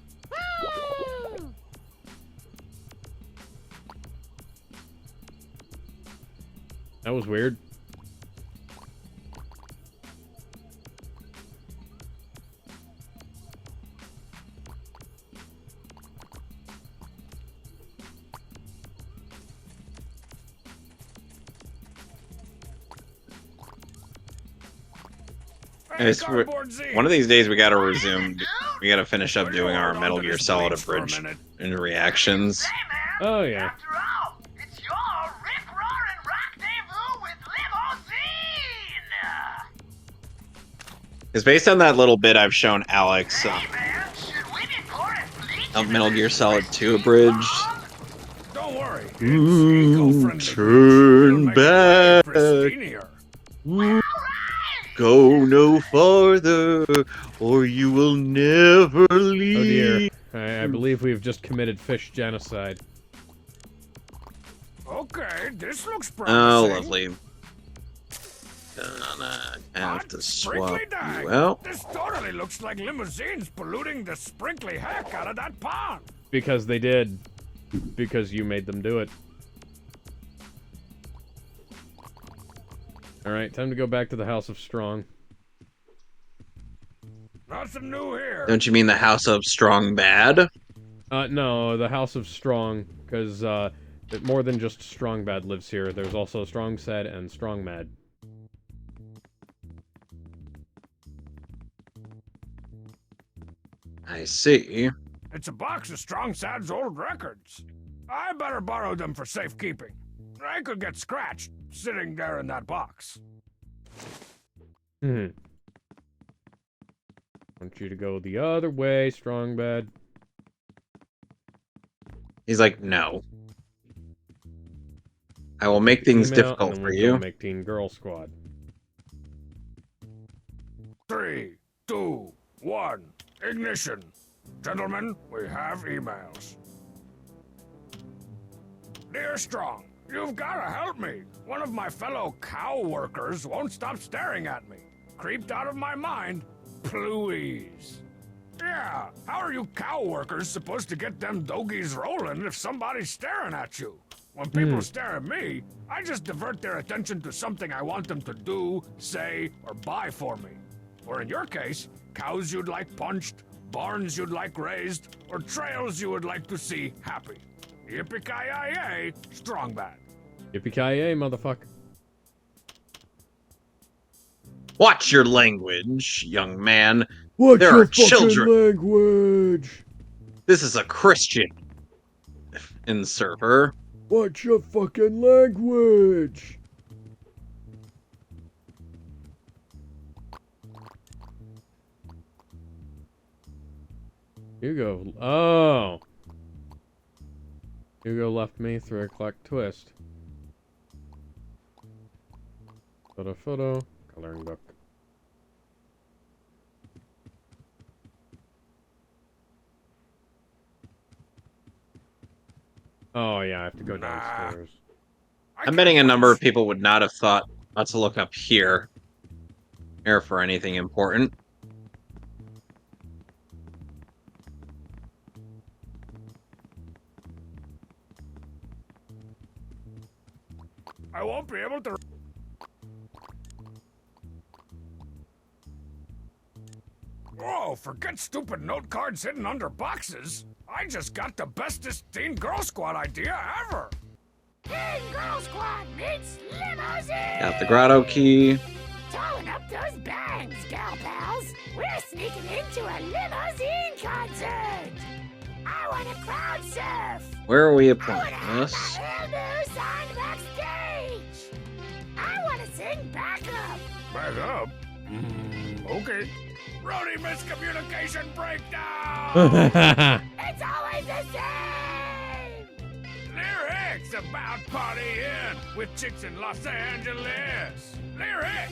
That was weird. One of these days we gotta resume. We gotta finish up doing our Metal Gear Solid abridged and reactions. Oh yeah. Because based on that little bit I've shown Alex of Metal Gear Solid 2 abridged. Don't worry. Turn back. Go no farther, or you will never leave. Oh dear. I believe we've just committed fish genocide. Okay, this looks promising. Oh, lovely. Gonna have to swap you out. This totally looks like limousines polluting the sprinkly heck out of that pond. Because they did. Because you made them do it. Alright, time to go back to the House of Strong. Nothing new here. Don't you mean the House of Strong Bad? No, the House of Strong, because, more than just Strong Bad lives here. There's also Strong Sad and Strong Mad. I see. It's a box of Strong Sad's old records. I better borrow them for safekeeping. I could get scratched sitting there in that box. Want you to go the other way, Strong Bad. He's like, no. I will make things difficult for you. Make Teen Girl Squad. 3, 2, 1, ignition. Gentlemen, we have emails. Dear Strong, you've got to help me. One of my fellow cow workers won't stop staring at me. Creeped out of my mind. Please. Yeah, how are you cow workers supposed to get them dogies rolling if somebody's staring at you? When people stare at me, I just divert their attention to something I want them to do, say, or buy for me. Or in your case, cows you'd like punched, barns you'd like raised, or trails you would like to see happy. Yippee-ki-yay, Strong Bad. Yippee-ki-yay, motherfucker. Watch your language, young man. Watch there your are children. language. This is a Christian in server. Watch your fucking language. Hugo. Oh. Hugo left me 3 o'clock twist. Photo. Coloring book. Oh yeah, I have to go downstairs. I'm betting a number of people would not have thought not to look up here for anything important. I won't be able to... Whoa, forget stupid note cards hidden under boxes. I just got the bestest Teen Girl Squad idea ever. Teen Girl Squad meets limousine! Got the grotto key. Towing up those bangs, gal pals. We're sneaking into a limousine concert. I want to crowd surf. Where are we applying this? New song backstage. I want to sing backup. Backup? Okay. Roadie miscommunication breakdown! It's always the same! Lyrics about partying with chicks in Los Angeles. Lyrics!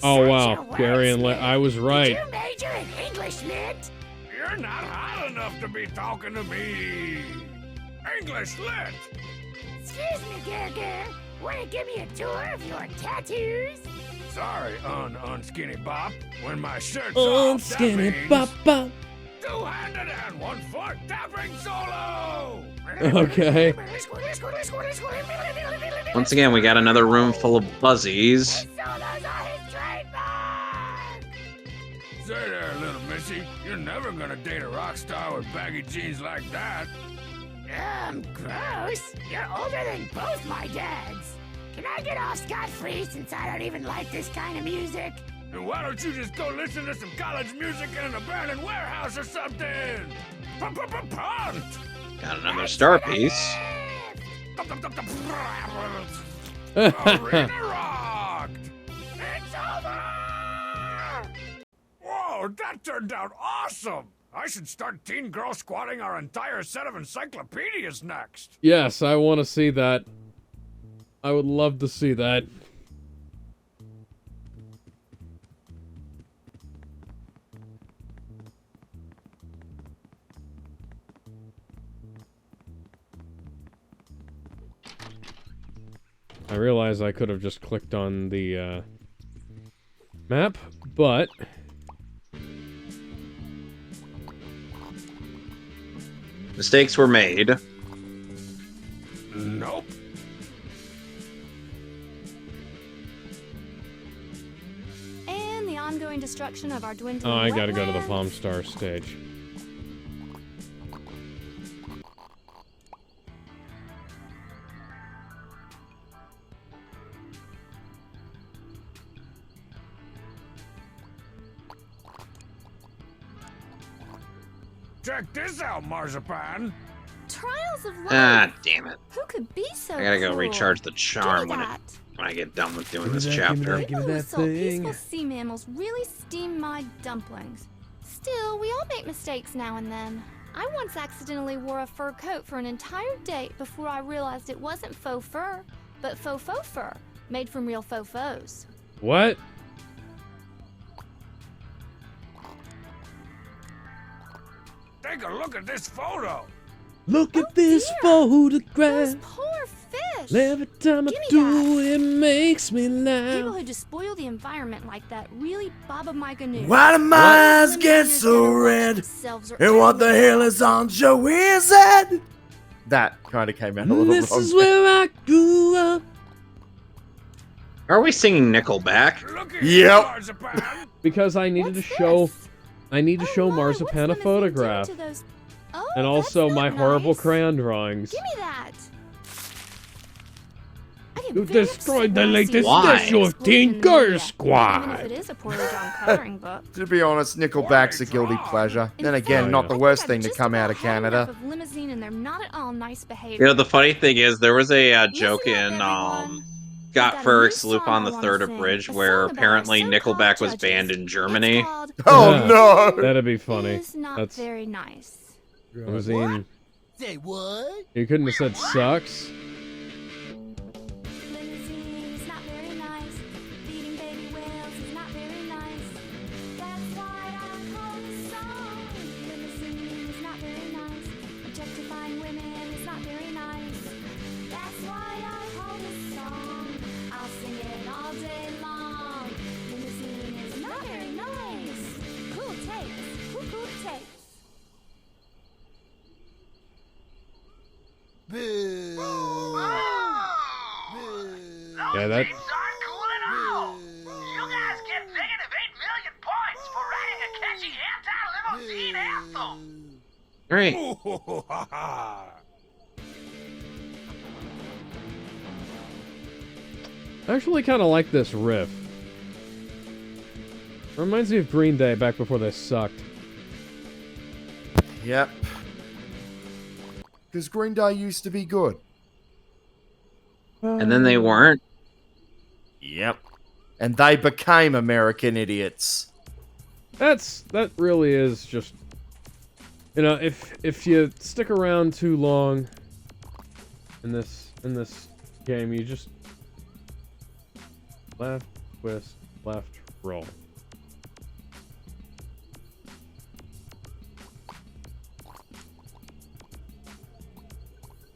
Oh wow, Gary and I was right. Did you major in English Lit? You're not hot enough to be talking to me. English Lit! Excuse me, Gary. Want to give me a tour of your tattoos? Sorry, unskinny bop. When my shirt's off, Unskinny that means... bop bop. Two-handed and one-foot tapping solo! Okay. Once again, we got another room full of buzzies. Say there, little missy, you're never gonna date a rock star with baggy jeans like that. Gross. You're older than both my dads. Can I get off scot-free since I don't even like this kind of music? And why don't you just go listen to some college music in an abandoned warehouse or something? Punt! Got another star piece. Arena rocked! It's over! Whoa, that turned out awesome! I should start teen girl squatting our entire set of encyclopedias next. Yes, I want to see that. I would love to see that. I realize I could have just clicked on the map, but Mistakes were made. Nope. And the ongoing destruction of our dwindling oh, I gotta go to the wetlands. Palm Star stage. Check this out, Marzipan. Trials of life. Ah, damn it. Who could be so I gotta go cruel? recharge the charm Give me when I get done with doing Give me this that, give me chapter. that, give me People who that sell thing. peaceful sea mammals really steam my dumplings. Still, we all make mistakes now and then. I once accidentally wore a fur coat for an entire date before I realized it wasn't faux fur, but faux fur, made from real faux faux. What? Take a look at this photo. Look at this photograph. Those poor fish! Every time I Give me do it, it makes me People laugh. who despoil the environment like that really bob my canoe. Why do my eyes get so red? And what the hell is on Joey's head? That kind of came out a little This wrong. is where I grew up. Are we singing Nickelback? Look at Yep. Marzipan. Because I needed to show, I need to show Marzipan a photograph, To those... Oh, and that's also not my horrible nice. crayon drawings. Give me that. I get You very destroyed upset the when I see latest Why? issue of explosion Teen in the Girl media, Even if Squad. it is a poorly drawn coloring book. To be honest, Nickelback's a guilty pleasure. In Then fact, again, not I the I worst think I've thing to just come out about of had enough Canada. of Limousine, and they're not at all nice behavior. You know, the funny thing is, there was a joke Listen up, in everyone. Got I've got a Ferg's new Loop song on I the wanna Third sing, Bridge, a where song about apparently our Nickelback so-called was judges. banned in It's Germany. called Oh Yeah. no! That'd be funny. Is not That's very nice. limousine. Say what? You couldn't have said sucks. Limousine is not very nice. Feeding baby whales is not very nice. That's why I call this song. Limousine is not very nice. Objectifying women is not very nice. That's why I call this song. I'll sing it all day long. Limousine is not very nice. Cool takes. Cool takes. Boo. Yeah, that. Aren't cool at all. You guys get negative 8 million points for writing a catchy anti-limousine anthem. Great. Ooh, ha, ha. I actually kind of like this riff. Reminds me of Green Day back before they sucked. Yep. Because Green Day used to be good. And then they weren't. Yep. And they became American idiots. That really is just, you know, if you stick around too long in this game, you just left, twist, left, roll.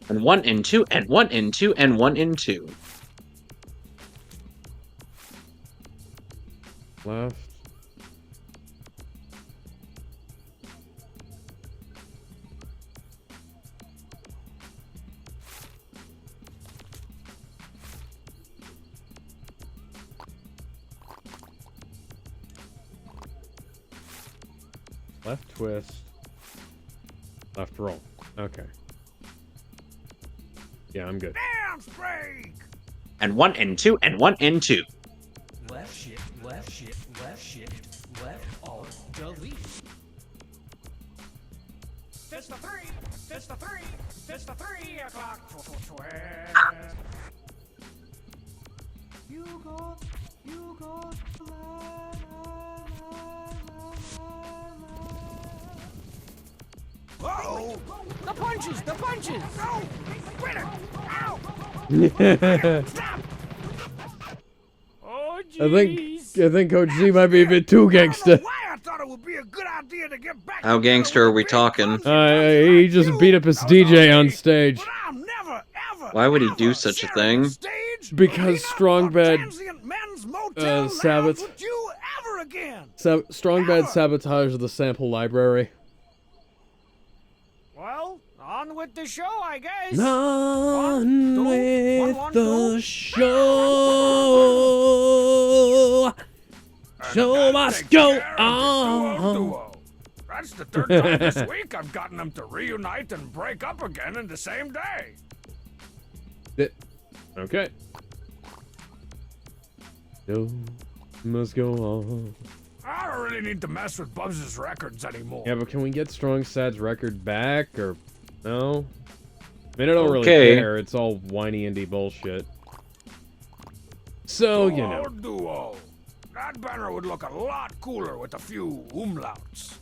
And 1 and 2 and 1 and 2 and 1 and 2. Left. Left twist. Left roll. Okay. Yeah, I'm good. Dance break! And 1 and 2 and 1 and 2. Left shift, left shift, left shift, left alt, delete. It's the 3. It's the 3. It's the 3 o'clock twist. You got. Uh-oh! The punches! The punches! No! Quit it! Ow! Oh, I think Coach Z might be a bit too gangster. Why I thought it would be a good idea to get back. How gangster are we talking? He just beat up his DJ on stage. Why would he do such a thing? Because Strong Bad Strong Bad sabotaged the sample library. Well, on with the show, I guess. On with the show. Show must go on. That's the third time this week I've gotten them to reunite and break up again in the same day. Okay. Show must go on. I don't really need to mess with Bubs' records anymore. Yeah, but can we get Strong Sad's record back, or no? I mean, I don't really Okay. care. It's all whiny indie bullshit. So, you know. Duo. That banner would look a lot cooler with a few umlauts.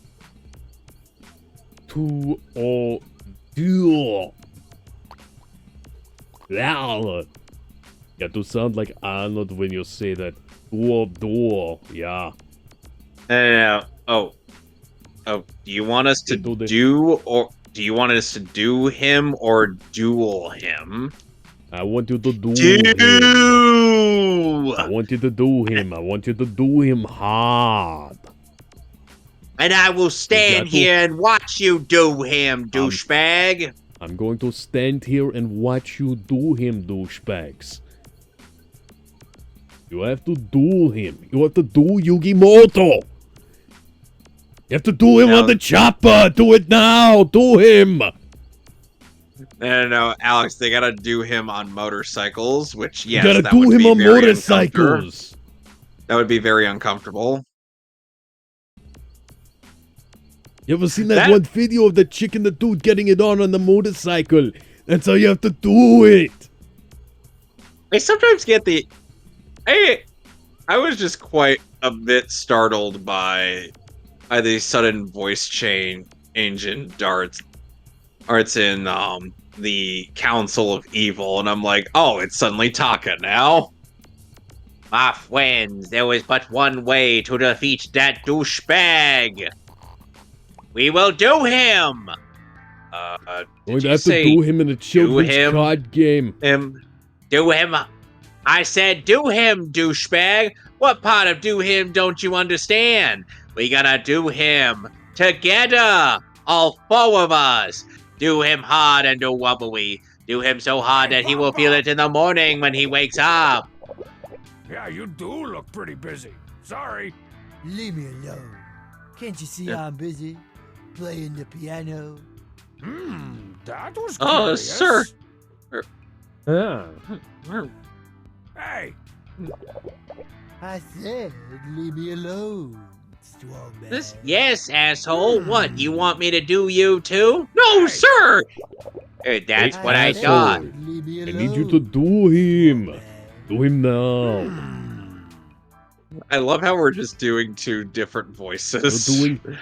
Duo. Loud. You have to sound like Arnold when you say that. Duo. Yeah. No. Oh, do you want us to do him or duel him? I want you to do him. I want you to do him. I want you to do him hard. And I will stand here and watch you do him, douchebag. I'm going to stand here and watch you do him, douchebags. You have to do him. You have to do Yugimoto. You have to do him on the chopper. Do it now. Do him. No, Alex, they gotta do him on motorcycles, which, yes, you gotta that do would him be on very motorcycles. That would be very uncomfortable. You ever seen that one video of the chick and the dude getting it on the motorcycle? That's how you have to do it. I sometimes get the... I was just quite a bit startled by the sudden voice change in Darts in the Council of Evil, and I'm like, oh, it's suddenly Taka now. My friends, there was but one way to defeat that douchebag. We will do him. We have to do him in a children's card game. Do him. I said do him, douchebag. What part of do him don't you understand? We gotta do him together, all four of us. Do him hard and do wobbly. Do him so hard that he will feel it in the morning when he wakes up. Yeah, you do look pretty busy. Sorry. Leave me alone. Can't you see I'm busy? Playing the piano. That was Oh, curious. sir. Yeah. Hey. I said, leave me alone, strong man. Yes, asshole. What, you want me to do you too? No, sir! That's what I thought. I need you to do him. Do him now. I love how we're just doing two different voices.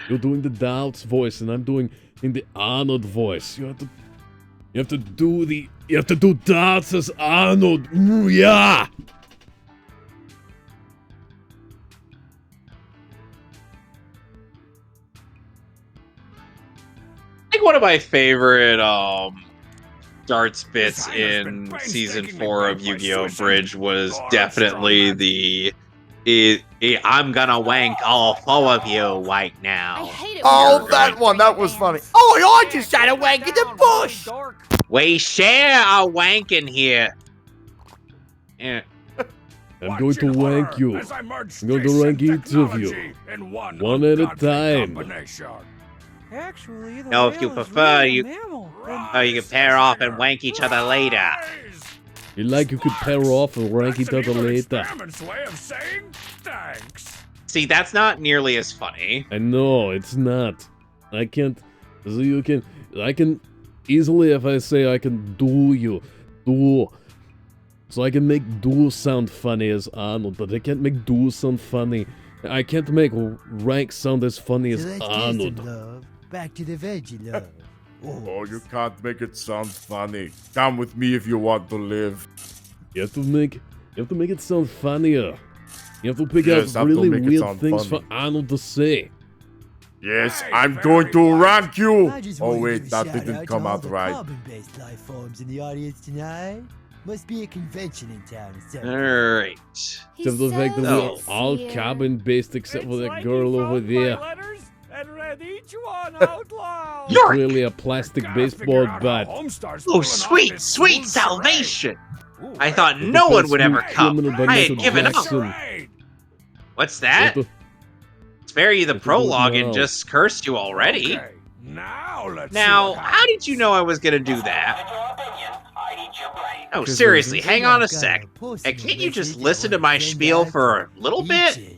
You're doing the Doubts voice, and I'm doing in the Arnold voice. You have to do Doubts as Arnold. Yeah. I think one of my favorite Darts bits in season 4 of Yu-Gi-Oh! Bridge was definitely the I'm gonna wank all four of you right now. Oh, that one, that was funny. Oh, I just had a wank in the bush. We share our wank in here. Yeah. I'm going to rank you. As I merge I'm going to space rank and each of you. technology in One at a ungodly time. combination. Actually, the Now, if you whale is prefer, really a you mammal. can pair off and wank each other later. You like you could pair off and rank each other later. Experiment's way of saying thanks. See, that's not nearly as funny. I know, it's not. I can't. So you can. I can easily, if I say I can do you. Do. So I can make do sound funny as Arnold, but I can't make do sound funny. I can't make rank sound as funny as So let's do Arnold. some love. Back to the veggie love. Oh, you can't make it sound funny. Come with me if you want to live. You have to make it sound funnier. You have to pick Yes, I out have to really make it weird sound things funny. for Arnold to say. Yes, I'm going to rank you. I just Oh wanted to wait, give a that shout didn't out come to all out the right. Carbon-based life forms in the audience tonight. Must be a convention in town or something. Alright. Except the fact that we're all carbon-based except for that girl over there. And read each one out loud. You're clearly a plastic baseball bat. Oh, sweet, sweet salvation! I thought no one would ever come. I had given up. What's that? Spare you the prologue and just cursed you already. Now, how did you know I was gonna do that? Oh, seriously, hang on a sec. And can't you just listen to my spiel for a little bit?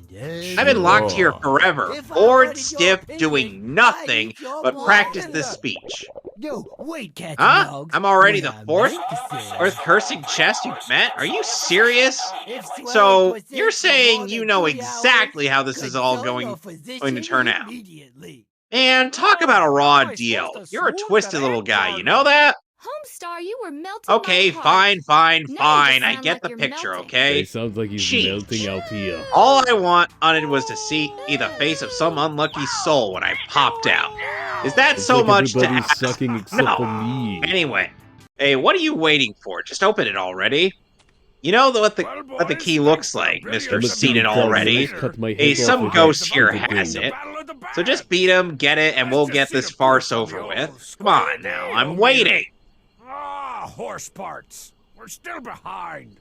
I've been locked here forever, bored, stiff, doing nothing but practice this speech. No, wait, cats and Huh? dogs. I'm already the What I fourth meant to say. Earth cursing chest you've met? Are you serious? So, you're saying you know exactly how this is all going to turn out. And talk about a raw deal. You're a twisted little guy, you know that? Homestar, you were melting Okay, my heart. fine. Now you just I sound get like the you're picture, melting. okay? It sounds like he's Sheesh. melting out here. All I wanted was to see the face of some unlucky soul when I popped out. Is that It's so like much to everybody's ask? sucking except No. for me. Anyway, hey, what are you waiting for? Just open it already. You know what the key looks like, Mr. Seen It Already. Hey, some ghost here has it. So just beat him, get it, and we'll get this farce over with. Come on now, I'm waiting. Ah, horse parts. We're still behind.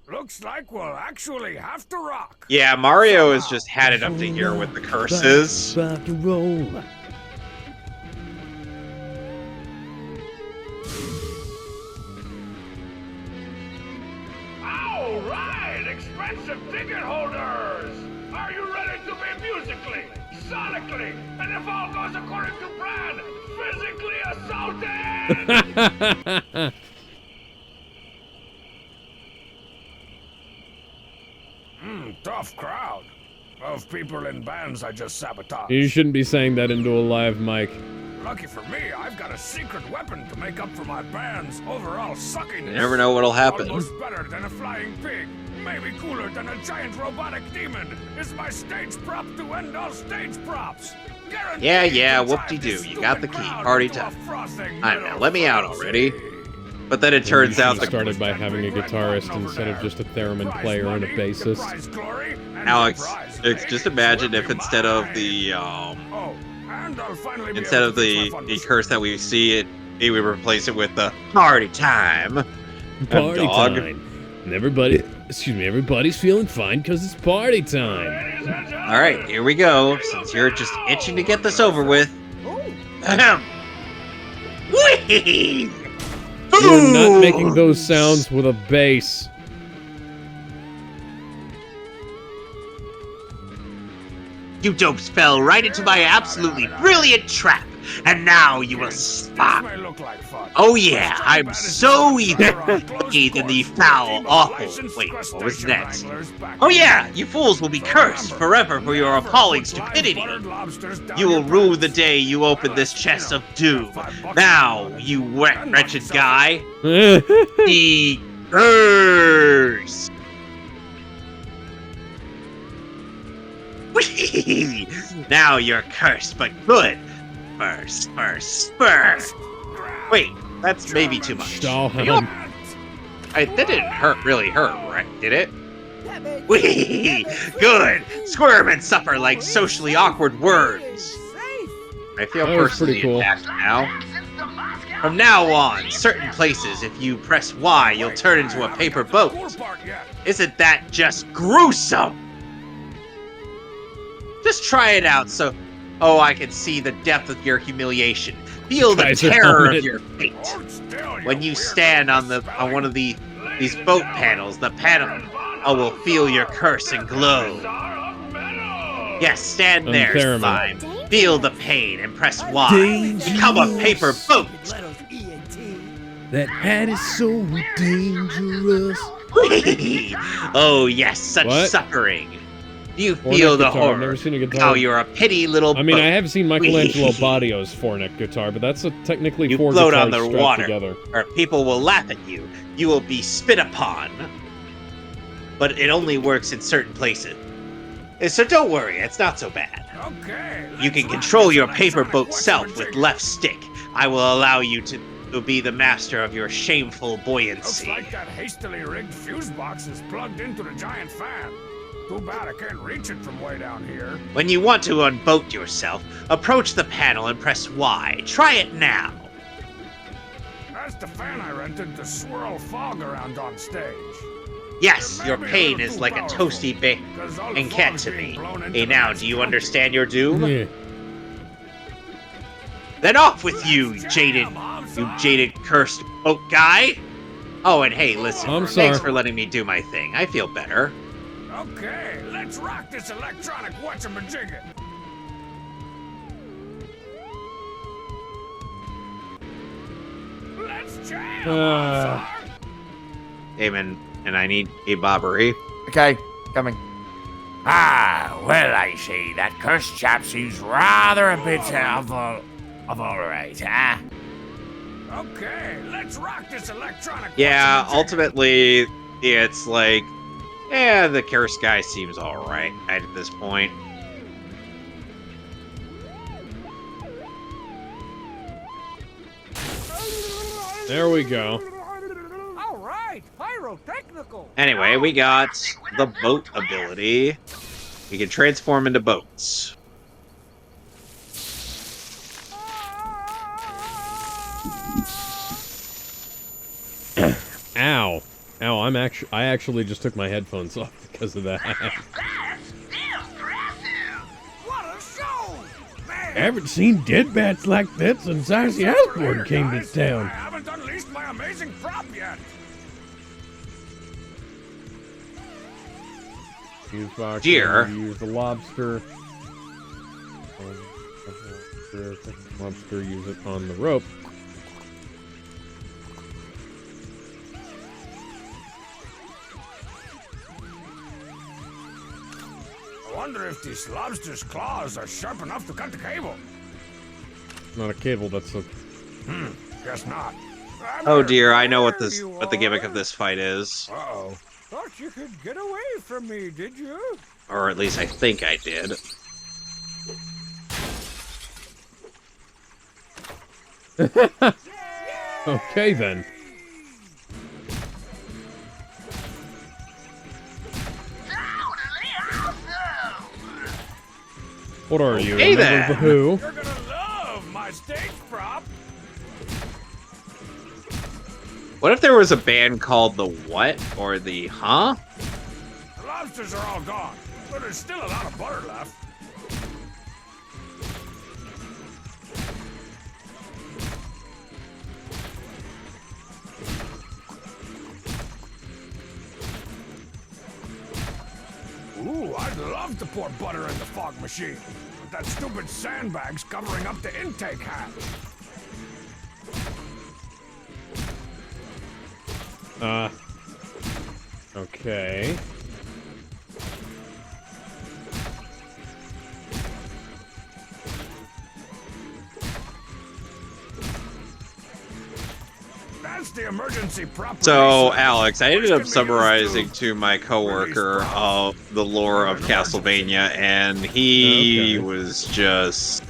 Looks like we'll actually have to rock. Yeah, Mario has just had it up to here with the curses. Back and roll. All right, expensive ticket holders. Are you ready to be musically, sonically, and if all goes according to plan, physically assaulted? Tough crowd of people in bands I just sabotaged. You shouldn't be saying that into a live mic. Lucky for me, I've got a secret weapon to make up for my band's overall suckiness. You never know what'll happen. Almost better than a flying pig, maybe cooler than a giant robotic demon. Is my stage prop to end all stage props. Guaranteed Yeah, to drive whoop-de-doo. this You got the stupid key. crowd Party into a time. frothing I don't know, middle let me out frenzy. already. But then it turns out Should've the started by having a guitarist instead of just a theremin player and a bassist. Alex, just imagine if instead of the curse that we see it, we replace it with the party time. Party Dog. time. And everybody's feeling fine because it's party time. All right, here we go. Since you're just itching to get this over with. Ahem. Whee! You're not making those sounds with a bass. You dopes fell right into my absolutely brilliant trap, and now you will stop. Oh yeah, I'm so even than the foul, awful. Wait, what was next? Oh yeah, you fools will be cursed forever for your appalling stupidity. You will rue the day you open this chest of doom. Now, you wretched guy, the curse. Whee! Now you're cursed, but good. First. Wait, that's maybe too much. That didn't really hurt, right? Did it? Whee! Good! Squirm and suffer like socially awkward words. I feel That was pretty personally cool. attacked now. From now on, certain places, if you press Y, you'll turn into a paper boat. Isn't that just gruesome? Just try it out oh, I can see the depth of your humiliation. Feel the terror of your fate. When you stand on one of these boat panels, the panel will feel your curse and glow. Yes, stand there, slime. Feel the pain and press Y. Become a paper boat. That hat is so dangerous. Oh yes, such suffering. You feel the horror. I've never seen a guitar. Now you're a petty little boat. I mean, I have seen Michelangelo Badio's four-neck guitar, but that's technically you four float guitars on the strapped water, together. or people will laugh at you. You will be spit upon. But it only works in certain places. So don't worry, it's not so bad. Okay. You can control your paper boat self with left stick. I will allow you to be the master of your shameful buoyancy. Looks like that hastily rigged fuse box is plugged into the giant fan. Too bad I can't reach it from way down here. When you want to unboat yourself, approach the panel and press Y. Try it now. That's the fan I rented to swirl fog around on stage. Yes, your pain is like a toasty cat to me. Hey, now, do you understand your doom? Yeah. Then off with you, jaded, cursed boat guy. Oh, and hey, listen, thanks for letting me do my thing. I feel better. Okay, let's rock this electronic whatchamajigget. Let's jam, Amen. And I need a bobbery. Okay, coming. Ah, well, I see. That cursed chap seems rather a bit of all right, huh? Okay, let's rock this electronic. Yeah, ultimately, it's like, the cursed guy seems alright at this point. There we go. All right, pyrotechnical. Anyway, we got the boat ability. We can transform into boats. Ow. Ow, I actually just took my headphones off because of that. Haven't seen dead bats like that since Ozzy Osbourne came to town. I haven't unleashed my amazing prop yet. Use box. Deer. Use the lobster. Lobster. Use it on the rope. I wonder if these lobster's claws are sharp enough to cut the cable. Not a cable. That's a. Guess not. Oh dear, I know what the gimmick of this fight is. Uh-oh. Thought you could get away from me, did you? Or at least I think I did. Okay then. What are you? Hey a member of the Who? You're gonna love my stage prop. What if there was a band called the What? Or the Huh? The lobsters are all gone, but there's still a lot of butter left. Ooh, I'd love to pour butter in the fog machine, but that stupid sandbag's covering up the intake hatch. Okay. That's the emergency prop. So, release. Alex, I ended Which up can be summarizing used to my coworker the lore of Castlevania, and he was just...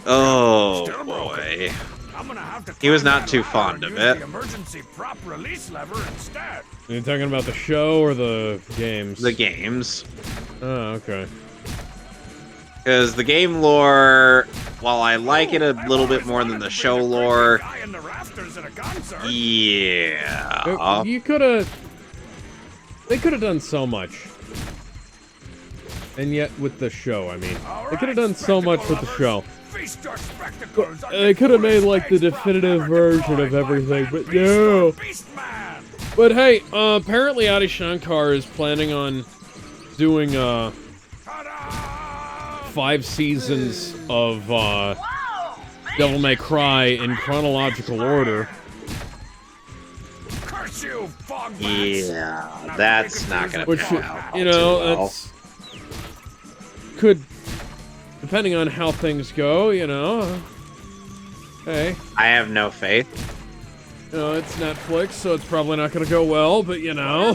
Oh, boy. I'm gonna have to He was climb not that too ladder fond and of use it. The emergency prop release lever instead. Are you talking about the show or the games? The games. Oh, okay. Because the game lore, while I like it a little bit more than the show lore, Guy in the rafters at a concert. yeah. You could've... They could've done so much. And yet, with the show, I mean. They could've done so much with the show. Feast your spectacles on They could've made, like, the definitive version of everything, but no! But hey, apparently Adi Shankar is planning on doing, 5 seasons of, Devil May Cry in chronological order. Curse you, fog bats. Yeah, that's not gonna Which, pan out you know, too well. that's... Could... Depending on how things go, you know... Hey. I have no faith. You know, it's Netflix, so it's probably not gonna go well, but you know...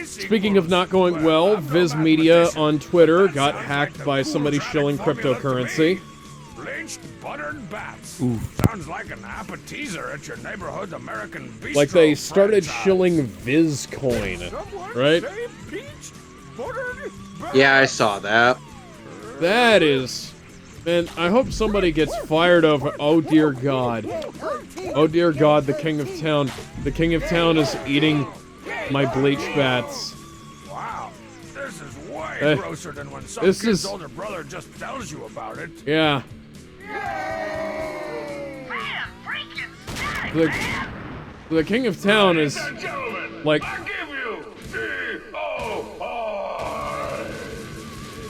Speaking of not going well, Viz Media on Twitter got hacked by somebody shilling cryptocurrency. Lynched buttered bats. Oof. Sounds like an appetizer at your neighborhood American bistro. Like they started franchise. shilling Vizcoin, right? Yeah, I saw that. That is... Man, I hope somebody gets fired over... Oh dear God. Oh dear God, the King of Town. The King of Town is eating my bleach bats. Wow, this is way grosser than when some kid's older brother just tells you about it. Yeah. The King of Town is... Like...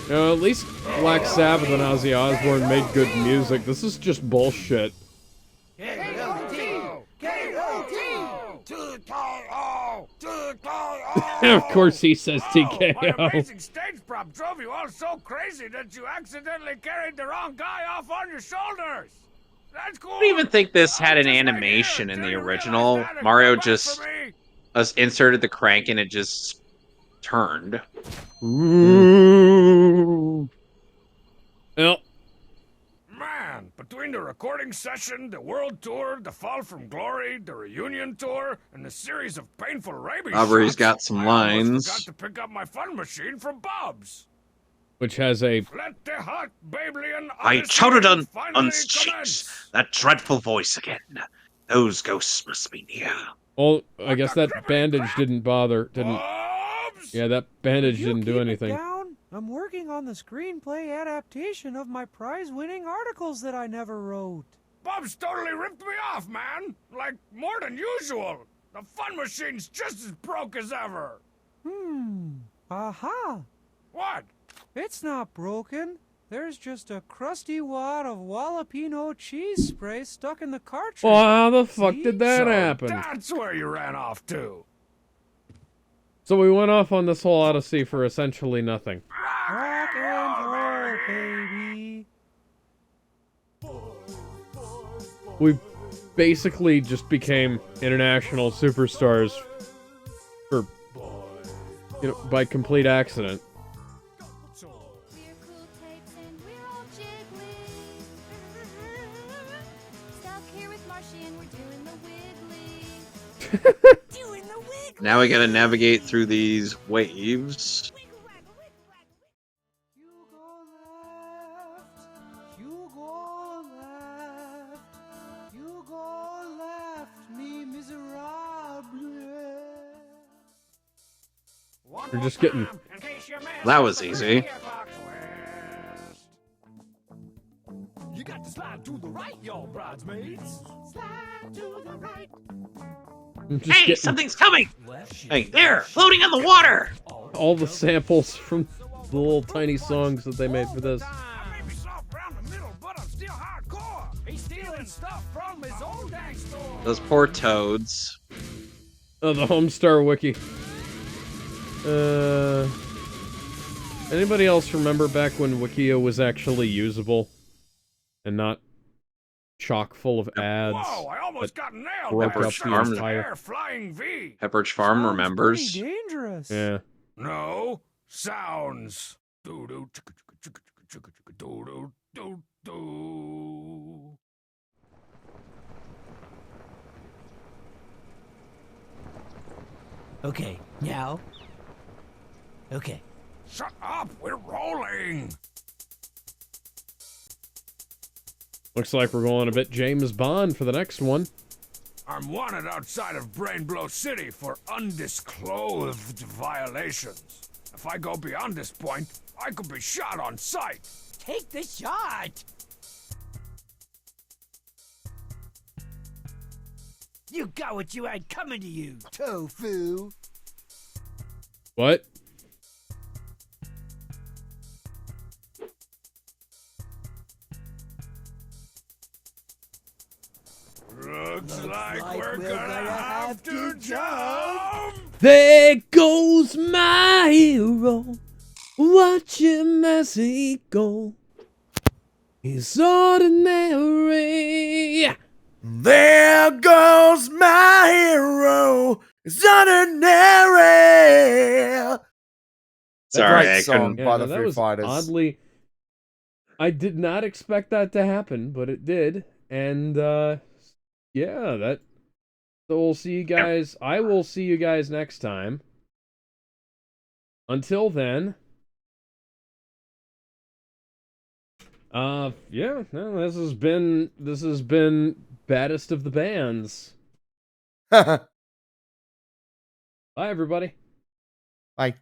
You know, at least Black Sabbath and Ozzy Osbourne made good music. This is just bullshit. Of course he says My TKO. amazing stage prop drove you all so crazy that you accidentally carried the wrong guy off on your shoulders. That's cool. I don't even think this had an animation in the original. Mario just inserted the crank and it just turned. Ooh. Well. Man, between the recording session, the world tour, the fall from glory, the reunion tour, and the series of painful rabies Aubrey's shots, got some I almost lines. forgot to pick up my fun machine from Bob's. Which has a... Let the hot Babylon I Odyssey chowdered on finally cheeks. commence. That dreadful voice again. Those ghosts must be near. Well, I guess that bandage didn't bother. Didn't... Yeah, that bandage didn't do anything. Down? I'm working on the screenplay adaptation of my prize-winning articles that I never wrote. Bob's totally ripped me off, man. Like, more than usual. The fun machine's just as broke as ever. Aha! What? It's not broken. There's just a crusty wad of jalapeno cheese spray stuck in the cartridge. Well, how the fuck did that So happen? That's where you ran off to. So we went off on this whole odyssey for essentially nothing. Rock and roll, baby. We basically just became international superstars for, you know, by complete accident. Now we gotta navigate through these waves. You go left. You go left, me miserable. We're just getting... That was easy. You got to slide to the right, y'all bridesmaids. Slide to the right. Hey, something's coming! Hey, there, floating on the water! All the samples from the little tiny songs that they made for this. He's stealing stuff from his own dang store. Those poor toads. Oh, the Homestar Wiki. Anybody else remember back when Wikia was actually usable? And not chock full of ads? Whoa, I almost got nailed. Broke That up sharp the entire... air flying V. Pepperidge Farm remembers. Pretty dangerous. Yeah. No, sounds. Do do do do do. Okay, now. Okay. Shut up, we're rolling. Looks like we're going a bit James Bond for the next one. I'm wanted outside of Brainblow City for undisclosed violations. If I go beyond this point, I could be shot on sight. Take the shot. You got what you had coming to you, tofu. What? Looks like we're gonna have to jump. There goes my hero. Watch him as he go. He's ordinary. There goes my hero. It's ordinary. Sorry, Great I song couldn't. by no, the that Foo was Fighters. oddly. I did not expect that to happen, but it did, and yeah, that. So we'll see you guys. I will see you guys next time. Until then. Yeah, no, this has been Baddest of the Bands. Bye, everybody. Bye.